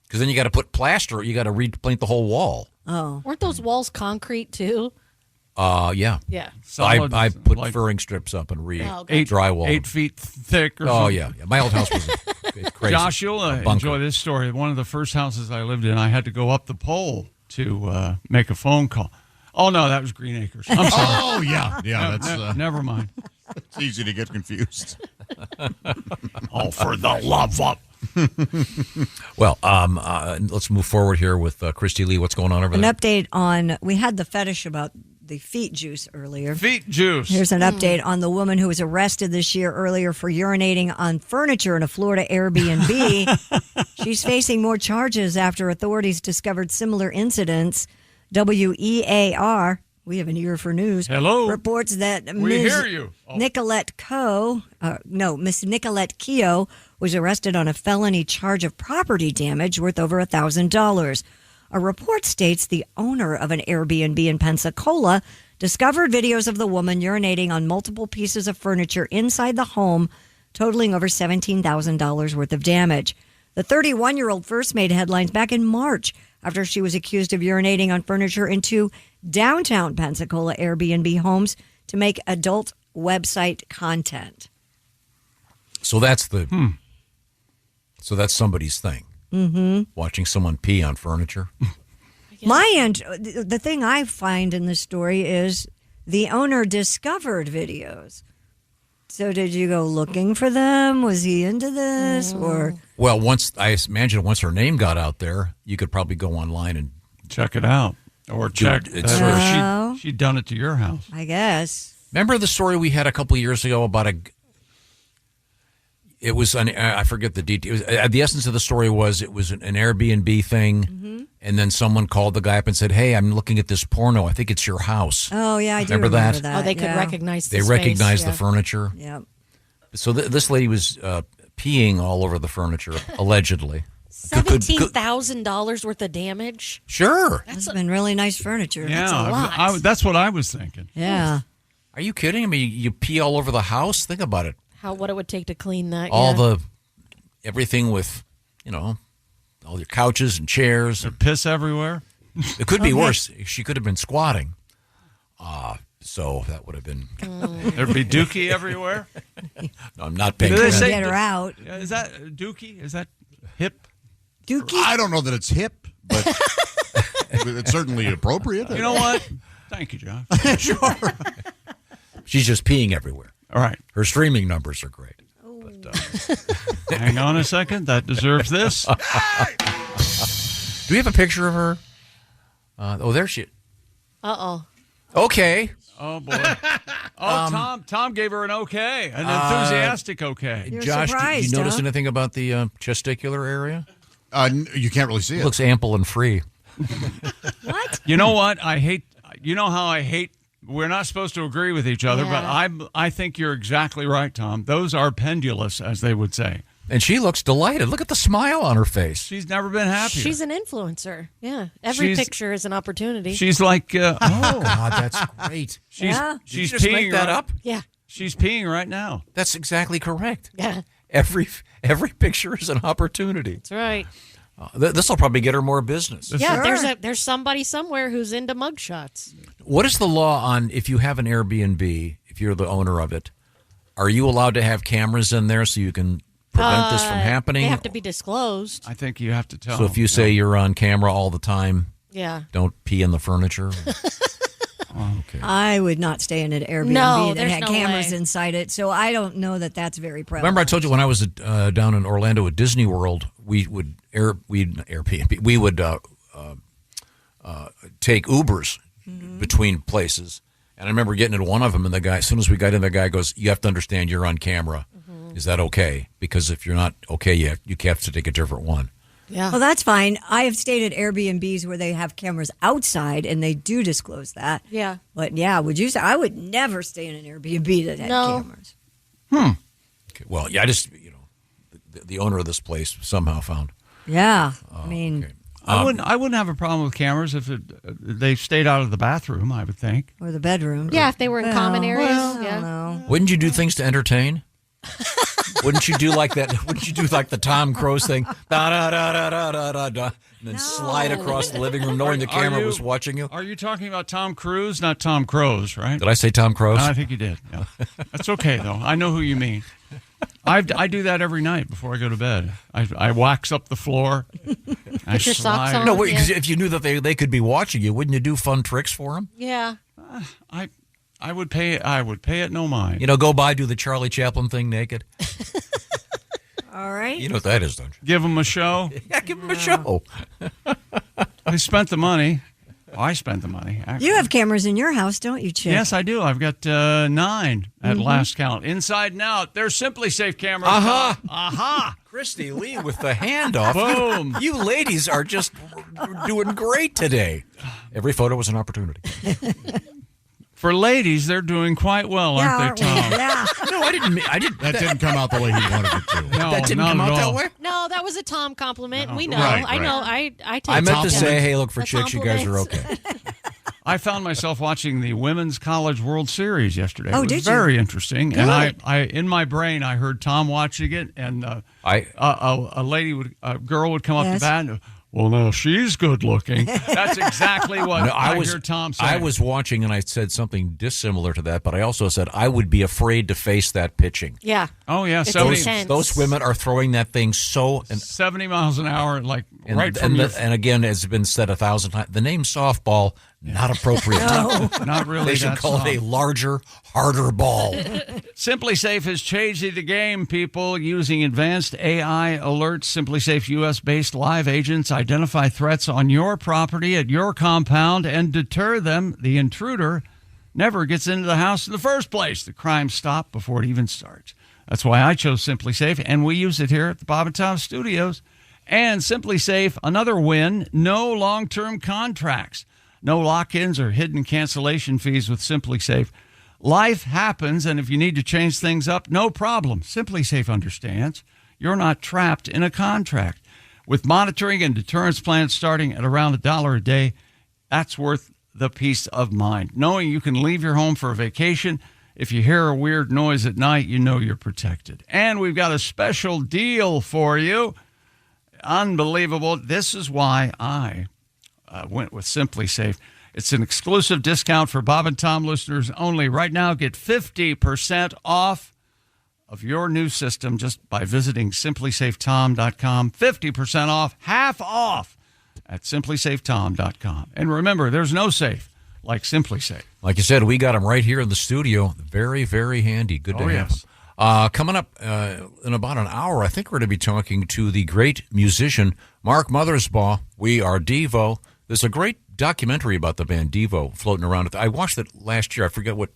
S11: Because then you got to put plaster. You got to repaint the whole wall.
S10: Oh.
S15: Weren't those walls concrete too?
S11: Yeah.
S15: Yeah.
S2: Solid,
S11: I put
S2: like
S11: furring strips up and
S15: okay.
S11: drywall.
S2: 8 feet thick. Or
S11: Oh
S2: something.
S11: yeah. My old house was crazy.
S2: Josh, you'll
S11: A bunker.
S2: enjoy this story. One of the first houses I lived in, I had to go up the pole to make a phone call. Oh no, that was Green Acres. I'm sorry.
S3: Oh yeah, yeah. That's
S2: never mind.
S3: It's easy to get confused.
S2: Oh, for the love of.
S11: Well, let's move forward here with Kristi Lee. What's going on over
S10: An
S11: there?
S10: update on, we had the fetish about the feet juice earlier.
S2: Feet juice.
S10: Here's an update on the woman who was arrested this year earlier for urinating on furniture in a Florida Airbnb. She's facing more charges after authorities discovered similar incidents. WEAR, we have an ear for news.
S2: Hello.
S10: Reports that
S2: We
S10: Ms.
S2: hear you. Oh.
S10: Miss Nicolette Keogh was arrested on a felony charge of property damage worth over $1,000. A report states the owner of an Airbnb in Pensacola discovered videos of the woman urinating on multiple pieces of furniture inside the home, totaling over $17,000 worth of damage. The 31-year-old first made headlines back in March after she was accused of urinating on furniture in two downtown Pensacola Airbnb homes to make adult website content.
S11: So that's So that's somebody's thing.
S10: Mm-hmm.
S11: Watching someone pee on furniture.
S10: The thing I find in this story is the owner discovered videos. So did you go looking for them? Was he into this or?
S11: Well, once her name got out there, you could probably go online and
S2: check it out, or check she'd done it to your house.
S10: I guess.
S11: Remember the story we had a couple of years ago about it was I forget the details. The essence of the story was it was an Airbnb thing, and then someone called the guy up and said, "Hey, I'm looking at this porno. I think it's your house."
S10: Oh yeah, I do
S11: remember that.
S15: Oh, they could recognize.
S11: They recognized the furniture.
S10: Yep.
S11: So this lady was peeing all over the furniture, allegedly.
S15: $17,000 worth of damage.
S11: Sure,
S10: that's been really nice furniture.
S2: Yeah,
S10: that's a lot.
S2: that's what I was thinking.
S10: Yeah.
S11: Are you kidding? I mean, you pee all over the house. Think about it.
S15: What it would take to clean that.
S11: Everything with, all your couches and chairs.
S2: There's piss everywhere.
S11: It could be worse. She could have been squatting. So that would have been.
S2: There'd be dookie everywhere.
S11: No, I'm not paying.
S10: Get her out.
S2: Is that dookie? Is that hip?
S10: Dookie?
S3: I don't know that it's hip, but it's certainly appropriate.
S2: You know what? Thank you, John.
S3: Sure.
S11: She's just peeing everywhere.
S2: All right.
S11: Her streaming numbers are great.
S2: But, hang on a second. That deserves this.
S11: Do we have a picture of her? There she is.
S15: Uh-oh.
S11: Okay.
S2: Oh, boy. Tom gave her an okay, an enthusiastic okay.
S10: You're
S11: Josh,
S10: surprised,
S11: did you notice
S10: huh?
S11: anything about the testicular area?
S3: You can't really see
S11: It
S3: it.
S11: looks ample and free.
S10: What?
S2: You know what? You know how I hate. We're not supposed to agree with each other, but I think you're exactly right, Tom. Those are pendulous, as they would say.
S11: And she looks delighted. Look at the smile on her face.
S2: She's never been happier.
S15: She's an influencer. Yeah. Every picture is an opportunity.
S2: She's like,
S11: oh, God, that's great.
S2: She's
S11: Did you
S2: she's
S11: just
S2: peeing
S11: make that
S2: right-
S11: up?
S15: Yeah.
S2: She's peeing right now.
S11: That's exactly correct.
S15: Yeah.
S11: Every picture is an opportunity.
S15: That's right.
S11: This will probably get her more business.
S15: Yeah, there's somebody somewhere who's into mugshots.
S11: What is the law on if you have an Airbnb, if you're the owner of it, are you allowed to have cameras in there so you can prevent this from happening?
S15: They have to be disclosed.
S2: I think you have to tell.
S11: So if you say you're on camera all the time,
S15: Yeah.
S11: don't pee in the furniture. Okay.
S10: I would not stay in an Airbnb that
S15: there's
S10: had
S15: no
S10: cameras
S15: way.
S10: inside it, so I don't know that that's very prevalent.
S11: Remember I told you when I was down in Orlando at Disney World, we would Airbnb. We would take Ubers between places. And I remember getting into one of them, and the guy, as soon as we got in, the guy goes, "You have to understand you're on camera. Is that okay? Because if you're not okay, you have to take a different one."
S10: Yeah. Well, that's fine. I have stayed at Airbnbs where they have cameras outside, and they do disclose that.
S15: Yeah.
S10: But yeah, would you say I would never stay in an Airbnb that had cameras?
S11: Okay. Well, yeah, I just the owner of this place somehow found.
S10: Yeah. I mean.
S11: Okay.
S2: I wouldn't have a problem with cameras if they stayed out of the bathroom, I would think.
S10: Or the bedroom.
S15: Yeah, if they were in common areas.
S10: I
S15: yeah.
S10: don't know.
S11: Wouldn't you do things to entertain? Wouldn't you do like that? Wouldn't you do like the Tom Cruise thing? Da, da, da, da, da, da, da, da, and then slide across the living room knowing the camera was watching you?
S2: Are you talking about Tom Cruise, not Tom Cruise, right?
S11: Did I say Tom Cruise?
S2: I think you did. Yeah. That's okay, though. I know who you mean. I do that every night before I go to bed. I wax up the floor. I
S15: Put your socks on.
S11: No, wait, because if you knew that they could be watching you, wouldn't you do fun tricks for them?
S15: Yeah.
S2: I would pay it no mind.
S11: You know, go by, do the Charlie Chaplin thing naked.
S10: All right.
S11: You know what that is, don't you?
S2: Give them a show.
S11: Yeah, give them a show.
S2: They spent the money. Well, I spent the money. Actually.
S10: You have cameras in your house, don't you, Chip?
S2: Yes, I do. I've got 9 at last count. Inside and out. They're Simply Safe cameras. Aha!
S11: Kristi Lee with the handoff.
S2: Boom.
S11: You ladies are just doing great today. Every photo was an opportunity.
S2: For ladies, they're doing quite well, aren't they, Tom?
S10: Yeah.
S11: No, I didn't.
S3: That didn't come out the way he wanted it to.
S2: No,
S11: that didn't
S2: not
S11: come
S2: at
S11: out that
S2: all.
S11: way.
S15: No, that was a Tom compliment.
S2: No.
S15: We know.
S3: Right,
S15: I
S3: right.
S15: know. I take
S11: I meant to
S15: compliments.
S11: say, hey, look, for
S15: The
S11: chicks, you guys are
S15: compliments.
S11: okay.
S2: I found myself watching the Women's College World Series yesterday.
S10: Oh,
S2: it was
S10: did you?
S2: very interesting.
S10: Good.
S2: And I in my brain, I heard Tom watching it, and a girl would come up
S10: Yes.
S2: to bat and, well, no, she's good looking. That's exactly what I hear Tom say.
S11: I was watching, and I said something dissimilar to that, but I also said I would be afraid to face that pitching.
S15: Yeah.
S2: Oh, yeah,
S15: It's
S2: 70,
S15: intense.
S11: Those women are throwing that thing so...
S2: 70 miles an hour, like
S11: And,
S2: right from
S11: and,
S2: your...
S11: and again, as has been said 1,000 times, the name softball, not appropriate.
S2: Not really.
S11: They should
S2: that
S11: call it a larger, harder ball.
S2: Simply Safe has changed the game, people. Using advanced AI alerts, Simply Safe U.S.-based live agents identify threats on your property at your compound and deter them. The intruder never gets into the house in the first place. The crime stops before it even starts. That's why I chose Simply Safe, and we use it here at the Bob and Tom Studios. And Simply Safe, another win, no long-term contracts. No lock-ins or hidden cancellation fees with Simply Safe. Life happens, and if you need to change things up, no problem. Simply Safe understands. You're not trapped in a contract. With monitoring and deterrence plans starting at around $1 a day, that's worth the peace of mind. Knowing you can leave your home for a vacation, if you hear a weird noise at night, you know you're protected. And we've got a special deal for you. Unbelievable. This is why I went with Simply Safe. It's an exclusive discount for Bob and Tom listeners only. Right now, get 50% off of your new system just by visiting simplysafetom.com. 50% off, half off at simplysafetom.com. And remember, there's no safe like Simply Safe.
S11: Like you said, we got them right here in the studio. Very, very handy. Good to have them. Coming up in about an hour, I think we're going to be talking to the great musician, Mark Mothersbaugh. We are Devo. There's a great documentary about the band Devo floating around. I watched it last year. I forget where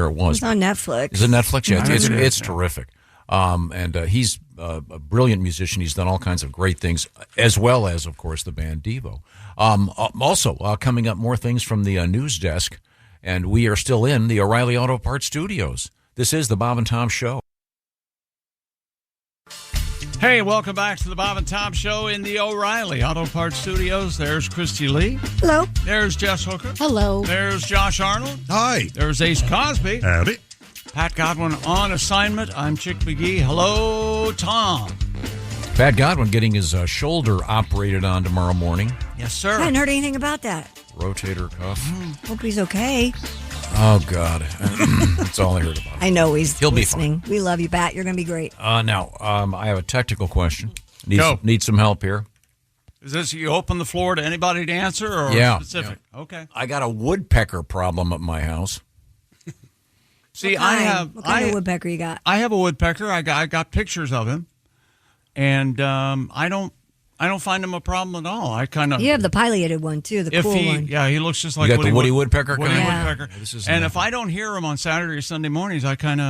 S11: it was.
S10: It's on Netflix.
S11: Is it Netflix? Yeah, it's terrific. And he's a brilliant musician. He's done all kinds of great things, as well as, of course, the band Devo. Also, coming up, more things from the news desk. And we are still in the O'Reilly Auto Parts Studios. This is the Bob and Tom Show.
S2: Hey, welcome back to the Bob and Tom Show in the O'Reilly Auto Parts Studios. There's Kristi Lee.
S10: Hello.
S2: There's Jess Hooker.
S15: Hello.
S2: There's Josh Arnold.
S3: Hi.
S2: There's Ace Cosby.
S3: Howdy.
S2: Pat Godwin on assignment. I'm Chick McGee. Hello, Tom.
S11: Pat Godwin getting his shoulder operated on tomorrow morning.
S2: Yes, sir.
S10: I hadn't heard anything about that.
S11: Rotator cuff.
S10: Hope he's okay.
S11: Oh, God. That's all I heard about.
S10: I know he'll
S11: listening.
S10: Be fine. We love you, Pat. You're going to be great.
S11: Now, I have a technical question.
S2: Go.
S11: Need some help here.
S2: Is this you open the floor to anybody to answer or specific? Yeah. Okay.
S11: I got a woodpecker problem at my house.
S2: See,
S10: what kind of woodpecker you got?
S2: I have a woodpecker. I got pictures of him, and I don't I don't find him a problem at all. I kind of.
S10: You have the pileated one too, the cool one.
S2: Yeah, he looks just like
S11: you got the Woody Woodpecker
S2: Woody
S11: kind?
S2: Woodpecker.
S11: Yeah.
S2: And if I don't hear him on Saturday or Sunday mornings, I'm kind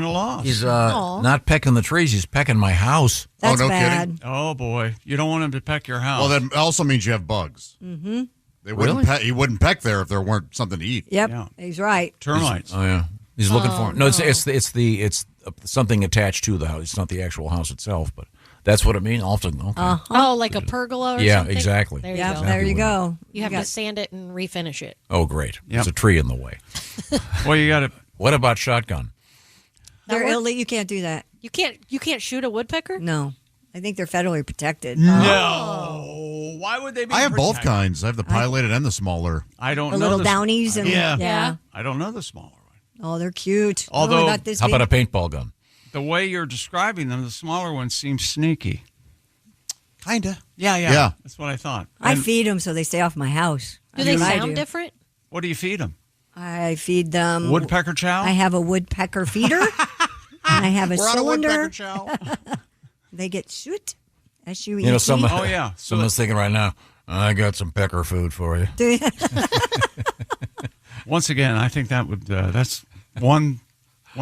S2: of lost.
S11: He's not pecking the trees. He's pecking my house.
S10: That's
S3: no
S10: bad.
S3: kidding.
S2: Oh boy, you don't want him to peck your house.
S3: Well, that also means you have bugs.
S10: Mm-hmm.
S3: They wouldn't he wouldn't peck there if there weren't something to eat.
S10: Yep,
S2: Yeah.
S10: he's right.
S2: Termites.
S11: Oh yeah, he's looking for. No,
S15: no.
S11: it's something attached to the house. It's not the actual house itself, but that's what it means. Often, okay.
S15: Oh, like a pergola or
S11: Yeah,
S15: something?
S11: exactly.
S15: There you
S10: Yep,
S15: go.
S10: there you go.
S15: You have
S10: got-
S15: to sand it and refinish it.
S11: Oh, great.
S2: Yep.
S11: There's a tree in the way.
S2: Well, you got to.
S11: What about shotgun?
S10: They're
S15: works?
S10: illegal. You can't do that.
S15: You can't shoot a woodpecker?
S10: No, I think they're federally protected.
S2: No. Why would they be?
S3: I have both
S2: protected?
S3: kinds. I have the pileated and the smaller.
S2: I don't
S10: The
S2: know
S10: little downies and
S2: yeah. I don't know the smaller one.
S10: Oh, they're cute.
S2: Although-
S10: about this
S11: How about a
S10: big.
S11: paintball gun?
S2: The way you're describing them, the smaller ones seem sneaky.
S3: Kinda.
S2: Yeah.
S3: Yeah.
S2: That's what I thought.
S10: I
S2: And
S10: feed them so they stay off my house.
S15: Do
S10: That's
S15: they
S10: what I
S15: sound
S10: do.
S15: different?
S2: What do you feed them?
S10: I feed them
S2: Woodpecker chow?
S10: I have a woodpecker feeder, and I have a
S3: We're on a
S10: cylinder.
S3: woodpecker chow.
S10: They get shoot. S-U-E-T.
S11: You know,
S2: Oh, yeah.
S11: Someone's thinking right now, I got some pecker food for you.
S2: Once again, I think that would that's one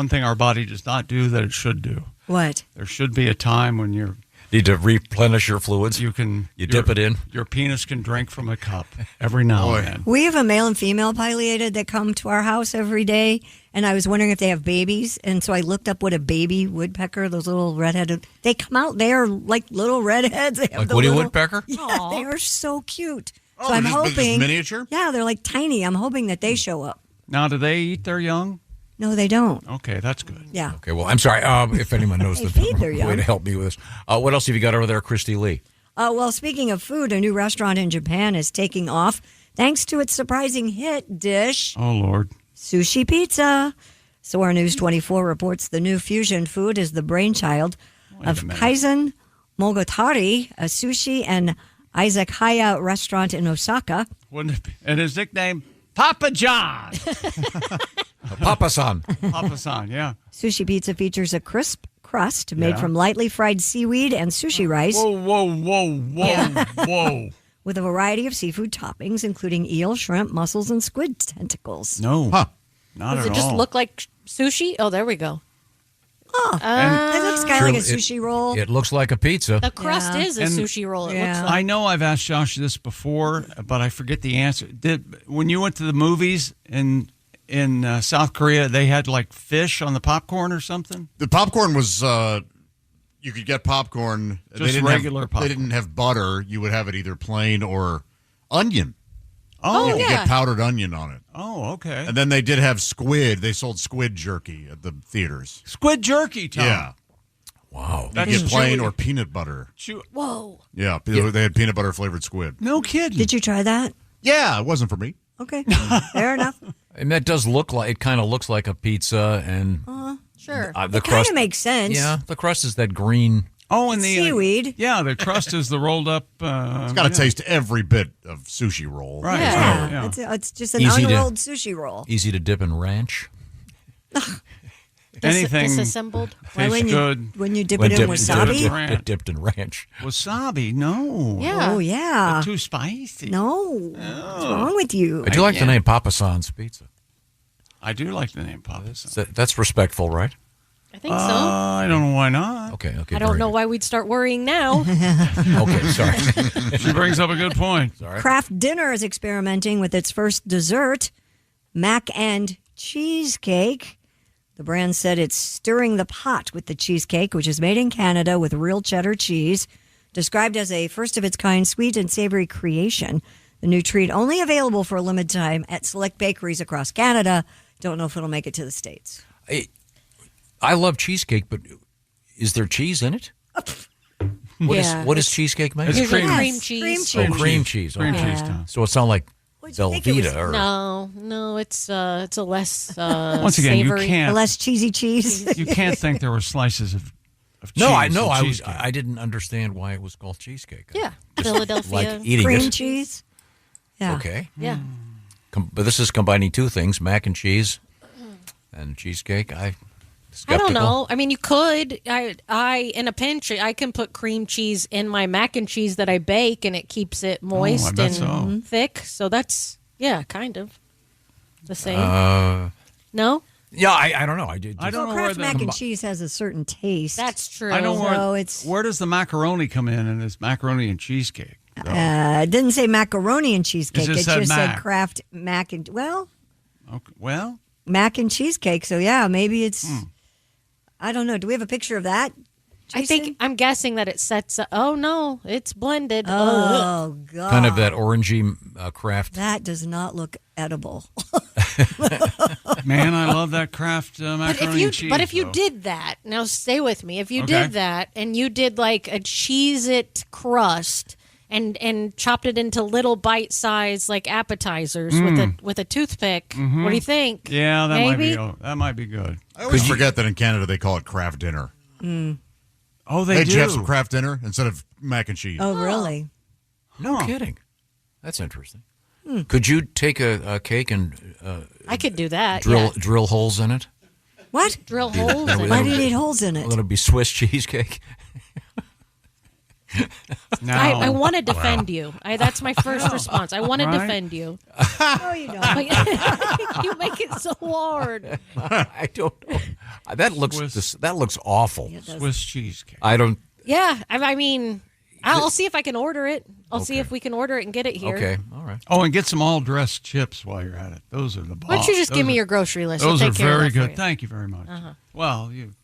S2: thing our body does not do that it should do.
S10: What?
S2: There should be a time when
S11: Need to replenish your fluids.
S2: you
S11: dip it in.
S2: Your penis can drink from a cup every now and then.
S10: We have a male and female pileated that come to our house every day, and I was wondering if they have babies, and so I looked up what a baby woodpecker, those little redheaded, they come out, they are like little redheads. They have
S11: Like
S10: the
S11: Woody
S10: little-
S11: Woodpecker?
S10: Yeah, they are so cute.
S3: Oh,
S10: So I'm
S3: they're just
S10: hoping.
S3: miniature?
S10: Yeah, they're like tiny. I'm hoping that they show up.
S2: Now, do they eat their young?
S10: No, they don't.
S2: Okay, that's good.
S10: Yeah.
S11: Okay, well, I'm sorry. If anyone knows
S10: They
S11: the
S10: feed their
S11: way
S10: young.
S11: to help me with this. What else have you got over there, Kristi Lee?
S10: Well, speaking of food, a new restaurant in Japan is taking off thanks to its surprising hit dish,
S2: Oh, Lord.
S10: sushi pizza. Soar News 24 reports the new fusion food is the brainchild of Kaizen Mogatari, a sushi and izakaya restaurant in Osaka.
S2: Wouldn't it be? And his nickname, Papa John.
S11: Papa-san.
S2: Papa-san, yeah.
S10: Sushi pizza features a crisp crust made
S2: Yeah.
S10: from lightly fried seaweed and sushi rice
S2: Whoa.
S10: with a variety of seafood toppings, including eel, shrimp, mussels, and squid tentacles.
S2: No.
S3: Huh.
S2: Not
S15: Does
S2: at
S15: it just
S2: all.
S15: look like sushi? Oh, there we go.
S10: It looks kind of like a sushi roll.
S11: It looks like a pizza.
S15: The crust
S10: Yeah.
S15: is a
S2: And-
S15: sushi roll. It looks
S10: Yeah.
S15: like.
S2: I know I've asked Josh this before, but I forget the answer. When you went to the movies in South Korea, they had like fish on the popcorn or something?
S3: The popcorn was you could get popcorn.
S2: Just regular popcorn.
S3: They didn't have butter. You would have it either plain or onion.
S2: Oh,
S3: you could
S15: yeah.
S3: get powdered onion on it.
S2: Oh, okay.
S3: And then they did have squid. They sold squid jerky at the theaters.
S2: Squid jerky, Tom.
S3: Yeah.
S11: Wow.
S3: You could get plain or peanut butter.
S15: Whoa.
S3: Yeah, they had peanut butter flavored squid.
S2: No kidding.
S10: Did you try that?
S3: Yeah, it wasn't for me.
S10: Okay, fair enough.
S11: And that does look like, it kind of looks like a pizza, and
S15: Sure.
S11: the
S10: It kind
S11: crust
S10: of makes sense.
S11: Yeah, the crust is that green.
S2: Oh, and the
S10: Seaweed.
S2: Yeah, the crust is the rolled up.
S3: It's got to taste every bit of sushi roll.
S2: Right.
S10: Yeah,
S2: Yeah.
S10: It's just an
S11: Easy to-
S10: unrolled sushi roll.
S11: Easy to dip in ranch.
S2: Anything
S15: Disassembled.
S10: Why
S2: tastes
S10: when
S2: good.
S10: when you dip it in wasabi?
S11: Dipped in ranch.
S2: Wasabi? No.
S15: Yeah.
S10: Oh yeah.
S2: Too spicy.
S10: No. What's wrong with you?
S11: I do like the name Papa-san's Pizza.
S2: I do like the name Papa.
S11: That's respectful, right?
S15: I think so.
S2: I don't know why not.
S11: Okay.
S15: I don't know why we'd start worrying now.
S11: Okay, sorry.
S2: She brings up a good point.
S11: Sorry.
S10: Kraft Dinner is experimenting with its first dessert, mac and cheesecake. The brand said it's stirring the pot with the cheesecake, which is made in Canada with real cheddar cheese. Described as a first-of-its-kind sweet and savory creation. The new treat only available for a limited time at select bakeries across Canada. Don't know if it'll make it to the States.
S11: I love cheesecake, but is there cheese in it? What is cheesecake made?
S2: It's
S15: Usually
S2: cream.
S15: cream cheese.
S11: Oh, cream cheese.
S2: Cream
S11: Okay.
S2: cheese, Tom.
S11: So it sounds like
S10: What'd you think it was?
S11: Velveeta. Or,
S15: No, it's a less
S2: Once again,
S15: savory.
S2: you can't.
S10: Less cheesy cheese.
S2: You can't think there were slices of cheese.
S11: No, I know.
S2: in
S11: I
S2: cheesecake.
S11: didn't understand why it was called cheesecake.
S15: Yeah, Philadelphia.
S11: Like eating
S10: Cream
S11: it.
S10: cheese. Yeah.
S11: Okay.
S15: Yeah.
S11: But this is combining two things: mac and cheese and cheesecake.
S15: I don't know. I mean, you could. I in a pinch, I can put cream cheese in my mac and cheese that I bake, and it keeps it moist and thick. So that's kind of the same. No.
S11: Yeah, I don't know. I
S10: don't know Kraft mac and cheese has a certain taste.
S15: That's true.
S2: I don't know where does the macaroni come in this macaroni and cheesecake?
S10: It didn't say macaroni and cheesecake. It just said Kraft mac and mac and cheesecake. So yeah, maybe it's. I don't know. Do we have a picture of that? Jason?
S15: I'm guessing that it sets up. Oh no, it's blended.
S10: Oh god.
S11: Kind of that orangey Kraft.
S10: That does not look edible.
S2: Man, I love that Kraft macaroni and cheese.
S15: But if you did that, now stay with me. If you did that and you did like a Cheez-It crust and chopped it into little bite-sized like appetizers with a toothpick, what do you think?
S2: Yeah, that might be good.
S3: I always forget that in Canada they call it Kraft dinner.
S2: Oh, they do.
S3: They have some Kraft dinner instead of mac and cheese.
S10: Oh, really?
S11: No kidding. That's interesting. Could you take a cake and
S15: I could do that.
S11: Drill holes in it?
S10: What?
S15: Drill holes in it?
S10: Why do you need holes in it?
S11: It'll be Swiss cheesecake.
S2: No.
S15: I want to defend you. That's my first response. I want to defend you.
S10: No, you don't.
S15: You make it so hard.
S11: I don't know. That looks awful.
S2: Swiss cheesecake.
S11: I don't.
S15: Yeah, I mean, I'll see if I can order it. I'll see if we can order it and get it here.
S11: Okay, all right.
S2: Oh, and get some all-dressed chips while you're at it. Those are the boss.
S15: Why don't you just give me your grotory list?
S2: Those
S15: I'll
S2: are
S15: take care of
S2: very
S15: that for
S2: good.
S15: you.
S2: Thank you very much. Well, you've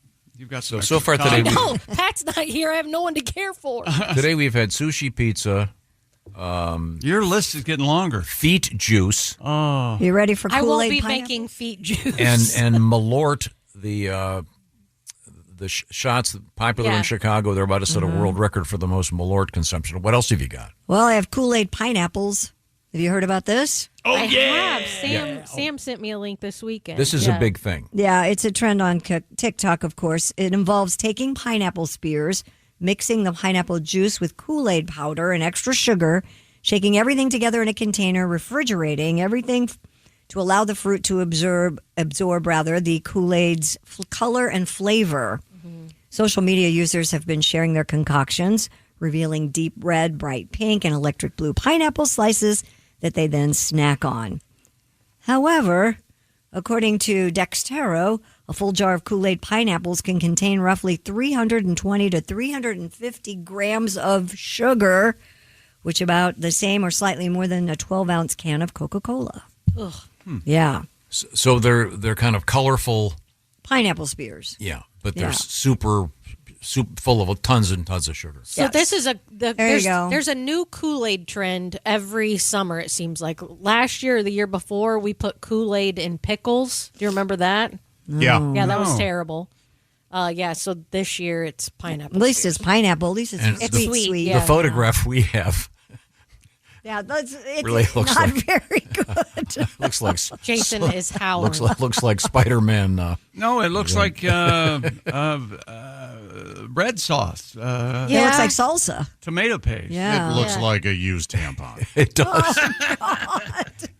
S2: got some.
S11: So far today,
S15: No, Pat's not here. I have no one to care for.
S11: Today we've had sushi pizza.
S2: Your list is getting longer.
S11: Feet juice.
S2: Oh,
S10: You ready for Kool-Aid
S15: I won't be
S10: pineapple?
S15: making feet juice.
S11: and Malort, the shots popular in Chicago. They're about to set a world record for the most Malort consumption. What else have you got?
S10: Well, I have Kool-Aid pineapples. Have you heard about this?
S2: Oh,
S15: I have. Sam sent me a link this weekend.
S11: This is a big thing.
S10: Yeah, it's a trend on TikTok, of course. It involves taking pineapple spears, mixing the pineapple juice with Kool-Aid powder and extra sugar, shaking everything together in a container, refrigerating everything to allow the fruit to absorb the Kool-Aid's color and flavor. Social media users have been sharing their concoctions, revealing deep red, bright pink, and electric blue pineapple slices that they then snack on. However, according to Dextero, a full jar of Kool-Aid pineapples can contain roughly 320 to 350 grams of sugar, which about the same or slightly more than a 12-ounce can of Coca-Cola.
S15: Ugh.
S10: Yeah.
S11: So they're kind of colorful
S10: Pineapple spears.
S11: Yeah, but they're super full of tons and tons of sugar.
S15: So this is
S10: you go.
S15: There's a new Kool-Aid trend every summer, it seems like. Last year or the year before, we put Kool-Aid in pickles. Do you remember that?
S3: Yeah.
S15: Yeah, that was terrible. So this year it's pineapple.
S10: At least it's pineapple. At least it's sweet.
S11: The photograph we have.
S10: Yeah, it's
S11: really looks
S10: not
S11: like,
S10: very good.
S11: Looks like
S15: Jason is howling.
S11: Looks like Spider-Man.
S2: No, it looks like bread sauce.
S10: It looks like salsa.
S2: Tomato paste.
S10: Yeah.
S3: It looks like a used tampon.
S11: It does.
S10: Oh, God.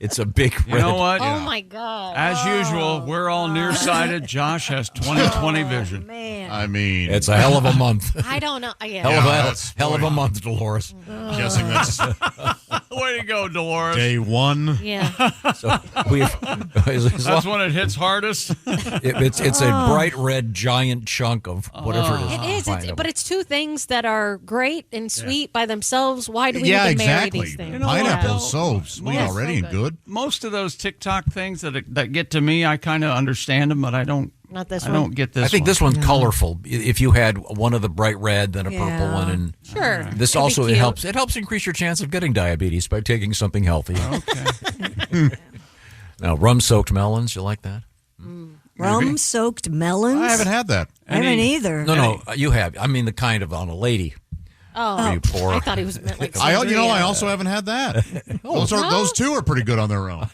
S11: It's a big red.
S2: You know what?
S15: Oh, my God.
S2: As usual, we're all nearsighted. Josh has 20/20 vision.
S10: Man.
S3: I mean,
S11: It's a hell of a month.
S15: I don't know.
S11: Hell of a month, Dolores.
S3: Guessing that's
S2: Way to go, Dolores.
S3: day one.
S15: Yeah.
S11: So
S2: That's when it hits hardest.
S11: It's a bright red giant chunk of whatever it is.
S15: It is,
S11: Pineapple.
S15: but it's two things that are great and sweet by themselves. Why do we
S3: Yeah,
S15: need to marry
S3: exactly.
S15: these things?
S2: You know
S3: Pineapple
S2: what?
S3: is so sweet
S15: Yeah,
S3: already
S15: so
S3: and good.
S2: Most of those TikTok things that get to me, I kind of understand them, but I don't.
S15: Not this
S2: I
S15: one.
S2: don't get this.
S11: I think this one's colorful. If you had one of the bright red, then a purple
S10: Yeah.
S11: one, and
S15: Sure.
S11: this
S15: Could be
S11: also
S15: cute.
S11: helps. It helps increase your chance of getting diabetes by taking something healthy.
S2: Okay.
S11: Now, rum-soaked melons, you like that?
S10: Rum-soaked melons?
S3: I haven't had that.
S10: I haven't either.
S11: No, you have. I mean, the kind of on a lady.
S15: Oh,
S11: You pour.
S15: I thought he was meant like
S3: I
S15: sangria.
S3: also haven't had that. Those two are pretty good on their own.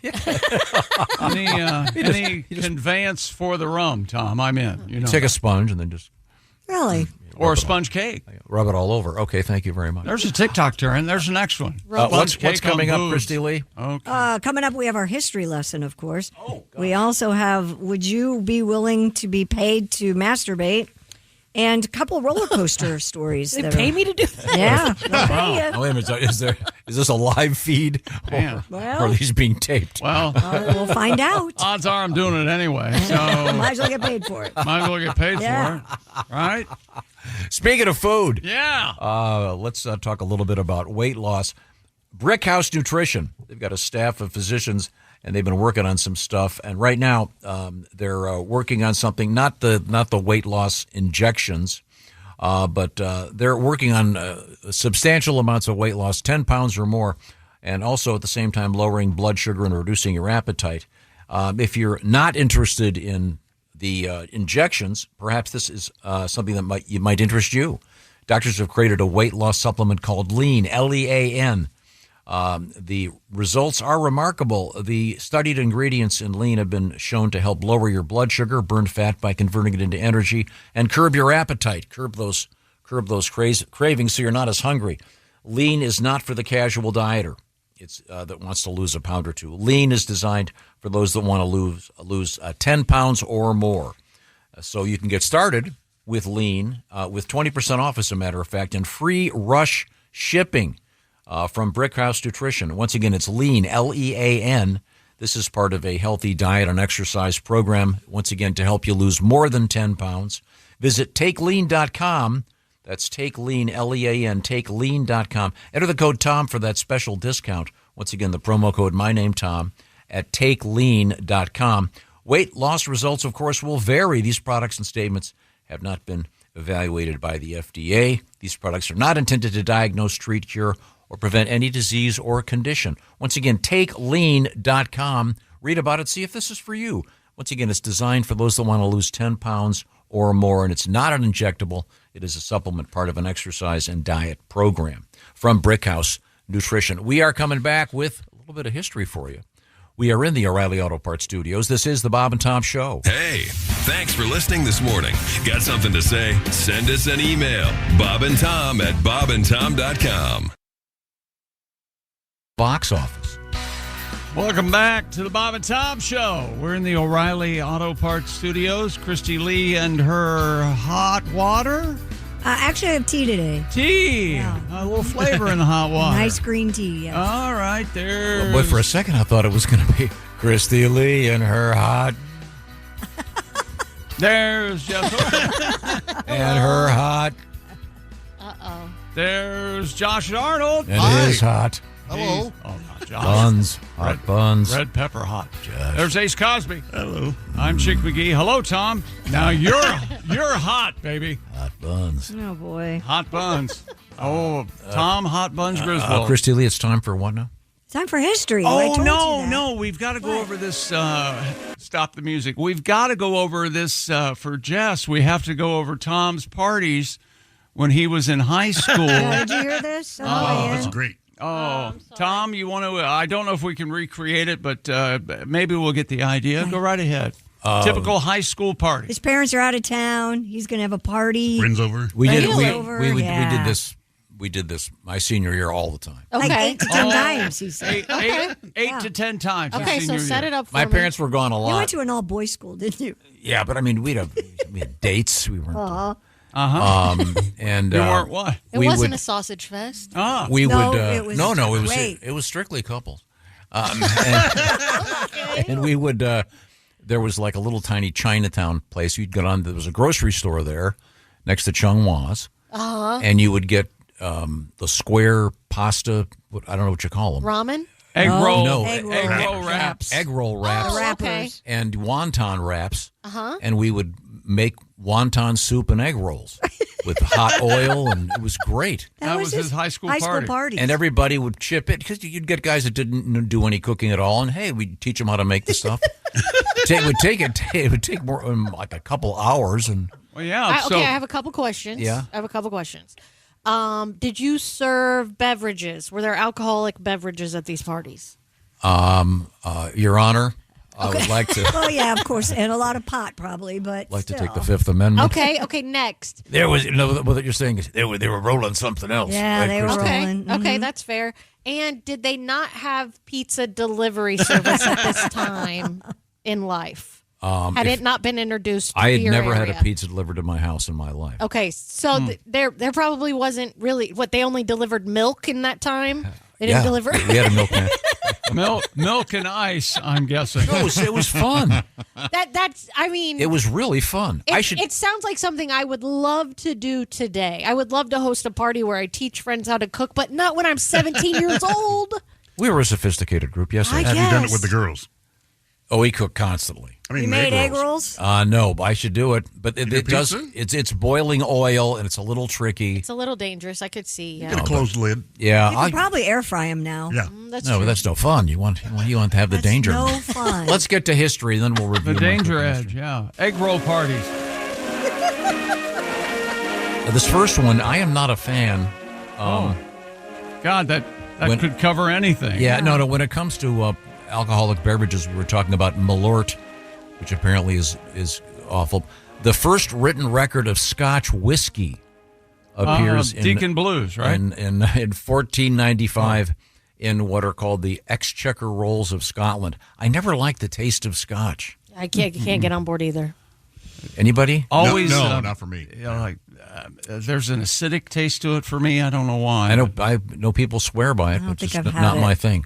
S2: Any conveyance for the rum, Tom? I'm in. You know,
S11: Take a sponge and then just
S10: Really?
S2: or a sponge cake.
S11: Rub it all over. Okay, thank you very much.
S2: There's a TikTok trend. There's the next one.
S11: What's coming up, Kristi Lee?
S2: Okay.
S10: Coming up, we have our history lesson, of course. We also have, would you be willing to be paid to masturbate? And a couple roller coaster stories.
S15: They pay me to do that?
S10: Yeah. they'll pay you.
S11: Oh, wait a minute. Is this a live feed? Or are these being taped?
S2: Well,
S10: we'll find out.
S2: Odds are I'm doing it anyway. So
S10: might as well get paid for it.
S2: Might as well get paid for it. Right?
S11: Speaking of food.
S2: Yeah.
S11: Let's talk a little bit about weight loss. Brick House Nutrition. They've got a staff of physicians, and they've been working on some stuff. And right now, they're working on something, not the weight loss injections, but they're working on substantial amounts of weight loss, 10 pounds or more, and also at the same time lowering blood sugar and reducing your appetite. If you're not interested in the injections, perhaps this is something that might interest you. Doctors have created a weight loss supplement called Lean, L-E-A-N. The results are remarkable. The studied ingredients in Lean have been shown to help lower your blood sugar, burn fat by converting it into energy, and curb your appetite, curb those cravings so you're not as hungry. Lean is not for the casual dieter. It's that wants to lose a pound or two. Lean is designed for those that want to lose 10 pounds or more. So you can get started with Lean with 20% off, as a matter of fact, and free rush shipping. From Brick House Nutrition. Once again, it's Lean, L-E-A-N. This is part of a healthy diet and exercise program, once again, to help you lose more than 10 pounds. Visit TakeLean.com. That's TakeLean, L-E-A-N, TakeLean.com. Enter the code TOM for that special discount. Once again, the promo code, my name, Tom, at TakeLean.com. Weight loss results, of course, will vary. These products and statements have not been evaluated by the FDA. These products are not intended to diagnose, treat, cure, or prevent any disease or condition. Once again, TakeLean.com. Read about it. See if this is for you. Once again, it's designed for those that want to lose 10 pounds or more, and it's not an injectable. It is a supplement, part of an exercise and diet program from Brick House Nutrition. We are coming back with a little bit of history for you. We are in the O'Reilly Auto Parts studios. This is the Bob and Tom Show.
S13: Hey, thanks for listening this morning. Got something to say? Send us an email. bobandtom@bobandtom.com.
S11: Box office.
S2: Welcome back to the Bob and Tom Show. We're in the O'Reilly Auto Parts studios. Kristi Lee and her hot water.
S10: Actually, I have tea today.
S2: Tea.
S10: Yeah.
S2: A little flavor in the hot water.
S10: Nice green tea, yes.
S2: All right, there.
S11: But for a second, I thought it was going to be Kristi Lee and her hot.
S2: There's Jeff
S11: and her hot.
S15: Uh-oh.
S2: There's Josh Arnold.
S11: And his hot.
S3: Hello.
S2: Oh, not Josh.
S11: Buns. Hot buns.
S2: Red pepper hot.
S11: Josh.
S2: There's Ace Cosby. Hello. I'm Chick McGee. Hello, Tom. Now you're hot, baby.
S11: Hot buns.
S10: Oh, boy.
S2: Hot buns. Oh, Tom, Hot Buns Griswold.
S11: Kristi Lee, it's time for what now?
S10: Time for history.
S2: Oh, no. We've got to go over this. Stop the music. We've got to go over this for Jess. We have to go over Tom's parties when he was in high school.
S10: Did you hear this?
S3: Oh, that's great.
S2: Oh, Tom, you want to? I don't know if we can recreate it, but maybe we'll get the idea. Go right ahead. Typical high school party.
S10: His parents are out of town. He's going to have a party.
S3: Friends over.
S11: We did
S10: Yeah.
S11: We did this my senior year all the time.
S10: Like
S15: Okay.
S10: 8 to 10 times, he said.
S2: Eight to 10 times. his
S15: Okay, so
S2: senior
S15: set
S2: year.
S15: it up for
S11: My
S15: me.
S11: parents were gone a
S10: You
S11: lot.
S10: went to an all-boys school, didn't you?
S11: Yeah, but I mean, we had dates. We weren't. And
S2: You weren't what?
S15: It
S11: we
S15: wasn't
S11: would-
S15: a sausage fest.
S11: We
S10: No,
S11: would.
S10: it was great.
S11: It was strictly couples. And we would. There was like a little tiny Chinatown place. You'd go on. There was a grocery store there next to Chung Wa's, and you would get the square pasta. I don't know what you call them.
S15: Ramen?
S2: Egg roll.
S11: No,
S2: egg roll wraps.
S11: Egg roll wraps.
S15: Oh, okay.
S11: And wonton wraps. And we would make wonton soup and egg rolls with hot oil, and it was great.
S2: That was his high school party.
S11: And everybody would chip it because you'd get guys that didn't do any cooking at all, and hey, we'd teach them how to make the stuff. It would take more like a couple hours, and
S2: well, yeah.
S15: I have a couple questions.
S11: Yeah.
S15: I have a couple questions. Did you serve beverages? Were there alcoholic beverages at these parties?
S11: Your Honor, I would like to.
S10: Oh yeah, of course, and a lot of pot probably, but
S11: Like to
S10: still.
S11: take the Fifth Amendment.
S15: Okay, next.
S11: There was, what you're saying is they were rolling something else.
S10: Yeah,
S11: right,
S10: they were
S11: Kristi?
S10: rolling.
S15: Okay, that's fair. And did they not have pizza delivery service at this time in life? Had it not been introduced to
S11: I had
S15: your
S11: never
S15: area?
S11: had a pizza delivered to my house in my life.
S15: Okay, so there probably wasn't really what they only delivered milk in that time. They didn't deliver.
S11: We had a milkman.
S2: Milk and ice, I'm guessing.
S11: No, it was fun.
S15: That's. I mean,
S11: It was really fun.
S15: It sounds like something I would love to do today. I would love to host a party where I teach friends how to cook, but not when I'm 17 years old.
S11: We were a sophisticated group. Yes,
S15: I
S11: have
S15: guess.
S11: you done it with the girls? Oh, we cook constantly.
S3: I mean,
S10: You made egg rolls?
S11: No, but I should do it. But it does.
S3: pizza?
S11: It's boiling oil and it's a little tricky.
S15: It's a little dangerous. I could see. Yeah.
S3: Get a closed lid.
S11: Yeah,
S10: You can probably air fry them now.
S3: Yeah.
S15: That's
S11: no,
S15: true.
S11: that's no fun. You want to have the
S10: That's
S11: danger.
S10: no fun.
S11: Let's get to history, then we'll review
S2: The
S11: my
S2: danger
S11: cooking
S2: edge,
S11: history.
S2: yeah. Egg roll parties.
S11: This first one, I am not a fan.
S2: God, that could cover anything.
S11: Yeah, no. When it comes to alcoholic beverages, we were talking about Malort, which apparently is awful. The first written record of Scotch whiskey appears in
S2: Deacon Blues, right?
S11: in 1495 in what are called the Exchequer Rolls of Scotland. I never liked the taste of Scotch.
S15: I can't get on board either.
S11: Anybody?
S2: Always,
S3: No, not for me.
S2: You know, there's an acidic taste to it for me. I don't know why.
S11: I know people swear by it,
S10: don't
S11: but
S10: think
S11: it's
S10: I've had
S11: not
S10: it.
S11: my thing.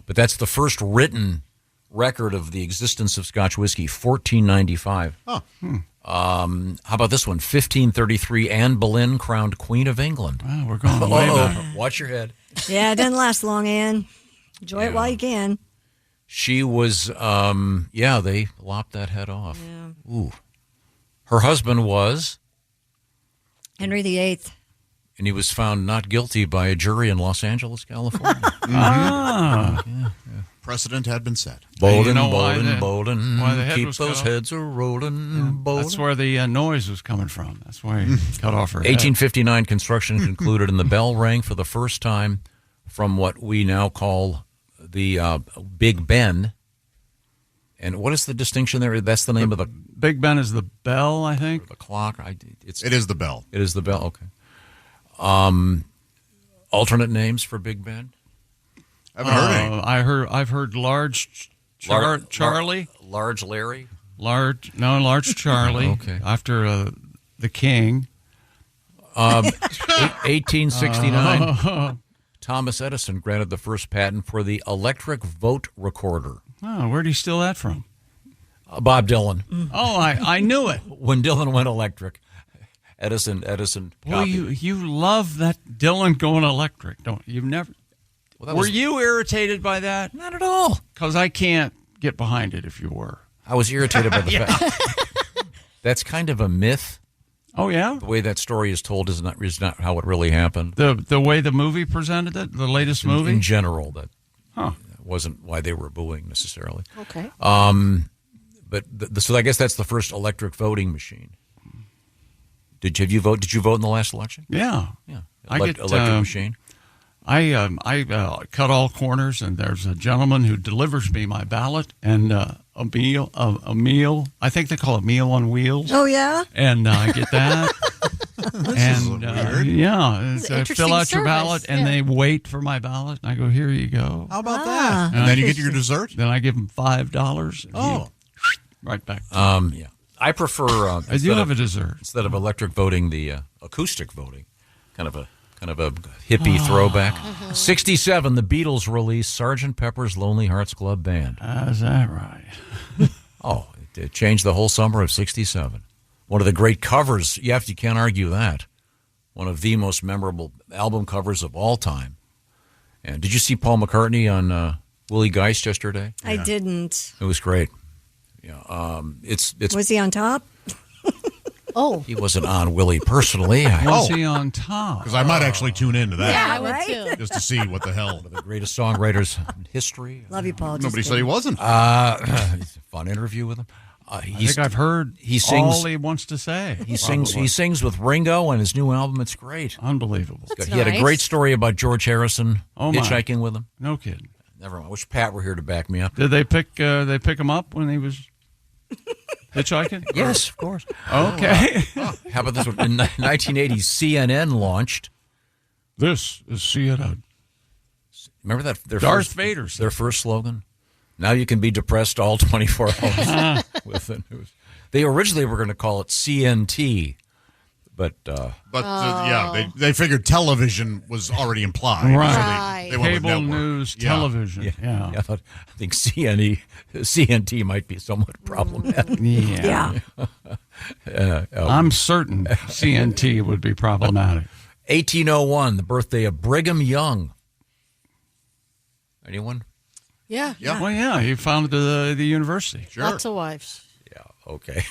S11: But that's the first written record of the existence of Scotch whiskey, 1495.
S3: Oh.
S11: How about this one? 1533, Anne Boleyn crowned Queen of England.
S2: Wow, we're going way back.
S11: Watch your head.
S10: Yeah, it doesn't last long, Ann. Enjoy it while you can.
S11: She was, they lopped that head off. Yeah. Ooh. Her husband was,
S10: Henry VIII.
S11: and he was found not guilty by a jury in Los Angeles, California.
S3: Precedent had been set.
S11: Bolden,
S2: You know why
S11: Bolden,
S2: why the head
S11: keep
S2: was
S11: those
S2: cut off?
S11: heads a-rolling, Bolden.
S2: That's where the noise was coming from. That's why he cut off her head.
S11: 1859 construction concluded, and the bell rang for the first time from what we now call the Big Ben. And what is the distinction there? That's the name of the
S2: Big Ben is the bell, I think.
S11: the clock.
S3: It is the bell.
S11: It is the bell. Okay. Alternate names for Big Ben?
S3: I haven't heard any.
S2: I've heard large Charlie.
S11: Large Larry?
S2: Large Charlie.
S11: Okay.
S2: After the king.
S11: 1869, Thomas Edison granted the first patent for the electric vote recorder.
S2: Oh, where'd he steal that from?
S11: Bob Dylan.
S2: Oh, I knew it.
S11: When Dylan went electric, Edison.
S2: Boy,
S11: copied.
S2: you love that Dylan going electric, don't you? You've never.
S11: Well,
S2: Were you irritated by that?
S11: Not at all.
S2: Because I can't get behind it if you were.
S11: I was irritated by the fact that's kind of a myth.
S2: Oh yeah,
S11: The way that story is told is not how it really happened.
S2: the way the movie presented it, the latest movie
S11: In general, that
S2: Huh.
S11: wasn't why they were booing necessarily.
S15: Okay.
S11: But so I guess that's the first electric voting machine. Did you vote? Did you vote in the last election?
S2: Yeah,
S11: Yeah.
S2: I get
S11: electric machine.
S2: I cut all corners, and there's a gentleman who delivers me my ballot and a meal. I think they call it Meal on Wheels.
S10: Oh, yeah?
S2: And I get that. And yeah,
S15: It's
S2: so
S15: an
S2: I fill out
S15: interesting
S2: your ballot,
S15: service,
S2: and
S15: yeah.
S2: they wait for my ballot, and I go, here you go.
S3: How about that? And then you get your dessert?
S2: Then I give them $5. And
S3: Oh.
S2: right back.
S11: Yeah. I prefer.
S2: I do have a dessert.
S11: Instead of electric voting, the acoustic voting, kind of a hippie throwback. 67, the Beatles released Sgt. Pepper's Lonely Hearts Club Band.
S2: Is that right?
S11: Oh, it changed the whole summer of 67. One of the great covers. You can't argue that. One of the most memorable album covers of all time. And did you see Paul McCartney on Willie Geist yesterday?
S10: I didn't.
S11: It was great. Yeah, it's.
S10: Was he on top?
S15: Oh.
S11: He wasn't on Willie personally.
S2: Was he on top?
S3: Because I might actually tune into that.
S15: Yeah, I would
S10: right?
S15: too.
S3: Just to see what the hell.
S11: One of the greatest songwriters in history.
S10: Love you, Paul.
S3: Nobody said he wasn't.
S11: It's a fun interview with him.
S2: I think I've heard
S11: he sings,
S2: all he wants to say.
S11: He sings with Ringo on his new album. It's great.
S2: Unbelievable.
S15: That's
S11: He had a
S15: nice.
S11: great story about George Harrison
S2: Oh, my.
S11: hitchhiking with him.
S2: No kidding.
S11: Never mind. I wish Pat were here to back me up.
S2: Did they pick him up when he was hitchhiking?
S11: Yes, of course.
S2: Okay.
S11: How about this one? In 1980, CNN launched.
S2: This is CNN.
S11: Remember that?
S2: Darth Vader.
S11: Their first slogan? Now you can be depressed all 24 hours with the news. They originally were going to call it CNT, but
S3: they figured television was already implied.
S2: Right.
S3: So they went with
S2: Cable
S3: network.
S2: news, television. Yeah.
S11: I think CNT might be somewhat problematic.
S2: Yeah. I'm certain CNT would be problematic.
S11: 1801, the birthday of Brigham Young. Anyone?
S15: Yeah.
S2: Well, yeah, he founded the university.
S3: Sure.
S15: Lots of wives.
S11: Yeah, okay.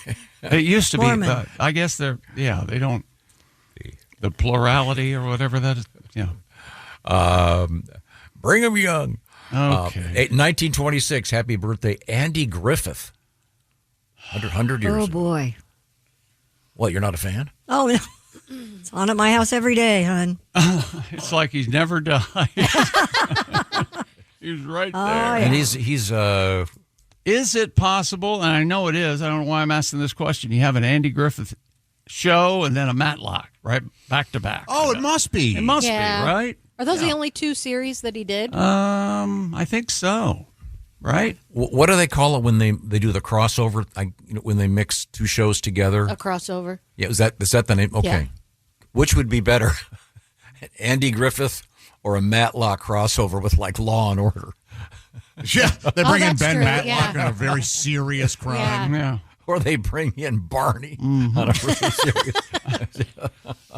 S2: It used to be,
S10: Mormon.
S2: I guess they don't, the plurality or whatever that is,
S11: Brigham Young.
S2: Okay.
S11: 1926, happy birthday, Andy Griffith. 100 years.
S10: Oh, boy.
S11: What, you're not a fan?
S10: Oh, no. It's on at my house every day, hon.
S2: It's like he's never died. He's right there.
S10: Oh, yeah.
S11: And he's
S2: Is it possible, and I know it is, I don't know why I'm asking this question, you have an Andy Griffith show and then a Matlock, right? Back to back.
S3: Oh, it must be.
S2: It must be, right?
S15: Are those the only 2 series that he did?
S2: I think so. Right?
S11: What do they call it when they do the crossover? When they mix 2 shows together?
S15: A crossover.
S11: Yeah, is that the name? Okay.
S15: Yeah.
S11: Which would be better, Andy Griffith or a Matlock crossover with like Law and Order?
S3: Yeah, they bring in
S15: that's
S3: Ben
S15: true,
S3: Matlock
S15: yeah.
S3: on a very serious crime.
S2: Yeah.
S11: Or they bring in Barney on a really serious.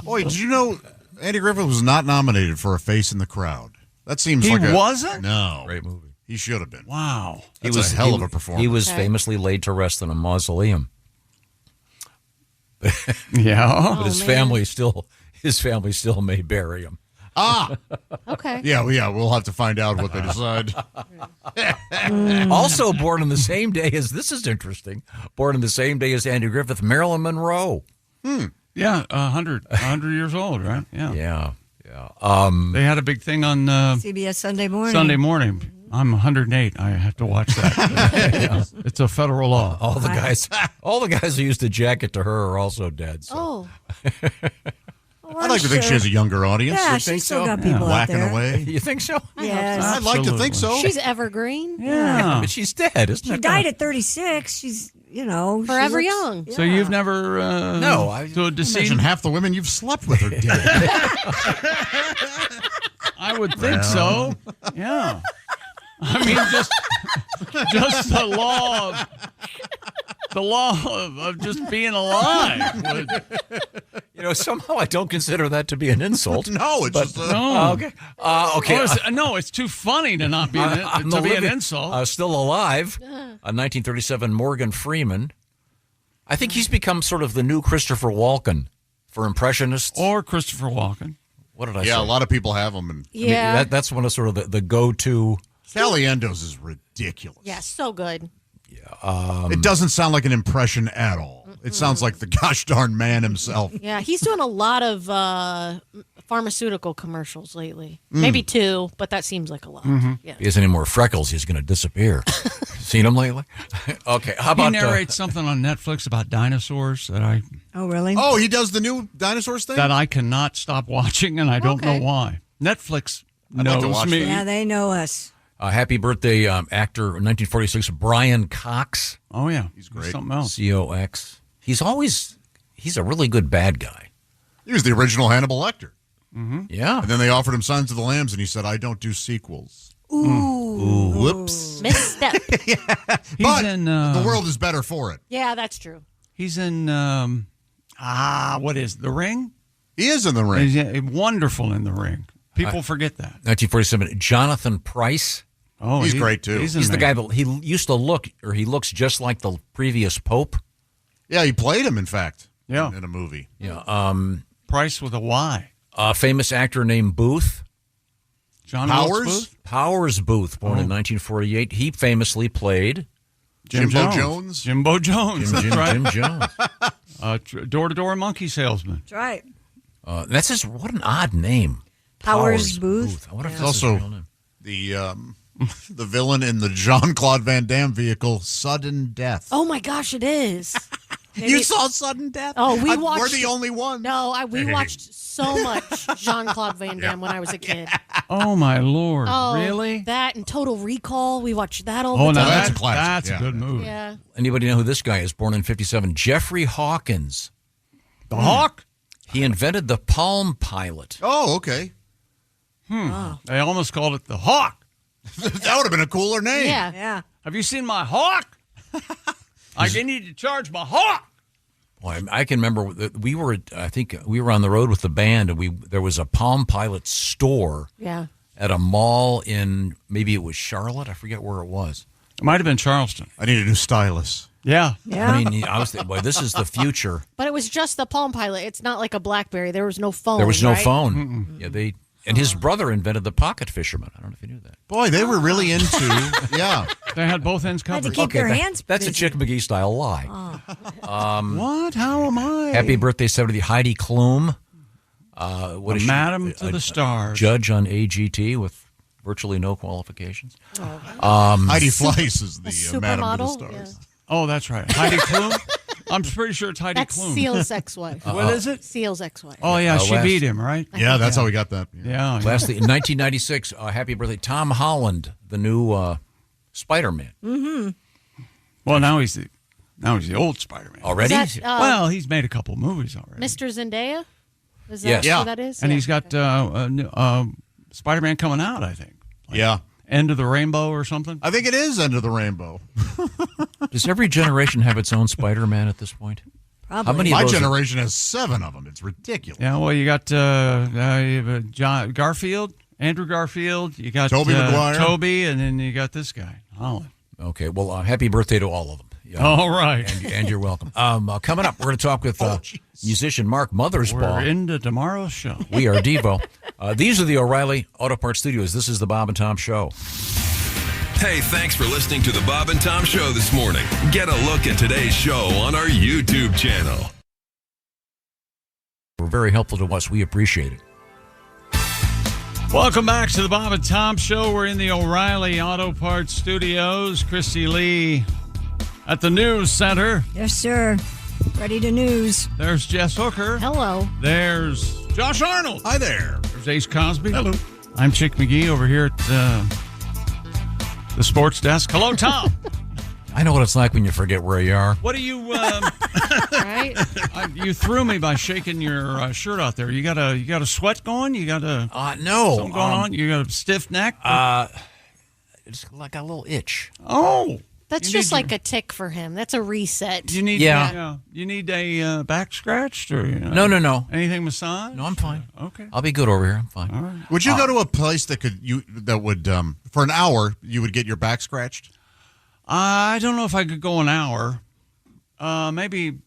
S3: Boy, did you know Andy Griffith was not nominated for A Face in the Crowd? That seems
S2: He
S3: like
S2: wasn't?
S3: No.
S11: Great movie.
S3: He should have been.
S2: Wow.
S3: That's a hell of a performance.
S11: He was famously laid to rest in a mausoleum.
S2: Yeah.
S11: But his family still may bury him.
S3: Ah.
S15: Okay.
S3: Yeah, we'll have to find out what they decide.
S11: Also born on the same day as, this is interesting, born on the same day as Andy Griffith, Marilyn Monroe.
S2: Yeah, 100 years old, right? Yeah.
S11: Yeah.
S2: They had a big thing on
S10: CBS Sunday morning.
S2: Sunday morning. I'm 108. I have to watch that. Yeah. It's a federal law.
S11: All the guys who used to jacket to her are also dead. So.
S15: Oh.
S3: I'd like to think she has a younger audience.
S10: Yeah,
S3: You
S10: she's
S3: think
S10: still
S3: so?
S10: got people out
S3: Whacking
S10: there.
S3: away.
S11: You think so?
S10: Yes.
S3: I'd like to think so.
S15: She's evergreen.
S2: Yeah.
S11: But she's dead, isn't
S10: She
S11: it?
S10: died at 36. She's,
S15: Forever
S10: she looks-
S15: young.
S2: So you've never
S11: No,
S2: to a decedent?
S3: Imagine half the women you've slept with are dead.
S2: I would think so. Yeah. I mean, just the law of just being alive.
S11: Somehow I don't consider that to be an insult.
S3: No, it's just
S2: No.
S11: Okay. Okay.
S2: No, it's too funny to not be an insult.
S11: Still alive. 1937, Morgan Freeman. I think he's become sort of the new Christopher Walken for impressionists.
S2: Or Christopher Walken.
S11: What did I say?
S3: Yeah, a lot of people have them. And
S15: Yeah.
S11: That's one of sort of the go-to.
S3: Caliendo's is ridiculous.
S15: Yeah, so good.
S3: It doesn't sound like an impression at all. It sounds like the gosh darn man himself.
S15: Yeah, he's doing a lot of pharmaceutical commercials lately. Maybe 2, but that seems like a lot. Yeah.
S11: If he has any more freckles, he's going to disappear. Seen him lately? Okay, how about...
S2: He narrates something on Netflix about dinosaurs that
S10: Oh, really?
S3: Oh, he does the new dinosaurs thing?
S2: that I cannot stop watching, and I don't know
S15: Okay.
S2: why. Netflix
S3: I'd like to
S2: knows
S3: watch
S2: me.
S10: Yeah, they know us.
S11: happy birthday, actor, 1946, Brian Cox.
S2: Oh, yeah.
S3: He's great.
S2: Something else.
S11: COX. He's a really good bad guy.
S3: He was the original Hannibal Lecter.
S11: Yeah.
S3: And then they offered him Signs of the Lambs, and he said, I don't do sequels.
S10: Ooh.
S3: Whoops.
S15: Misstep.
S3: But
S2: in,
S3: the world is better for it.
S15: Yeah, that's true.
S2: He's in, what is The Ring?
S3: He is in The Ring.
S2: He's wonderful in The Ring. People forget that.
S11: 1947, Jonathan Pryce.
S2: Oh,
S3: He's great, too.
S11: He's the guy that he used to he looks just like the previous Pope.
S3: Yeah, he played him, in fact,
S2: Yeah.
S3: in a movie.
S11: Yeah.
S2: Price with a Y.
S11: A famous actor named Booth.
S2: John
S3: Powers?
S2: Wilkes Booth?
S11: Powers Booth, born in 1948. He famously played
S3: Jimbo Jones.
S2: Jimbo Jones. That's right.
S11: Jim Jones.
S2: Door-to-door monkey salesman.
S10: That's right.
S11: What an odd name.
S10: Powers Booth.
S11: I wonder if
S3: It's
S11: that's his
S3: also
S11: real name.
S3: the the villain in the Jean-Claude Van Damme vehicle, Sudden Death.
S15: Oh my gosh, it is.
S3: You saw Sudden Death?
S15: Oh, we watched.
S3: We're the only one.
S15: No, we watched so much Jean-Claude Van Damme when I was a kid.
S2: Oh my Lord!
S15: Oh,
S2: really?
S15: That and Total Recall. We watched that all
S2: Oh,
S15: the
S2: no,
S15: time.
S3: that's a classic.
S2: That's a good movie.
S15: Yeah.
S11: Anybody know who this guy is? Born in 1957. Jeffrey Hawkins.
S2: The Hawk?
S11: He invented the Palm Pilot.
S3: Oh, okay.
S2: They almost called it the Hawk.
S3: That would have been a cooler name.
S15: Yeah.
S2: Have you seen my Hawk? I need to charge my Hawk.
S11: Well, I can remember we were on the road with the band, and there was a Palm Pilot store at a mall in, maybe it was Charlotte. I forget where it was.
S2: It might have been Charleston.
S3: I need a new stylus.
S2: Yeah.
S11: I mean, I was thinking, boy, this is the future.
S15: But it was just the Palm Pilot. It's not like a BlackBerry. There was no phone.
S11: There was no
S15: right?
S11: phone.
S2: Mm-mm.
S11: Yeah, and his brother invented the pocket fisherman. I don't know if you knew that.
S3: Boy, they were really into,
S2: They had both ends covered.
S10: Had to keep your hands
S11: That's a
S10: busy.
S11: Chick McGee style lie.
S2: What? How am I?
S11: Happy birthday, 70, Heidi Klum. What is she?
S2: Madam to the Stars.
S11: Judge on AGT with virtually no qualifications.
S3: Heidi Fleiss is the Madam to the
S15: Supermodel?
S3: Stars.
S2: Oh, that's right. Heidi Klum? I'm pretty sure it's Heidi
S15: That's
S2: Klum.
S15: Seal's ex-wife.
S2: What is it?
S15: Seal's ex-wife.
S2: Oh, yeah, she
S11: last-
S2: beat him, right?
S3: Yeah, that's how we got that.
S2: Yeah.
S11: Lastly, in 1996, happy birthday, Tom Holland, the new Spider-Man.
S10: Mm-hmm.
S2: Well, now he's the old Spider-Man.
S11: Already?
S15: Is that,
S2: Well, he's made a couple movies already.
S15: Mr. Zendaya? Is that
S11: Yes.
S15: who that is?
S2: And
S15: Yeah.
S2: he's got Spider-Man coming out, I think.
S3: Yeah.
S2: End of the Rainbow or something.
S3: I think it is End of the Rainbow.
S11: Does every generation have its own Spider-Man at this point?
S10: Probably.
S11: How many of
S3: My
S11: those
S3: generation has 7 of them. It's ridiculous.
S2: Yeah, well, you got Garfield, Andrew Garfield. You got
S3: Tobey Maguire.
S2: Toby, and then you got this guy, Holland.
S11: Okay, well, happy birthday to all of them. Yeah.
S2: All right.
S11: And you're welcome. Coming up, we're going to talk with musician Mark Mothersbaugh.
S2: We're into tomorrow's show.
S11: We are Devo. These are the O'Reilly Auto Parts Studios. This is the Bob and Tom Show.
S13: Hey, thanks for listening to the Bob and Tom Show this morning. Get a look at today's show on our YouTube channel.
S11: We're very helpful to us. We appreciate it.
S2: Welcome back to the Bob and Tom Show. We're in the O'Reilly Auto Parts Studios. Kristi Lee at the News Center.
S10: Yes, sir. Ready to news.
S2: There's Jess Hooker.
S15: Hello.
S2: There's Josh Arnold.
S3: Hi there.
S2: There's Ace Cosby.
S3: Hello.
S2: I'm Chick McGee over here at the sports desk. Hello, Tom.
S11: I know what it's like when you forget where you are.
S2: What do you?
S15: Right?
S2: You threw me by shaking your shirt out there. You got a sweat going? You got
S11: no.
S2: something going on? You got a stiff neck?
S11: It's like a little itch.
S2: Oh,
S15: That's just like a tick for him. That's a reset.
S2: you need.
S11: Yeah.
S2: You need a back scratched or
S11: No.
S2: anything massage?
S11: No, I'm fine.
S2: Okay.
S11: I'll be good over here. I'm fine.
S2: All right.
S3: Would you go to a place that would for an hour you would get your back scratched?
S2: I don't know if I could go an hour. Maybe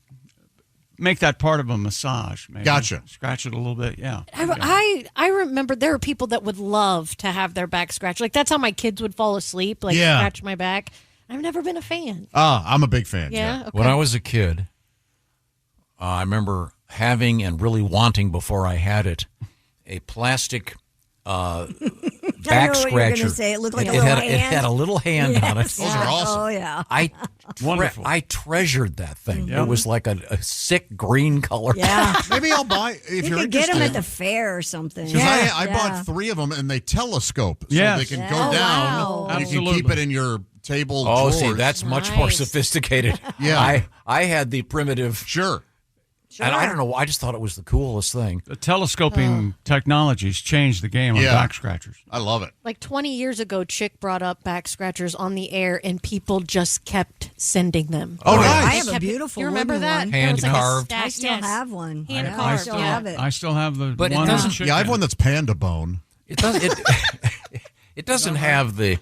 S2: make that part of a massage. Maybe.
S3: Gotcha.
S2: Scratch it a little bit. Yeah.
S15: I remember there are people that would love to have their back scratched. Like that's how my kids would fall asleep. Like
S3: Yeah.
S15: scratch my back. I've never been a fan.
S3: I'm a big fan.
S15: Yeah. Okay.
S11: When I was a kid, I remember having and really wanting before I had it a plastic back
S10: I know what you're
S11: scratcher.
S10: gonna say. It looked like a
S11: it
S10: little
S11: had,
S10: hand.
S11: It had a little hand on it.
S10: Yes.
S3: Those are awesome.
S10: Oh, yeah.
S2: Wonderful.
S11: I treasured that thing.
S2: Yep.
S11: It was like a sick green color.
S10: Yeah.
S3: Maybe I'll buy if
S10: You
S3: you're
S10: could get
S3: interested.
S10: them at the fair or something.
S3: Because I bought 3 of them and they telescope, so
S2: Yes.
S3: they can
S10: Yeah.
S3: go
S10: Oh,
S3: down
S10: wow.
S3: and you can
S2: Absolutely.
S3: keep it in your table.
S11: Oh,
S3: drawers.
S11: see, that's much more
S15: Nice.
S11: sophisticated.
S3: Yeah.
S11: I had the primitive.
S3: Sure.
S11: And I don't know. I just thought it was the coolest thing.
S2: The telescoping technologies changed the game on
S3: Yeah.
S2: back scratchers.
S3: I love it.
S15: Like 20 years ago, Chick brought up back scratchers on the air, and people just kept sending them.
S3: Oh, nice.
S10: I have a
S15: Kept-
S10: beautiful
S15: You remember
S10: wooden
S15: that?
S10: one.
S15: There was like a
S11: Hand-carved.
S15: stack-
S10: I still
S15: yes.
S10: have one.
S15: Hand
S10: Yeah,
S15: carved,
S10: I still
S15: yeah.
S10: have it.
S2: I still have the
S11: But it
S2: one.
S11: doesn't-
S2: chicken.
S3: Yeah, I have one that's panda bone.
S11: It does. It doesn't have the.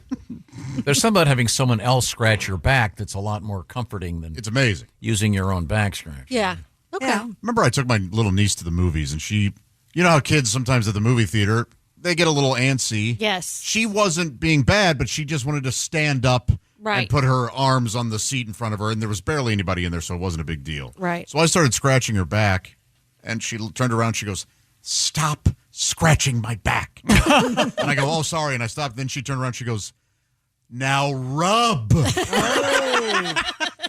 S11: There's something about having someone else scratch your back that's a lot more comforting than
S3: It's amazing.
S11: using your own back scratch.
S15: Yeah. Okay.
S10: Yeah.
S3: Remember, I took my little niece to the movies, and you know how kids sometimes at the movie theater, they get a little antsy.
S15: Yes.
S3: She wasn't being bad, but she just wanted to stand up
S15: Right.
S3: and put her arms on the seat in front of her, and there was barely anybody in there, so it wasn't a big deal.
S15: Right.
S3: So I started scratching her back, and she turned around, she goes, "Stop scratching my back." And I go, "Oh, sorry," and I stopped. Then she turned around, she goes, Now rub.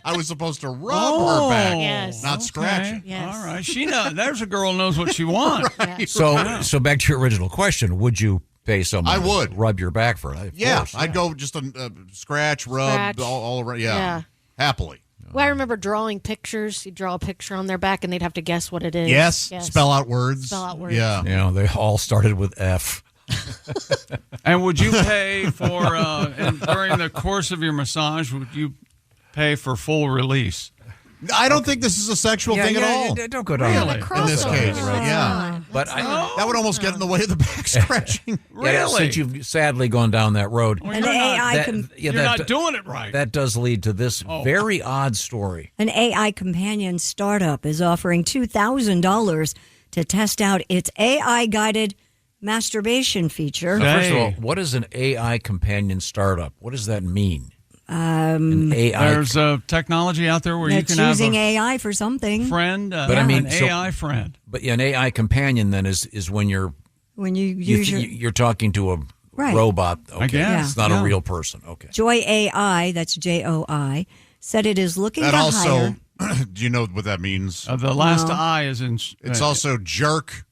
S3: I was supposed to rub her back, not scratch it.
S15: Yes.
S2: All right. She knows. There's a girl who knows what she wants.
S3: Right.
S11: So back to your original question: would you pay someone?
S3: I would
S11: to rub your back for it. Of course,
S3: I'd go just a scratch, rub, all around. Yeah, happily.
S15: Well, I remember drawing pictures. You draw a picture on their back, and they'd have to guess what it is.
S3: Yes. Spell out words.
S11: Yeah. You know, they all started with F.
S2: And would you pay for and during the course of your massage? Would you pay for full release?
S3: I don't think this is a sexual thing at all.
S11: Don't go down
S3: in this case. Yeah,
S11: but
S3: that would almost get in the way of the back scratching.
S11: Yeah, since you've sadly gone down that road,
S2: Well, you're not doing it right.
S11: That does lead to this very odd story.
S10: An AI companion startup is offering $2,000 to test out its AI-guided masturbation feature.
S11: First of all, what is an AI companion startup? What does that mean? An AI.
S2: There's a technology out there where you can have
S10: using AI for something.
S2: Friend,
S11: but I mean,
S2: an AI friend.
S11: But an AI companion then is when you're you're talking to a robot. Okay,
S2: I guess.
S11: It's not a real person. Okay.
S10: Joy AI, that's JOI, said it is looking
S3: That
S10: to
S3: also,
S10: hire.
S3: do you know what that means?
S2: The last I is in.
S3: It's also jerk.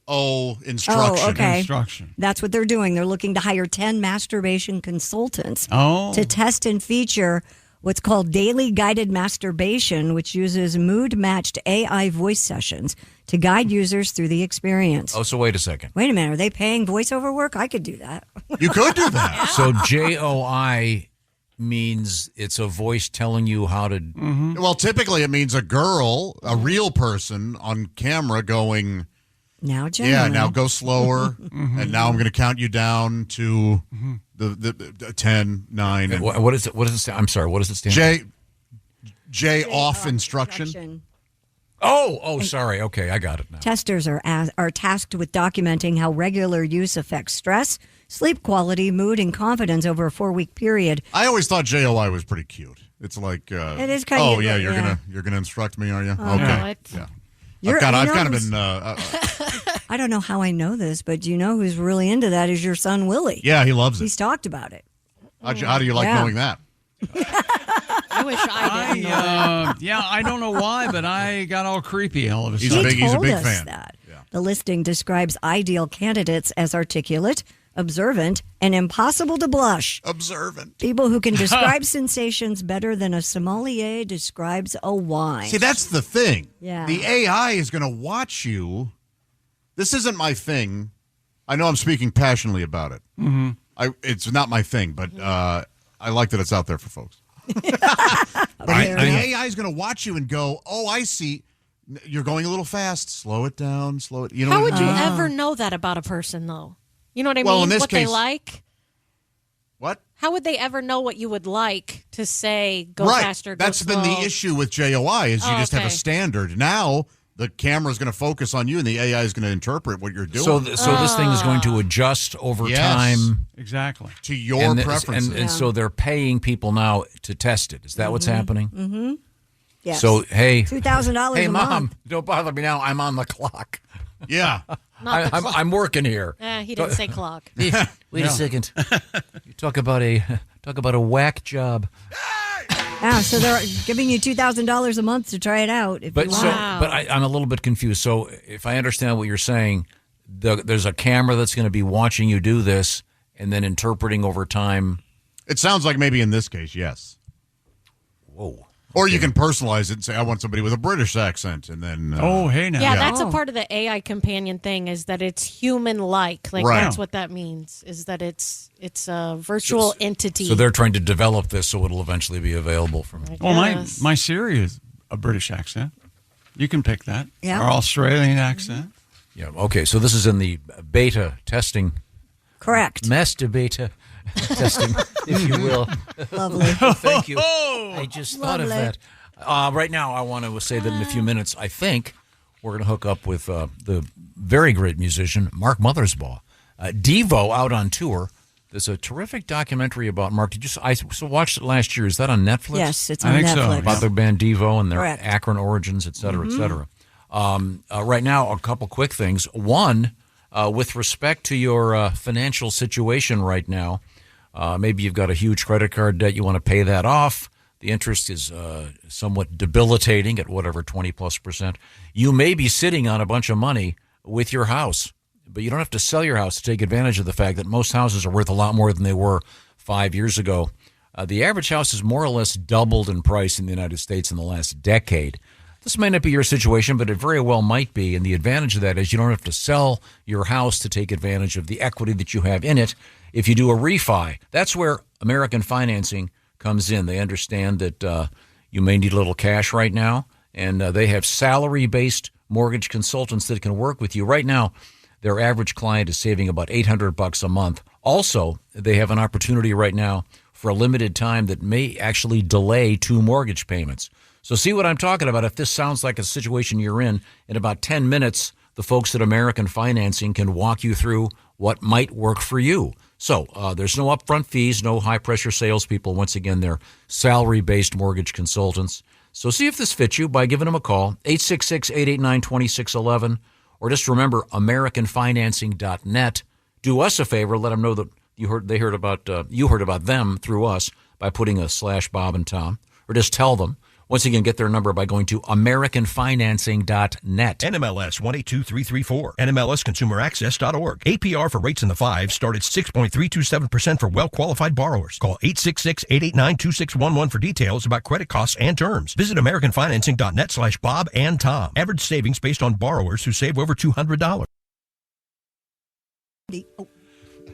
S3: Instruction.
S10: Oh, okay.
S2: Instruction.
S10: That's what they're doing. They're looking to hire 10 masturbation consultants
S2: to
S10: test and feature what's called daily guided masturbation, which uses mood-matched AI voice sessions to guide users through the experience.
S11: Oh, so wait a second.
S10: Wait a minute. Are they paying voiceover work? I could do that.
S3: You could do that.
S11: So JOI means it's a voice telling you how to.
S3: Mm-hmm. Well, typically it means a girl, a real person on camera going.
S10: Now, gentlemen.
S3: Yeah, now go slower, and now I'm going to count you down to the 10, 9. And
S11: what is it? What does it stand? I'm sorry. What does it stand for?
S3: J off instruction.
S11: Oh, sorry. Okay, I got it now.
S10: Testers are tasked with documenting how regular use affects stress, sleep quality, mood, and confidence over a 4-week period.
S3: I always thought JOI was pretty cute. It's like,
S10: it is kind of.
S3: Oh yeah, you're gonna instruct me, are you? Okay.
S10: Yeah.
S3: I've kind of been.
S10: I don't know how I know this, but do you know who's really into that is your son, Willie.
S3: Yeah, he loves it.
S10: He's talked about it.
S3: How do you like knowing that?
S15: I wish I did.
S2: I don't know why, but I got all creepy all of a sudden.
S3: He's a big
S10: us
S3: fan.
S10: That. Yeah. The listing describes ideal candidates as articulate, observant, and impossible to blush.
S3: Observant.
S10: People who can describe sensations better than a sommelier describes a wine.
S3: See, that's the thing.
S10: Yeah.
S3: The AI is going to watch you. This isn't my thing. I know I'm speaking passionately about it.
S2: Mm-hmm.
S3: It's not my thing, but I like that it's out there for folks. But the AI is going to watch you and go, "Oh, I see. You're going a little fast. Slow it down. Slow it." You know.
S15: How would you ever know that about a person, though? You know what I mean?
S3: In this
S15: what
S3: case,
S15: they like.
S3: What?
S15: How would they ever know what you would like to say? Go
S3: right.
S15: faster. Go
S3: That's
S15: slow.
S3: been the issue with JOI is you just have a standard. Now the camera is going to focus on you, and the AI is going to interpret what you're doing.
S11: So this thing is going to adjust over time.
S2: Exactly.
S3: To your preferences.
S11: And so they're paying people now to test it. Is that what's happening?
S10: Mm-hmm. Yes.
S11: So, hey.
S10: $2,000
S11: Hey,
S10: a
S11: Mom,
S10: month.
S11: don't bother me now. I'm on the clock.
S3: Yeah.
S11: I'm working here.
S15: He didn't say clock.
S11: Wait a second. You talk about a whack job.
S10: Yeah, so they're giving you $2,000 a month to try it out. If you want.
S11: I'm a little bit confused. So if I understand what you're saying, there's a camera that's going to be watching you do this and then interpreting over time.
S3: It sounds like maybe in this case, yes.
S11: Whoa.
S3: Or you can personalize it and say, I want somebody with a British accent, and then...
S2: hey now.
S15: Yeah, that's a part of the AI companion thing is that it's human-like. Like, that's what that means, is that it's a virtual entity.
S11: So they're trying to develop this so it'll eventually be available for me.
S2: Well, my Siri is a British accent. You can pick that.
S10: Yeah.
S2: Or Australian accent.
S11: Yeah, okay, so this is in the beta testing.
S10: Correct.
S11: Master beta testing, if you will.
S10: Lovely.
S11: Thank you. I just thought of that. Right now, I want to say that in a few minutes, I think we're going to hook up with the very great musician, Mark Mothersbaugh. Devo out on tour. There's a terrific documentary about Mark. I watched it last year. Is that on Netflix?
S10: Yes, it's on Netflix.
S11: So. About their band Devo and their
S10: Correct.
S11: Akron origins, et cetera, et cetera. Right now, a couple quick things. One, with respect to your financial situation right now, Maybe you've got a huge credit card debt. You want to pay that off. The interest is somewhat debilitating at whatever 20+%. You may be sitting on a bunch of money with your house, but you don't have to sell your house to take advantage of the fact that most houses are worth a lot more than they were 5 years ago. The average house has more or less doubled in price in the United States in the last decade. This may not be your situation, but it very well might be. And the advantage of that is you don't have to sell your house to take advantage of the equity that you have in it. If you do a refi, that's where American Financing comes in. They understand that you may need a little cash right now, and they have salary-based mortgage consultants that can work with you. Right now, their average client is saving about $800 a month. Also, they have an opportunity right now for a limited time that may actually delay 2 mortgage payments. So see what I'm talking about. If this sounds like a situation you're in about 10 minutes, the folks at American Financing can walk you through what might work for you. So there's no upfront fees, no high-pressure salespeople. Once again, they're salary-based mortgage consultants. So see if this fits you by giving them a call, 866-889-2611, or just remember AmericanFinancing.net. Do us a favor, let them know that you heard about them through us by putting a /Bob and Tom, or just tell them. Once again, get their number by going to AmericanFinancing.net.
S14: NMLS 182334. NMLSConsumerAccess.org. APR for rates in the 5s start at 6.327% for well-qualified borrowers. Call 866-889-2611 for details about credit costs and terms. Visit AmericanFinancing.net/Bob and Tom. Average savings based on borrowers who save over $200.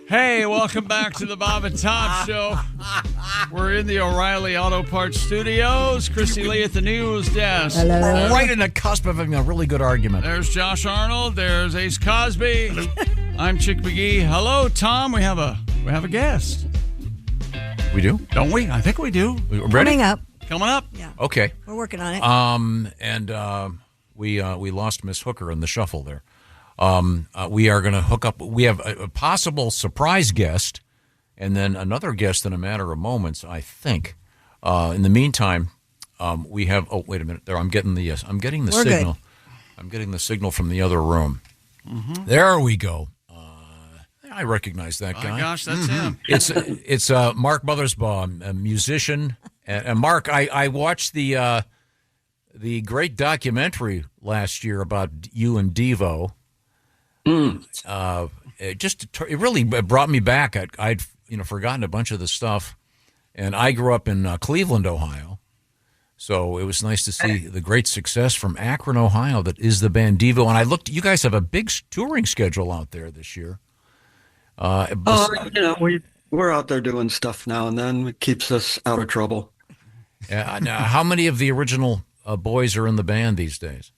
S2: Hey, welcome back to the Bob and Tom Show. We're in the O'Reilly Auto Parts Studios. Kristi Lee at the news desk.
S11: Hello. Right in the cusp of having a really good argument.
S2: There's Josh Arnold. There's Ace Cosby. Hello. I'm Chick McGee. Hello, Tom. We have a guest.
S11: We do?
S2: Don't we? I think we do.
S11: Ready?
S2: Coming up.
S10: Yeah.
S11: Okay.
S10: We're working on it.
S11: We lost Miss Hooker in the shuffle there. We are going to hook up. We have a possible surprise guest, and then another guest in a matter of moments, I think. In the meantime, we have. Oh, wait a minute! There, I'm getting the signal.
S10: Good.
S11: I'm getting the signal from the other room.
S2: Mm-hmm.
S11: There we go. I recognize that guy.
S2: Oh, gosh, that's him.
S11: It's Mark Mothersbaugh, a musician. And Mark, I watched the great documentary last year about you and Devo. It really brought me back. I'd forgotten a bunch of the stuff, and I grew up in Cleveland, Ohio, so it was nice to see the great success from Akron, Ohio. That is the band Devo, and I looked. You guys have a big touring schedule out there this year.
S16: We're out there doing stuff now and then. It keeps us out of trouble.
S11: Yeah. Now, how many of the original boys are in the band these days?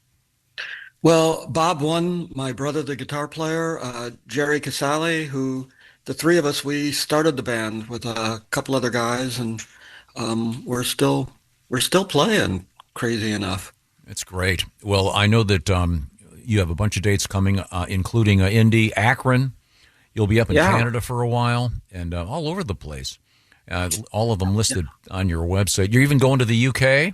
S16: Well, Bob won, my brother, the guitar player, Jerry Casale, who the three of us, we started the band with a couple other guys, and we're still playing, crazy enough.
S11: It's great. Well, I know that you have a bunch of dates coming, including Indy, Akron. You'll be up in Canada for a while, and all over the place. All of them listed on your website. You're even going to the UK?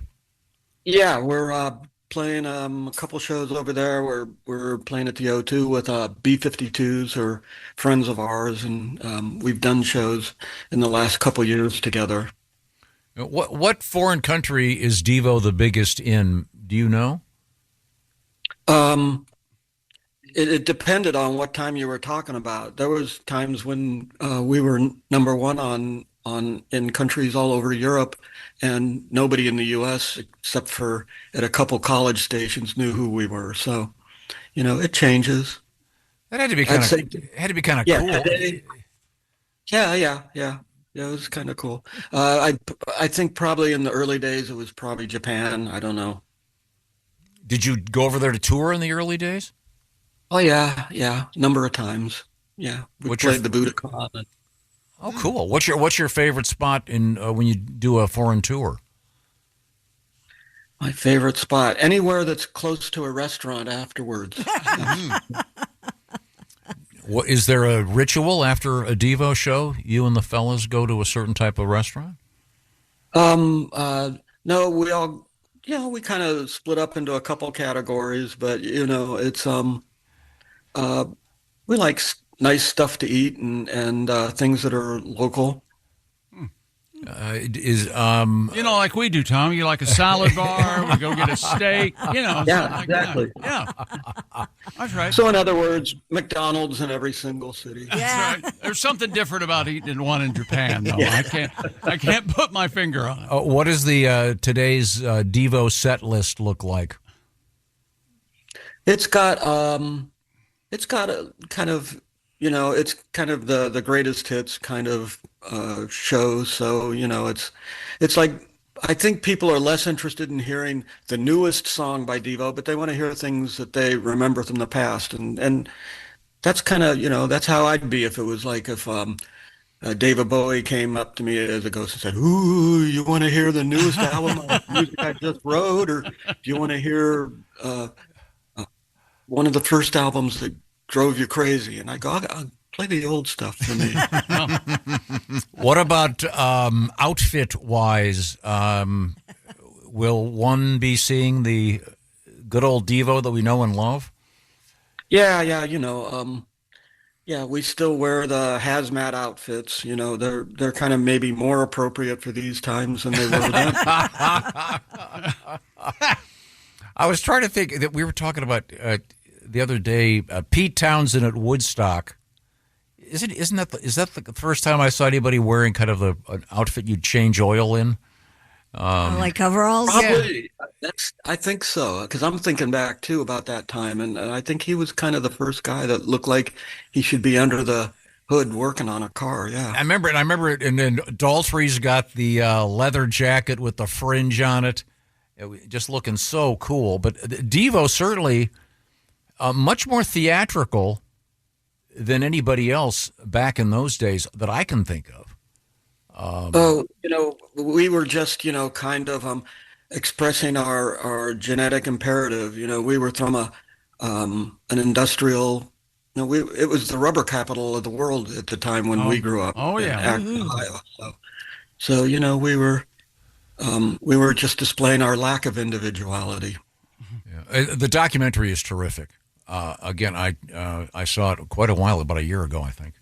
S16: Yeah, we're playing a couple shows over there. We're playing at the O2 with B-52s, who are friends of ours, and we've done shows in the last couple years together.
S11: What foreign country is Devo the biggest in? Do you know?
S16: It depended on what time you were talking about. There was times when we were number one in countries all over Europe, and nobody in the U.S. except for at a couple college stations knew who we were. So, it changes.
S11: That had to be kind of cool.
S16: Yeah. It was kind of cool. I think probably in the early days it was probably Japan. I don't know.
S11: Did you go over there to tour in the early days?
S16: Oh yeah, number of times. Yeah, we played the Budokan.
S11: Oh, cool. What's your favorite spot in when you do a foreign tour?
S16: My favorite spot, anywhere that's close to a restaurant afterwards.
S11: What, is there a ritual after a Devo show? You and the fellas go to a certain type of restaurant?
S16: No, we all, we kind of split up into a couple categories, but it's we like nice stuff to eat and things that are local.
S2: Like we do, Tom. You like a salad bar? We go get a steak.
S16: Yeah, exactly.
S2: Yeah, that's right.
S16: So, in other words, McDonald's in every single city.
S2: That's right. There's something different about eating one in Japan, though.
S16: Yeah.
S2: I can't put my finger on it.
S11: What does the today's Devo set list look like?
S16: It's got a kind of, it's kind of the greatest hits kind of show. So, it's like, I think people are less interested in hearing the newest song by Devo, but they want to hear things that they remember from the past. And that's kind of, that's how I'd be if it was like if David Bowie came up to me as a ghost and said, "Ooh, you want to hear the newest album of music I just wrote? Or do you want to hear one of the first albums that drove you crazy?" And I go, I'll play the old stuff for me.
S11: What about outfit-wise? Will one be seeing the good old Devo that we know and love?
S16: Yeah, we still wear the hazmat outfits. They're kind of maybe more appropriate for these times than they were then.
S11: I was trying to think that we were talking about the other day, Pete Townsend at Woodstock. Is that the first time I saw anybody wearing kind of an outfit you'd change oil in?
S10: Like coveralls?
S16: Probably. I think so, because I'm thinking back too about that time, and I think he was kind of the first guy that looked like he should be under the hood working on a car. Yeah,
S11: I remember it. And then Daltrey's got the leather jacket with the fringe on it, just looking so cool. But Devo certainly much more theatrical than anybody else back in those days that I can think of.
S16: We were just, kind of expressing our genetic imperative. We were from an industrial. It was the rubber capital of the world at the time when we grew up.
S2: Oh yeah,
S16: in Ohio. So we were just displaying our lack of individuality.
S11: Yeah. The documentary is terrific. Again, I saw it quite a while, about a year ago, I think,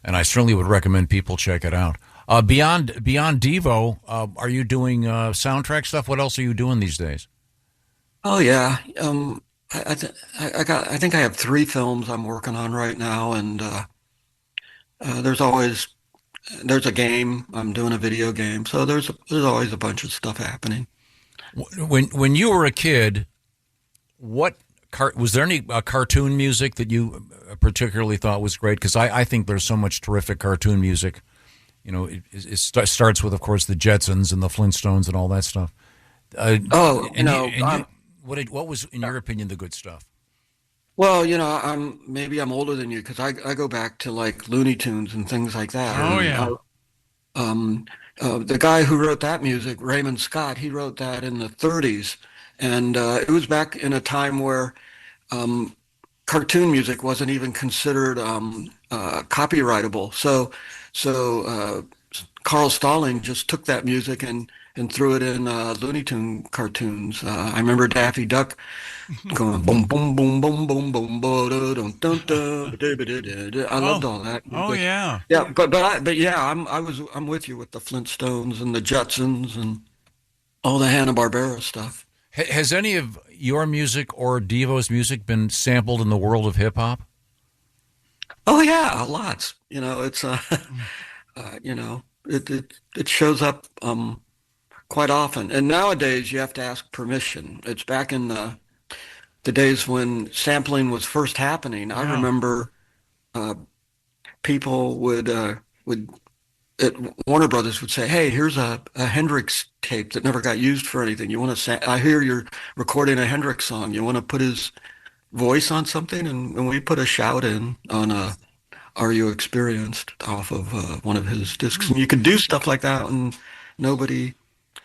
S11: and I certainly would recommend people check it out. Beyond Devo, are you doing soundtrack stuff? What else are you doing these days?
S16: Oh yeah, I think I have 3 films I'm working on right now, and there's a game. I'm doing a video game, so there's always a bunch of stuff happening.
S11: When you were a kid, was there any cartoon music that you particularly thought was great? Because I think there's so much terrific cartoon music. It starts with, of course, the Jetsons and the Flintstones and all that stuff. What was, in your opinion, the good stuff?
S16: Well, I'm older than you because I go back to like Looney Tunes and things like that.
S2: Oh yeah.
S16: The guy who wrote that music, Raymond Scott, he wrote that in the 30s, and it was back in a time where cartoon music wasn't even considered copyrightable. So Carl Stalling just took that music and threw it in Looney Tune cartoons. I remember Daffy Duck going boom boom boom boom boom boom boom dun dun. I loved all that.
S2: Oh yeah.
S16: Yeah, but yeah, I'm with you with the Flintstones and the Jetsons and all the Hanna-Barbera stuff.
S11: Has any of your music or Devo's music been sampled in the world of hip hop?
S16: Oh yeah, lots. It's it shows up quite often. And nowadays you have to ask permission. It's back in the days when sampling was first happening. Yeah. I remember people would Warner Brothers would say, "Hey, here's a Hendrix tape that never got used for anything. You want to? I hear you're recording a Hendrix song. You want to put his voice on something?" And we put a shout in on "Are You Experienced" off of one of his discs. And you can do stuff like that, and nobody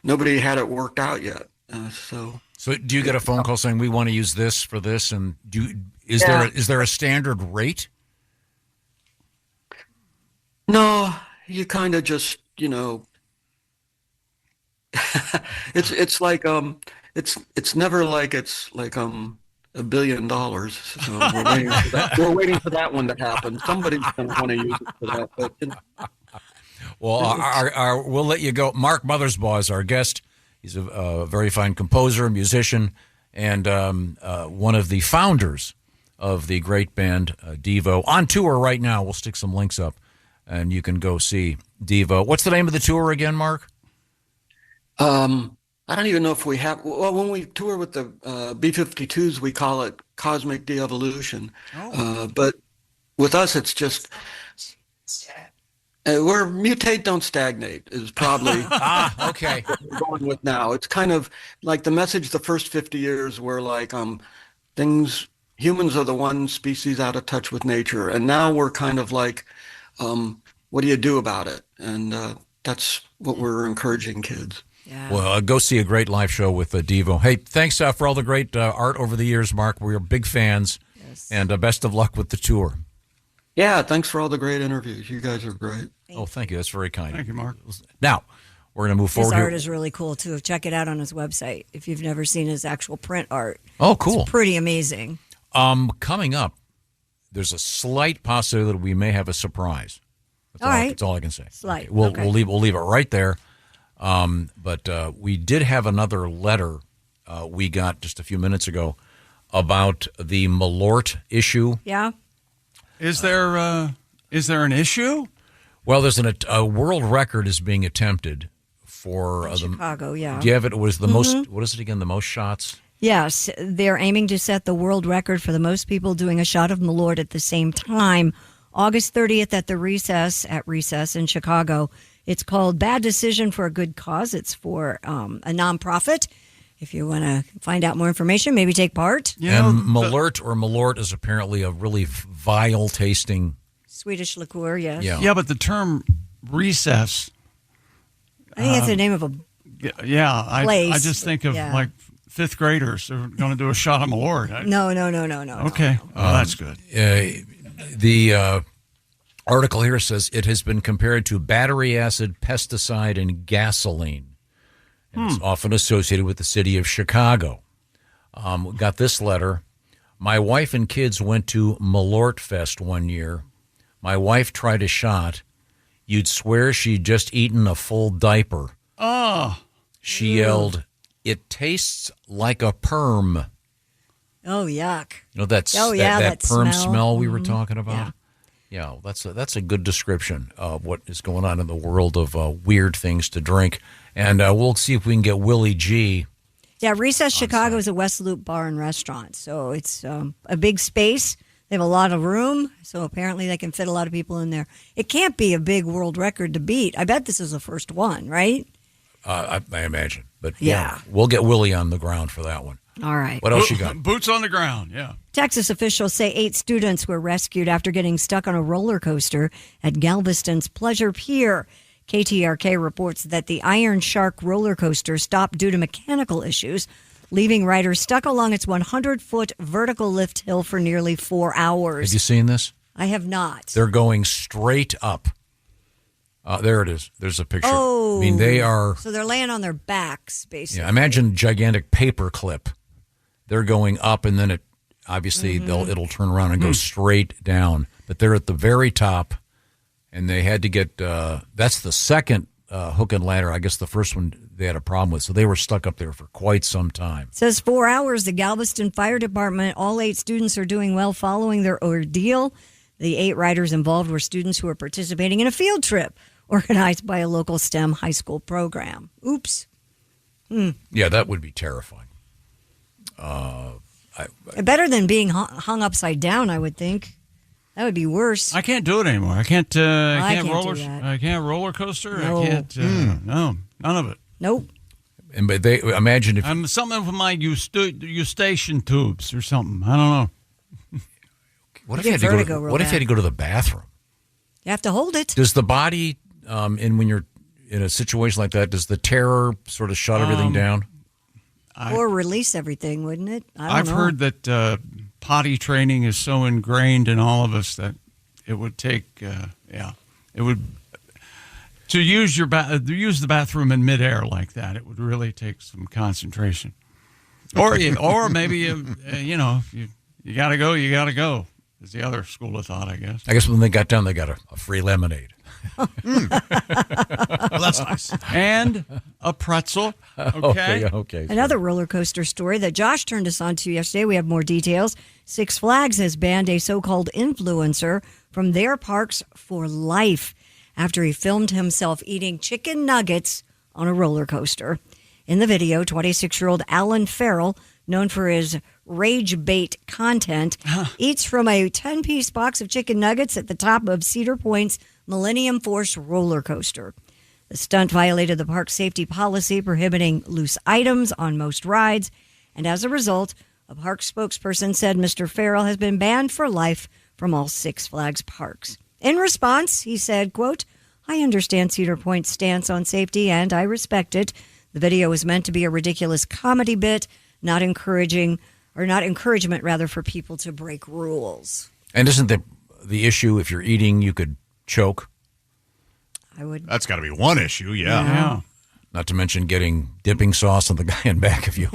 S16: had it worked out yet. So
S11: do you get a phone call saying we want to use this for this? And is there a standard rate?
S16: No, you kind of just it's like it's never like it's like $1 billion. So we're waiting for that one to happen. Somebody's going to want to use it for that. But
S11: Well, we'll let you go. Mark Mothersbaugh is our guest. He's a very fine composer, musician, and one of the founders of the great band Devo. On tour right now. We'll stick some links up, and you can go see Devo. What's the name of the tour again, Mark?
S16: I don't even know if we have. Well, when we tour with the B-52s, we call it Cosmic De-Evolution. But with us, it's just we're mutate, don't stagnate is probably
S11: okay.
S16: what we're going with now. It's kind of like the message. The first 50 years were like humans are the one species out of touch with nature, and now we're kind of like, what do you do about it? And that's what we're encouraging kids.
S10: Yeah.
S11: Well, go see a great live show with Devo. Hey, thanks for all the great art over the years, Mark. We're big fans, and best of luck with the tour.
S16: Yeah, thanks for all the great interviews. You guys are great.
S11: Thank you. That's very kind.
S2: Thank you, Mark.
S11: Now, we're going to move forward
S10: His art
S11: here.
S10: is really cool, too. Check it out on his website if you've never seen his actual print art.
S11: Oh, cool.
S10: It's pretty amazing.
S11: Coming up, there's a slight possibility that we may have a surprise. That's all I can say.
S10: Slight.
S11: Okay. We'll leave it right there. But we did have another letter we got just a few minutes ago about the Malort issue.
S10: Yeah.
S2: Is there an issue?
S11: Well, there's a world record is being attempted for
S10: Chicago. Yeah.
S11: Do you have it? Was the most? What is it again? The most shots.
S10: Yes, they're aiming to set the world record for the most people doing a shot of Malort at the same time. August 30th at the Recess in Chicago. It's called Bad Decision for a Good Cause. It's for a nonprofit. If you want to find out more information, maybe take part.
S11: And Malort is apparently a really vile tasting
S10: Swedish liqueur, yes.
S2: Yeah, but the term recess.
S10: I think it's the name of a place.
S2: I just think of like fifth graders who are going to do a shot of Malort.
S10: No.
S2: Okay. Oh, that's good.
S11: The article here says it has been compared to battery acid, pesticide, and gasoline. And it's often associated with the city of Chicago. Got this letter. My wife and kids went to Malort Fest one year. My wife tried a shot. You'd swear she'd just eaten a full diaper.
S2: Oh.
S11: She yelled, "It tastes like a perm."
S10: Oh, yuck.
S11: You know, that perm smell we were talking about? Yeah, that's a good description of what is going on in the world of weird things to drink. And we'll see if we can get Willie G.
S10: Yeah, Recess Chicago is a West Loop bar and restaurant. So it's a big space. They have a lot of room. So apparently they can fit a lot of people in there. It can't be a big world record to beat. I bet this is the first one, right?
S11: I imagine. But yeah, we'll get Willie on the ground for that one.
S10: All right.
S11: What else you got?
S2: Boots on the ground, yeah.
S10: Texas officials say 8 students were rescued after getting stuck on a roller coaster at Galveston's Pleasure Pier. KTRK reports that the Iron Shark roller coaster stopped due to mechanical issues, leaving riders stuck along its 100-foot vertical lift hill for nearly 4 hours.
S11: Have you seen this?
S10: I have not.
S11: They're going straight up. There it is. There's a picture.
S10: Oh.
S11: I mean, they are...
S10: So they're laying on their backs, basically.
S11: Yeah, imagine a gigantic paper clip. They're going up, and then it'll turn around and go straight down. But they're at the very top, and they had to get that's the second hook and ladder. I guess the first one they had a problem with, so they were stuck up there for quite some time.
S10: It says 4 hours. The Galveston Fire Department, all 8 students are doing well following their ordeal. The 8 riders involved were students who were participating in a field trip organized by a local STEM high school program. Oops.
S11: Yeah, that would be terrifying.
S10: Better than being hung upside down, I would think. That would be worse.
S2: I can't do it anymore. I can't. I can't roller coaster.
S10: No.
S2: I can't. No, none of it.
S10: Nope.
S11: And but they imagine if
S2: I'm something with my eustachian tubes or something. I don't know.
S11: What if you had to go to the bathroom?
S10: You have to hold it.
S11: Does the body, and when you're in a situation like that, does the terror sort of shut everything down?
S10: Or release everything, wouldn't it?
S2: I've heard that potty training is so ingrained in all of us that it would take, it would to use the bathroom in midair like that. It would really take some concentration, or maybe you gotta go, you gotta go. Is the other school of thought, I guess.
S11: I guess when they got down, they got a free lemonade.
S2: Well, that's nice. And a pretzel. Okay.
S11: Okay.
S10: Another roller coaster story that Josh turned us on to yesterday. We have more details. Six Flags has banned a so-called influencer from their parks for life after he filmed himself eating chicken nuggets on a roller coaster. In the video, 26-year-old Alan Farrell, known for his rage bait content, eats from a 10-piece box of chicken nuggets at the top of Cedar Point's Millennium Force roller coaster. The stunt violated the park's safety policy prohibiting loose items on most rides, and as a result, a park spokesperson said Mr. Farrell has been banned for life from all Six Flags parks. In response, he said, quote, "I understand Cedar Point's stance on safety, and I respect it. The video was meant to be a ridiculous comedy bit, not encouragement for people to break rules."
S11: And isn't the issue if you're eating, you could choke?
S3: That's got to be one issue, yeah.
S11: Not to mention getting dipping sauce on the guy in back of you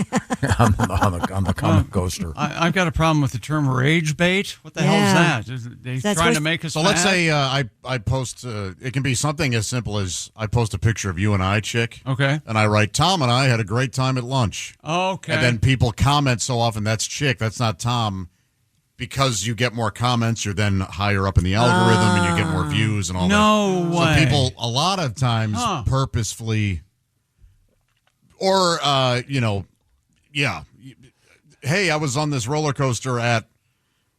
S11: on the comic coaster.
S2: I've got a problem with the term rage bait. What the hell is that? They're trying to make us
S3: So
S2: mad?
S3: let's say I post, it can be something as simple as I post a picture of you and I, chick.
S2: Okay.
S3: And I write, Tom and I had a great time at lunch.
S2: Okay.
S3: And then people comment so often, that's chick, that's not Tom. Because you get more comments, you're then higher up in the algorithm and you get more views and all that.
S2: No way.
S3: So people, a lot of times, purposefully, or, hey, I was on this roller coaster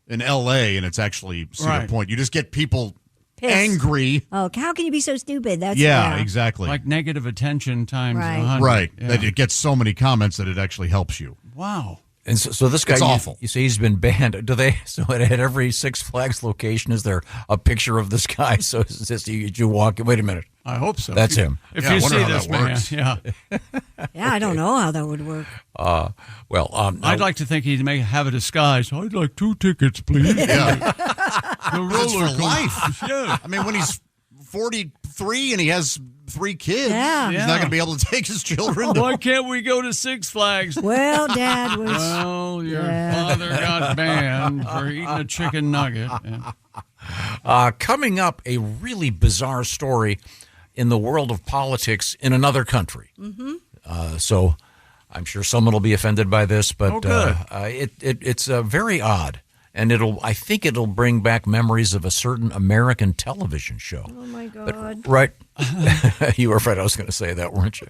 S3: in L.A., and it's actually Cedar Point. You just get people
S10: Pissed.
S3: angry.
S10: Oh, how can you be so stupid? That's
S3: exactly.
S2: Like negative attention times 100.
S3: Right.
S2: Yeah.
S3: That it gets so many comments that it actually helps you.
S2: Wow.
S11: And so this guy,
S3: it's awful.
S11: You say he's been banned. Do they? So at every Six Flags location, is there a picture of this guy? So it's just you walk. Wait a minute.
S2: I hope so.
S11: That's him.
S2: If you see this man,
S10: Yeah, I don't know how that would work.
S2: I'd like to think he'd have a disguise. I'd like 2 tickets, please.
S3: Yeah.
S2: The roller
S3: It's for
S2: coaster.
S3: life.
S2: Yeah.
S3: I mean, when he's 43 and he has 3 kids,
S10: Yeah.
S3: he's not going to be able to take his children.
S2: Why can't we go to Six Flags?
S10: Well, Dad was.
S2: Well, your father got banned for eating a chicken nugget.
S11: Coming up, a really bizarre story in the world of politics in another country.
S10: Mm-hmm.
S11: So I'm sure someone will be offended by this, but
S2: good.
S11: It's very odd. And I think it'll bring back memories of a certain American television show.
S10: Oh, my God.
S11: Right. You were afraid I was going to say that, weren't you?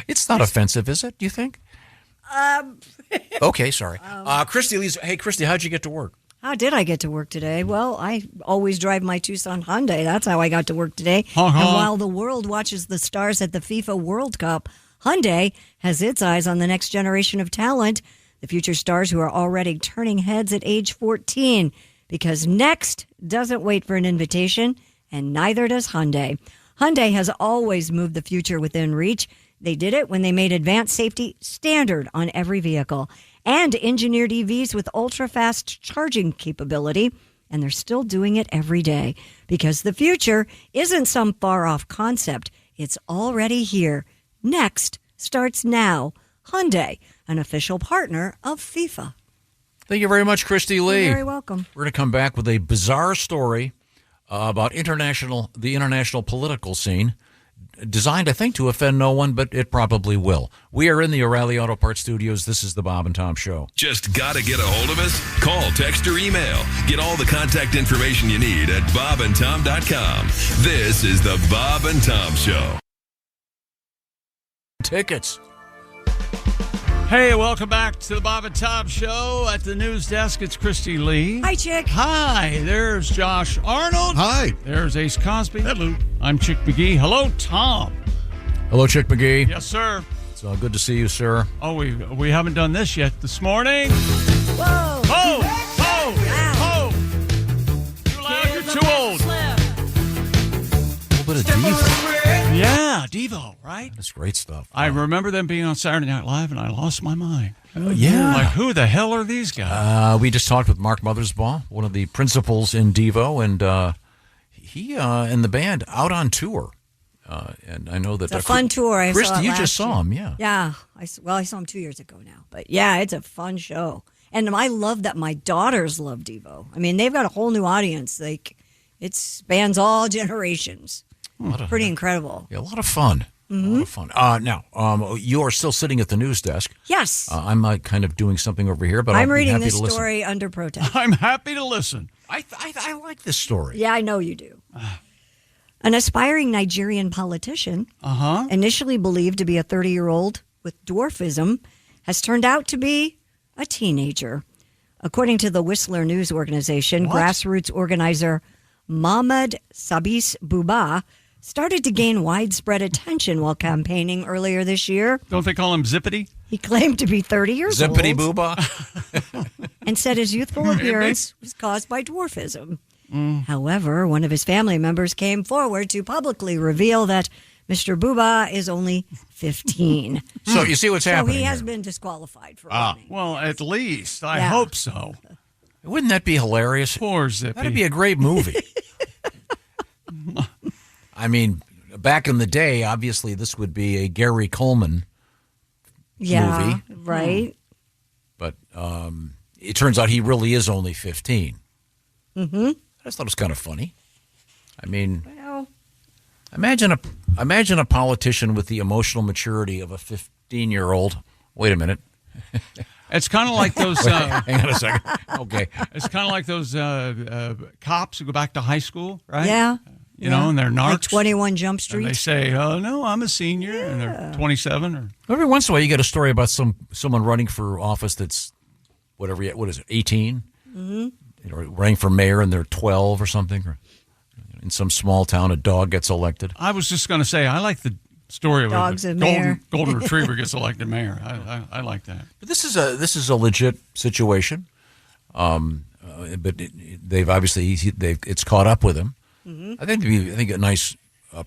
S11: It's not offensive, is it, do you think? Okay, sorry. Kristi, how'd you get to work?
S10: How did I get to work today? Well, I always drive my Tucson Hyundai. That's how I got to work today.
S2: Uh-huh.
S10: And while the world watches the stars at the FIFA World Cup, Hyundai has its eyes on the next generation of talent, the future stars who are already turning heads at age 14. Because Next doesn't wait for an invitation, and neither does Hyundai. Hyundai has always moved the future within reach. They did it when they made advanced safety standard on every vehicle and engineered EVs with ultra-fast charging capability, and they're still doing it every day because the future isn't some far-off concept. It's already here. Next starts now. Hyundai, an official partner of FIFA.
S11: Thank you very much, Kristi Lee.
S10: You're very welcome.
S11: We're going to come back with a bizarre story about the international political scene, designed, I think, to offend no one, but it probably will. We are in the O'Reilly Auto Parts Studios. This is the Bob and Tom Show.
S13: Just got to get a hold of us? Call, text, or email. Get all the contact information you need at bobandtom.com. This is the Bob and Tom Show.
S11: Tickets.
S2: Hey, welcome back to the Bob and Tom Show. At the news desk, it's Kristi Lee.
S10: Hi, Chick.
S2: Hi, there's Josh Arnold.
S3: Hi.
S2: There's Ace Cosby. Hello. I'm Chick McGee. Hello, Tom.
S11: Hello, Chick McGee.
S2: Yes, sir.
S11: It's good to see you, sir.
S2: Oh, we haven't done this yet this morning.
S10: Whoa.
S2: Ho! Ho! Ho! Too loud, you're too old.
S11: A little bit of Devo.
S2: Yeah, Devo, right?
S11: That's great stuff.
S2: I remember them being on Saturday Night Live, and I lost my mind.
S11: Yeah.
S2: Like, who the hell are these guys?
S11: We just talked with Mark Mothersbaugh, one of the principals in Devo, and he and the band out on tour. And I know that
S10: It's a fun tour. I
S11: Kristi,
S10: saw it
S11: you
S10: last
S11: just saw
S10: year.
S11: him, yeah.
S10: Yeah. I saw him 2 years ago now. But yeah, it's a fun show. And I love that my daughters love Devo. I mean, they've got a whole new audience. Like, It spans all generations. Pretty incredible.
S11: Yeah, a lot of fun. A lot of fun. Now, you are still sitting at the news desk.
S10: Yes.
S11: I'm kind of doing something over here, but
S10: I'm
S11: I'll
S10: reading
S11: be happy
S10: this
S11: to listen.
S10: story under protest.
S2: I'm happy to listen.
S11: I like this story.
S10: Yeah, I know you do. An aspiring Nigerian politician, initially believed to be a 30-year-old with dwarfism, has turned out to be a teenager. According to the Whistler News Organization, grassroots organizer Mohamed Sabis Buba started to gain widespread attention while campaigning earlier this year.
S2: Don't they call him Zippity?
S10: He claimed to be 30 years old.
S11: Zippity Booba.
S10: And said his youthful appearance was caused by dwarfism. However, one of his family members came forward to publicly reveal that Mr. Booba is only 15.
S11: So you see what's happening.
S10: So he has
S11: here.
S10: been disqualified for running.
S2: Well, at least. I hope so.
S11: Wouldn't that be hilarious?
S2: Poor Zippy.
S11: That'd be a great movie. I mean, back in the day, obviously this would be a Gary Coleman movie.
S10: Right.
S11: But it turns out he really is only 15.
S10: Mm-hmm.
S11: I just thought it was kind of funny. I mean,
S10: well,
S11: imagine a politician with the emotional maturity of a 15-year-old. Wait a minute.
S2: It's kind of like those.
S11: Hang on a second. Okay.
S2: It's kind of like those cops who go back to high school, right?
S10: Yeah.
S2: You know, and they're narcs.
S10: Like 21 Jump Street.
S2: And they say, "Oh no, I'm a senior," and they're 27. Or
S11: every once in a while, you get a story about someone running for office that's what is it, 18?
S10: Mm-hmm.
S11: Or running for mayor and they're 12 or something, or in some small town, a dog gets elected.
S2: I was just going to say, I like the story of
S10: Dogs
S2: the
S10: and mayor.
S2: golden retriever gets elected mayor. I like that.
S11: But this is a legit situation. But they've obviously it's caught up with him.
S10: Mm-hmm.
S11: I think a nice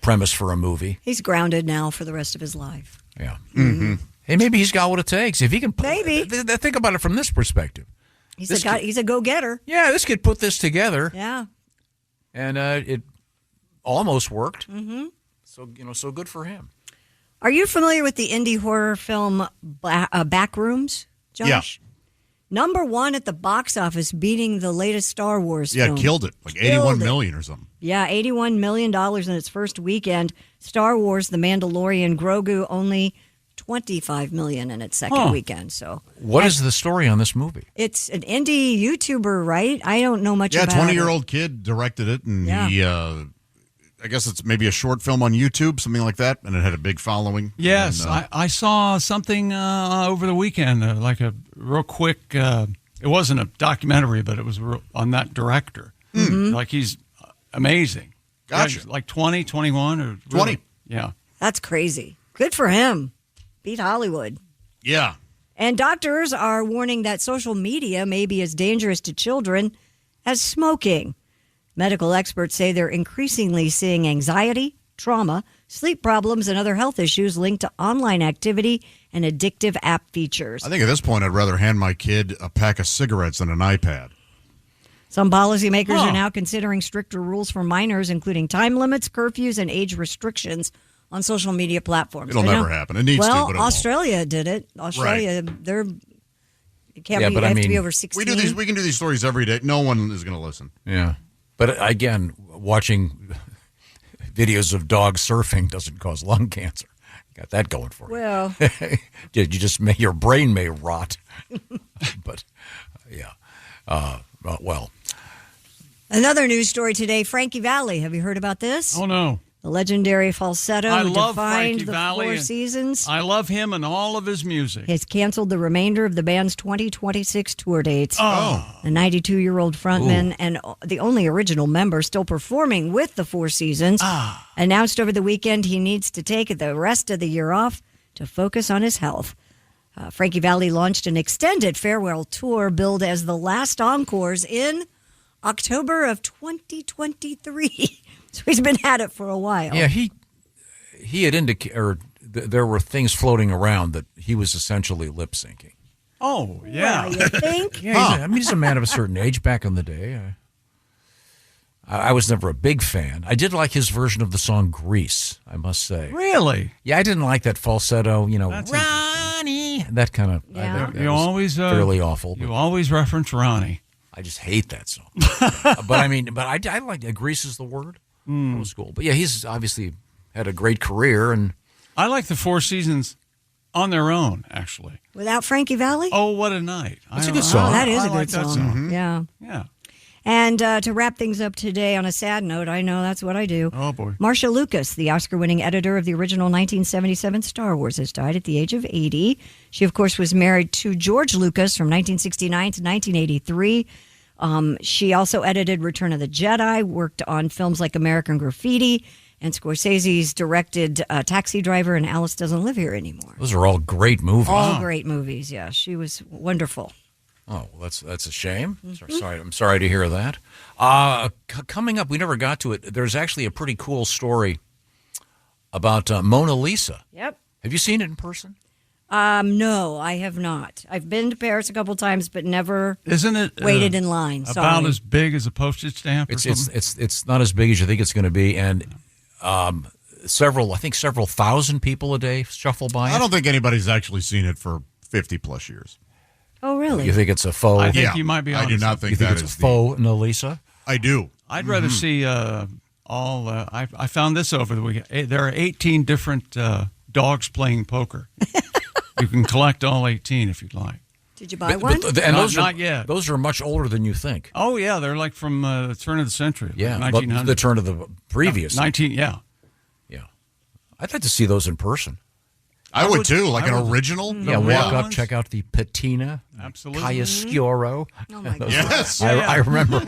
S11: premise for a movie.
S10: He's grounded now for the rest of his life.
S11: Yeah. Mm-hmm. Hey, maybe he's got what it takes. If he can,
S10: maybe
S11: think about it from this perspective.
S10: He's a go-getter.
S11: Yeah, this kid put this together.
S10: Yeah.
S11: And it almost worked.
S10: Mm-hmm.
S11: So, so good for him.
S10: Are you familiar with the indie horror film Backrooms, Josh?
S3: Yeah.
S10: Number one at the box office, beating the latest Star Wars film.
S3: Yeah, killed it. Like 81 million or something.
S10: Yeah, $81 million in its first weekend. Star Wars, The Mandalorian, Grogu, only $25 million in its second weekend. So,
S3: what
S11: is the story on this movie?
S10: It's an indie YouTuber, right? I don't know much about it.
S3: Yeah, 20-year-old kid directed it, and he, I guess it's maybe a short film on YouTube, something like that, and it had a big following.
S2: Yes,
S3: and,
S2: I saw something over the weekend, like a real quick, it wasn't a documentary, but it was on that director.
S10: Mm-hmm.
S2: Like he's amazing.
S3: Gotcha.
S2: Yeah, like 20, 21 or
S3: 20.
S2: Yeah.
S10: That's crazy. Good for him. Beat Hollywood.
S3: Yeah.
S10: And doctors are warning that social media may be as dangerous to children as smoking. Medical experts say they're increasingly seeing anxiety, trauma, sleep problems, and other health issues linked to online activity and addictive app features.
S3: I think at this point I'd rather hand my kid a pack of cigarettes than an iPad.
S10: Some policymakers are now considering stricter rules for minors, including time limits, curfews, and age restrictions on social media platforms.
S3: It'll never happen. It needs to, but it won't.
S10: Australia did it. Australia, it can't be, you have to be over 16.
S3: We can do these stories every day. No one is going to listen.
S11: Yeah. But again, watching videos of dogs surfing doesn't cause lung cancer. Got that going for you.
S10: Well,
S11: you just your brain may rot. But yeah. Well.
S10: Another news story today, Frankie Valli. Have you heard about this?
S2: Oh, no.
S10: The legendary falsetto
S2: I
S10: who
S2: love
S10: defined
S2: Frankie
S10: the
S2: Valli.
S10: Four Seasons.
S2: I love him and all of his music.
S10: Has canceled the remainder of the band's 2026 tour dates.
S2: Oh.
S10: The 92-year-old frontman and the only original member still performing with the Four Seasons announced over the weekend he needs to take the rest of the year off to focus on his health. Frankie Valli launched an extended farewell tour billed as the last encores in October of 2023. So he's been at it for a while.
S11: Yeah, he had indicated, or there were things floating around that he was essentially lip syncing.
S2: Oh, yeah.
S10: Well, you think?
S11: Yeah, he's a man of a certain age back in the day. I was never a big fan. I did like his version of the song Grease, I must say.
S2: Really?
S11: Yeah, I didn't like that falsetto,
S2: That's
S11: Ronnie. That kind of,
S10: Yeah.
S2: You always
S11: fairly awful.
S2: You always reference Ronnie.
S11: I just hate that song. But I like Grease is the word. That was cool. But yeah, he's obviously had a great career, and
S2: I like the Four Seasons on their own, actually.
S10: Without Frankie Valli?
S2: Oh, what a night.
S11: That's a good song.
S10: That is a
S2: like
S10: good song.
S2: Mm-hmm.
S10: Yeah.
S2: Yeah.
S10: And to wrap things up today on a sad note, I know that's what I do.
S2: Oh, boy.
S10: Marcia Lucas, the Oscar-winning editor of the original 1977 Star Wars, has died at the age of 80. She, of course, was married to George Lucas from 1969 to 1983. She also edited Return of the Jedi, worked on films like American Graffiti, and Scorsese's directed Taxi Driver and Alice Doesn't Live Here Anymore.
S11: Those are all great movies.
S10: All great movies, yeah. She was wonderful.
S11: Oh, well, that's a shame. Sorry, I'm sorry to hear that. Coming up, we never got to it. There's actually a pretty cool story about Mona Lisa.
S10: Yep.
S11: Have you seen it in person?
S10: No, I have not. I've been to Paris a couple times, but never waited in line.
S2: About as big as a postage stamp?
S11: It's not as big as you think it's going to be, and several thousand people a day shuffle by it.
S3: I don't think anybody's actually seen it for 50-plus years.
S10: Oh, really?
S11: You think it's a faux?
S2: I think you might be honest.
S3: I do not think
S11: you think
S3: that
S11: it's
S3: is
S11: a faux Mona Lisa?
S3: I do.
S2: I'd rather see all. I found this over the weekend. There are 18 different dogs playing poker. You can collect all 18 if you'd like.
S10: Did you buy one?
S2: Not yet.
S11: Those are much older than you think.
S2: Oh yeah, they're like from the turn of the century.
S11: Yeah,
S2: like 1900.
S11: the turn of the previous
S2: 19. Yeah.
S11: I'd like to see those in person.
S3: I would too, like an original.
S11: Yeah, walk up, check out the patina,
S2: absolutely,
S11: Chiaroscuro.
S10: Oh my God.
S3: Yes,
S11: I remember.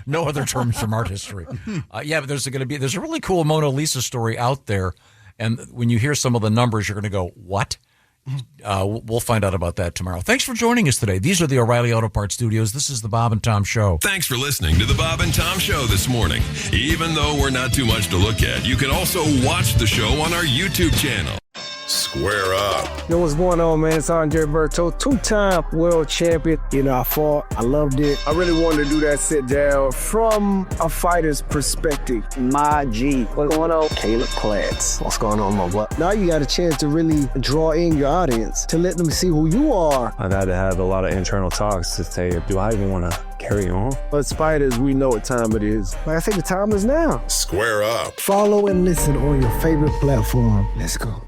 S11: No other terms from art history. But there's a really cool Mona Lisa story out there, and when you hear some of the numbers, you're going to go, "What?" We'll find out about that tomorrow. Thanks for joining us today. These are the O'Reilly Auto Parts Studios. This is the Bob and Tom Show.
S13: Thanks for listening to the Bob and Tom Show this morning. Even though we're not too much to look at, you can also watch the show on our YouTube channel. Square up.
S17: Yo, what's going on, man? It's Andre Berto, two-time world champion. I fought. I loved it. I really wanted to do that sit down from a fighter's perspective. My G. What's going on? Caleb Klantz. What's going on, my boy? Now you got a chance to really draw in your audience, to let them see who you are.
S18: I've had to have a lot of internal talks to say, do I even want to carry on?
S17: But spiders, we know what time it is. Like I think the time is now.
S13: Square up.
S17: Follow and listen on your favorite platform. Let's go.